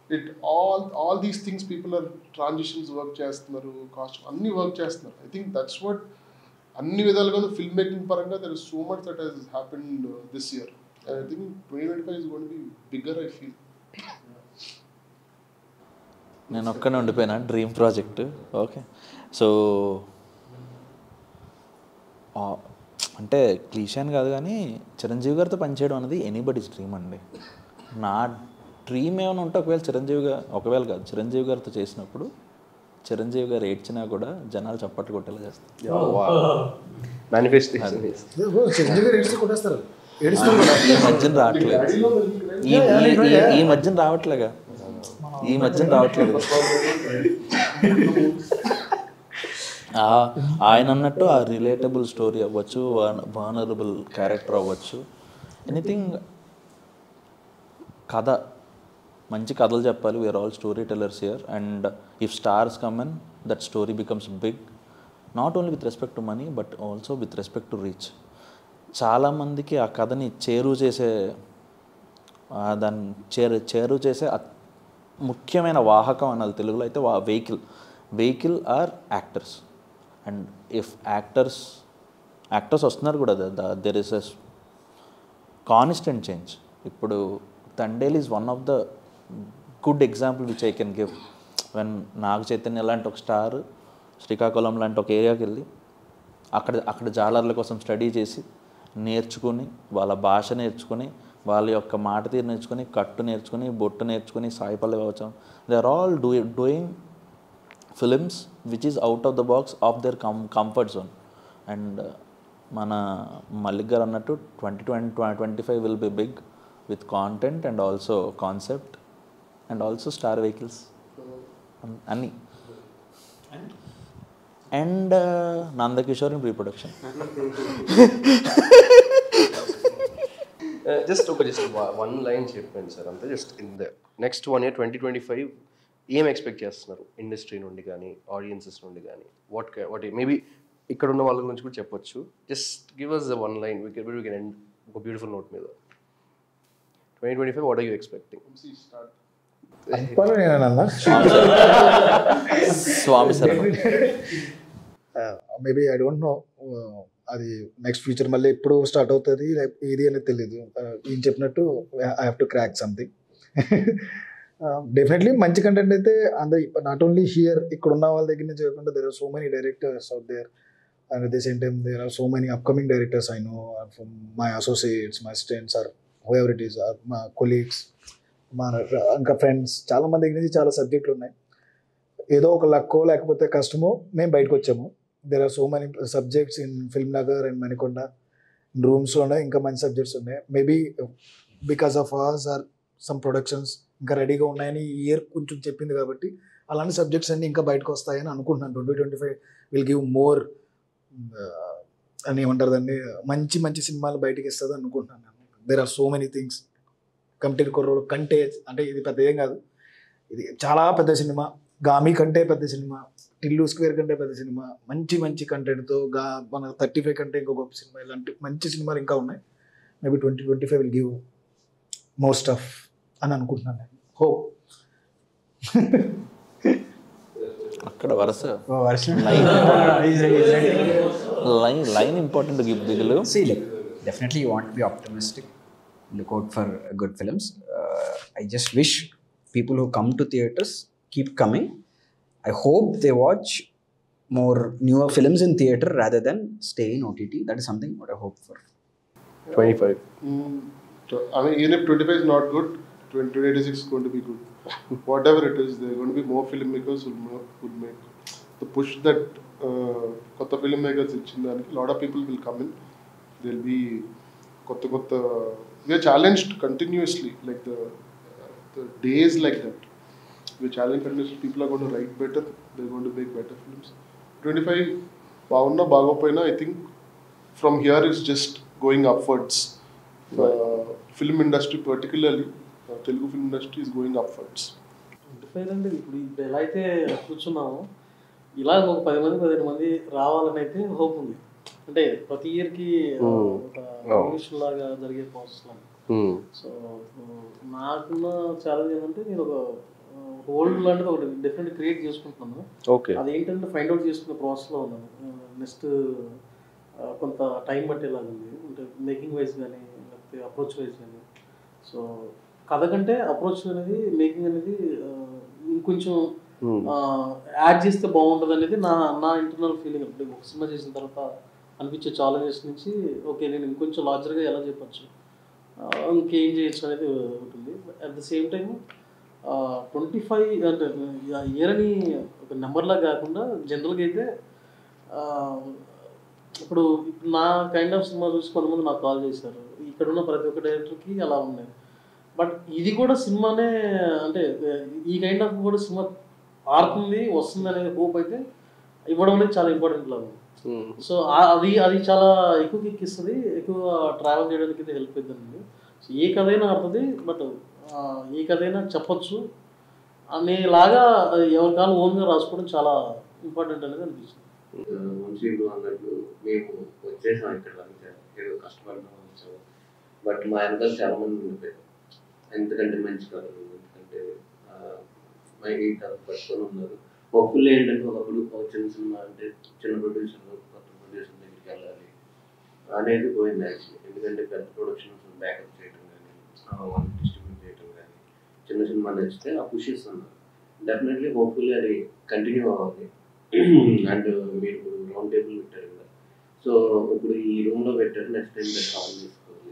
It all these things people are transitions work chestunaru, costume anni work chestunaru. I think that's what anni vidaluganu film making paranga there is so much that has happened this year. And I think 2025 is going to be bigger, I feel. నేను ఒక్కనే ఉండిపోయినా dream project. Okay, so అంటే క్లీషాన్ కాదు కానీ చిరంజీవి గారితో పనిచేయడం అనేది anybody's dream అండి. నా డ్రీమ్ ఏమైనా ఉంటే ఒకవేళ కాదు చిరంజీవి గారితో చేసినప్పుడు చిరంజీవి గారు ఏడ్చినా కూడా జనాలు చప్పట్లు కొట్టేలా చేస్తారు. ఈ మధ్యన రావట్లేగా ఈ మధ్యన రావట్లేదు. ఆయన అన్నట్టు ఆ రిలేటబుల్ స్టోరీ అవ్వచ్చు, వానరబుల్ క్యారెక్టర్ అవ్వచ్చు, ఎనీథింగ్. కథ, మంచి కథలు చెప్పాలి. We're all storytellers here and if stars come and that story becomes big, not only with respect to money but also with respect to reach. చాలామందికి ఆ కథని చేరువ చేసే ముఖ్యమైన వాహకం అన్నది తెలుగులో అయితే vehicle or actors. And if actors వస్తున్నారు కూడా, there is a constant change. ఇప్పుడు Thandel is one of the good example which I can give. When Naga Chaitanya లాంటి ఒక స్టార్ శ్రీకాకుళం లాంటి ఒక ఏరియాకి వెళ్ళి అక్కడ జాలర్ల కోసం స్టడీ చేసి నేర్చుకుని, వాళ్ళ భాష నేర్చుకుని, వాళ్ళ యొక్క మాట తీరు నేర్చుకుని, కట్టు నేర్చుకుని, బొట్టు నేర్చుకుని, సాయి పల్లవి అవచ్చం, they are all doing films which is out of the box of their comfort zone. And మన మల్లిక్ గారు అన్నట్టు 2025 will be big with content and also concept and also star vehicles అన్నీ. And Nandakishore in reproduction. Just one line చెప్పండి sir అంతే. Just in the next 1 year 2025 ఏం expect చేస్తున్నారు industry నుండి కానీ ఆడియన్సెస్ నుండి కానీ? వాట్ మేబీ ఇక్కడ ఉన్న వాళ్ళ గురించి కూడా చెప్పొచ్చు. Just give us the one line, we can end ఒక బ్యూటిఫుల్ నోట్ మీద. 2025 what are you expecting? Swami sir maybe I don't know, అది నెక్స్ట్ ఫ్యూచర్ మళ్ళీ ఎప్పుడు స్టార్ట్ అవుతుంది ఇది అనేది తెలియదు. ఈయన చెప్పినట్టు I have to crack something. Definitely మంచి కంటెంట్ అయితే అందరు, నాట్ ఓన్లీ హియర్ ఇక్కడ ఉన్న వాళ్ళ దగ్గర నుంచి కాకుండా there are so many directors out there, and at the same time there are so many upcoming directors I know from my associates, my students or whoever it is, మా colleagues, మా ఇంకా friends, చాలా మంది దగ్గర నుంచి చాలా సబ్జెక్టులు ఉన్నాయి. ఏదో ఒక లక్కో లేకపోతే కష్టమో మేము బయటకు వచ్చాము. There are so many subjects in film Nagar and Manikonda రూమ్స్లోనే ఇంకా మంచి సబ్జెక్ట్స్ ఉన్నాయి. Maybe because of us are some productions ఇంకా రెడీగా ఉన్నాయని ఈ ఇయర్ కొంచెం చెప్పింది కాబట్టి అలాంటి సబ్జెక్ట్స్ అన్నీ ఇంకా బయటకు వస్తాయని అనుకుంటున్నాను. 2025 విల్ గివ్ మోర్ అని ఏమంటారు దాన్ని, మంచి మంచి సినిమాలు బయటకు ఇస్తుంది అనుకుంటున్నాను. There are so many things. Committed కుర్రోడు కంటే, అంటే ఇది పెద్ద ఏం కాదు, ఇది చాలా పెద్ద సినిమా. గామి కంటే పెద్ద సినిమా, టిల్లు స్క్వేర్ కంటే పెద్ద సినిమా, మంచి మంచి కంటెంట్తో మన 35 కంటే ఇంకో గొప్ప సినిమా, ఇలాంటి మంచి సినిమాలు ఇంకా ఉన్నాయి. Maybe 2025 will give most of అని అనుకుంటున్నాను నేను. హోప్. అక్కడ వరుస లైన్ ఇంపార్టెంట్ దిగులు. See, like, definitely you want to be optimistic, look out for good films. I just wish people who come to theaters keep coming. I hope they watch more newer films in theater rather than stay in OTT. That is something what I hope for. 25. I mean, even if 25 is not good, 2026 is going to be good. Whatever it is, there are going to be more filmmakers who will make the push that kotta filmmakers ichindani. A lot of people will come in. There will be kotta. We are challenged continuously, like the days like that. We are challenged continuously. People are going to write better. They are going to make better films. 25 bagunna bagopoina, I think from here is just going upwards. Film industry particularly, Telugu film industry is going upwards. 25 అంటే ఇప్పుడు ఎలా అయితే కూర్చున్నామో ఇలా ఒక 10 మంది 15 మంది రావాలని అయితే హోప్ ఉంది. అంటే ప్రతి ఇయర్కి ఒక రెవల్యూషన్ లాగా జరిగే ప్రాసెస్ లాగా. సో నాకున్న ఛాలెంజ్ ఏంటంటే నేను ఒక హోల్డ్ లాంటిది ఒకటి డిఫరెంట్ క్రియేట్ చేసుకుంటున్నాను. అదేంటంటే ఫైండ్ అవుట్ చేసుకునే ప్రాసెస్లో ఉన్నాను. నెక్స్ట్ కొంత టైం పట్టేలాగా ఉంది, అంటే మేకింగ్ వైజ్ కానీ లేకపోతే అప్రోచ్ వైజ్ కానీ. సో కథ కంటే అప్రోచ్ అనేది, మేకింగ్ అనేది ఇంకొంచెం యాడ్ చేస్తే బాగుంటుంది అనేది నా ఇంటర్నల్ ఫీలింగ్. అంటే ఒక సినిమా చేసిన తర్వాత అనిపించే ఛాలెంజెస్ నుంచి ఓకే నేను ఇంకొంచెం లార్జర్గా ఎలా చెప్పచ్చు, ఇంకేం చేయొచ్చు అనేది ఉంటుంది. అట్ ద సేమ్ టైం 25 అంటే ఇయర్ అని ఒక నెంబర్లా కాకుండా జనరల్గా అయితే ఇప్పుడు నా కైండ్ ఆఫ్ సినిమా చూసి కొంతమంది నాకు కాల్ చేశారు. ఇక్కడ ఉన్న ప్రతి ఒక్క డైరెక్టర్కి అలా ఉన్నాయి. బట్ ఇది కూడా సినిమానే, అంటే ఈ కైండ్ ఆఫ్ కూడా సినిమా ఆడుతుంది వస్తుంది అనే హోప్ అయితే ఇవ్వడం అనేది చాలా ఇంపార్టెంట్ లాగా. సో అది చాలా ఎక్కువ ఎక్కిస్తుంది, ఎక్కువ ట్రావెల్ చేయడానికి అయితే హెల్ప్ అవుతుంది. సో ఏ కథ అయినా ఆడుతుంది, బట్ ఏ కథ అయినా చెప్పచ్చు అనేలాగా ఎవరి కాలం ఓన్గా రాసుకోవడం చాలా ఇంపార్టెంట్ అనేది అనిపిస్తుంది. వంశీలు అన్నట్టు మేము వచ్చేసాం ఇక్కడ, ఏదో కష్టపడడం వచ్చాము. బట్ మా వెనకాల చాలా మంది ఉండిపోయారు. ఎందుకంటే మంచి కథలు, ఎందుకంటే ఈ కథ పట్టుకొని ఉన్నారు. హోప్ఫుల్ ఏంటంటే ఒకప్పుడు ఒక చిన్న సినిమా అంటే చిన్న ప్రొడ్యూసర్లు కొత్త ప్రొడ్యూసర్ దగ్గరికి వెళ్ళాలి అనేది పోయింది యాక్చువల్లీ. ఎందుకంటే పెద్ద ప్రొడక్షన్స్ బ్యాకప్ చేయడం కానీ, వాళ్ళు డిస్ట్రిబ్యూట్ చేయడం చిన్న సినిమా నచ్చితే ఆ పుష్ ఇస్తాను. డెఫినెట్లీ హోప్ఫుల్లీ అది కంటిన్యూ అవ్వాలి. అండ్ మీరు ఇప్పుడు రౌండ్ టేబుల్ పెట్టారు కదా, సో ఇప్పుడు ఈ రూమ్లో పెట్టారు, నెక్స్ట్ టైం మీరు కాల్ చేసుకోవాలి.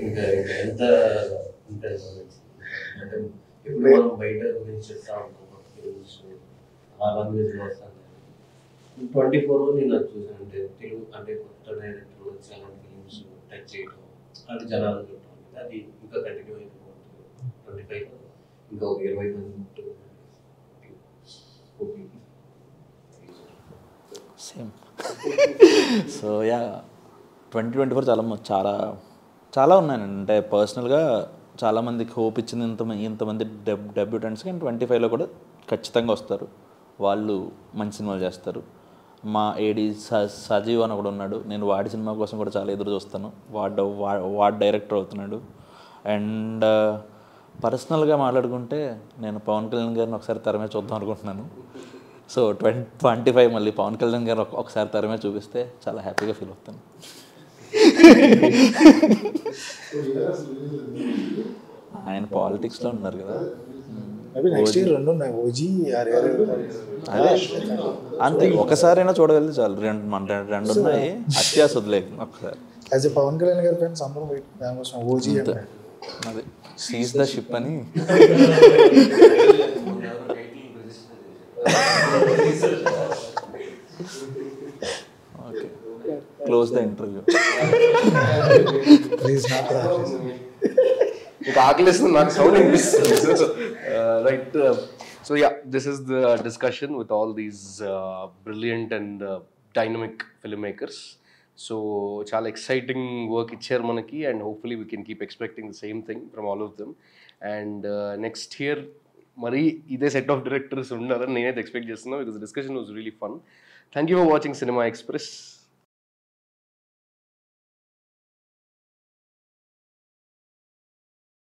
ఇంకా ఎంత ఉంటుంది అంటే ఇప్పుడు మనం బయట గురించి చెప్తా ఉంటాం, ఫిల్మ్స్ ఆ లాంగ్వేజ్లో వస్తాను. 24 నేను అది చూసాను. అంటే తెలుగు అంటే కొత్త డైరెక్టర్ వచ్చి అలాంటి ఫిల్మ్స్ టచ్ చేయడం, అది జనాలు చూడటం అనేది అది ఇంకా కంటిన్యూ అయిపోతుంది. 25 ఇంకా ఒక 20 మంది ఉంటుంది. సేమ్. సో యా 2024 చాలా చాలా ఉన్నాయండి. అంటే పర్సనల్గా చాలామందికి హోప్ ఇచ్చింది ఇంతమంది డెబ్యూటెంట్స్కి, అండ్ 25లో కూడా ఖచ్చితంగా వస్తారు. వాళ్ళు మంచి సినిమాలు చేస్తారు. మా ఏడి సజీవ్ అని ఒకడు ఉన్నాడు, నేను వాడి సినిమా కోసం కూడా చాలా ఎదురు చూస్తాను. వాడు డైరెక్టర్ అవుతున్నాడు. అండ్ పర్సనల్గా మాట్లాడుకుంటే నేను పవన్ కళ్యాణ్ గారిని ఒకసారి తెరమే చూద్దాం అనుకుంటున్నాను. సో 25 మళ్ళీ పవన్ కళ్యాణ్ గారు ఒకసారి తెరమే చూపిస్తే చాలా హ్యాపీగా ఫీల్ అవుతాను. ఆయన పాలిటిక్స్లో ఉన్నారు కదా. నెక్స్ట్ ఇయర్ 2 ఉన్నాయి, ఓజీ ఆర్ఆర్. అదే అంతే, ఒకసారైనా చూడగలిగితే చాలు. రెండు ఉన్నాయి, అత్యాస వదిలేదు ఒకసారి. యాజ్ ఎ పవన్ కళ్యాణ్ గారి ఫ్రెండ్స్ అందరం వెయిట్ దానికోసం ఓజీ అంటే అదే సీజ్ ద షిప్ అని. Okay, close the interview. Please not ఇంకా ఆకలిస్తుంది నాకు, సౌండ్ వినిపిస్తుంది. Right. So yeah, this is the discussion with all these brilliant and dynamic film makers. So చాలా ఎక్సైటింగ్ వర్క్ ఇచ్చారు మనకి, and hopefully we can keep expecting the same thing from all of them. And next year మరి ఇదే set of directors ఉండాలని నేనైతే expect చేస్తున్నాను, because discussion was really fun. Thank you for watching cinema express.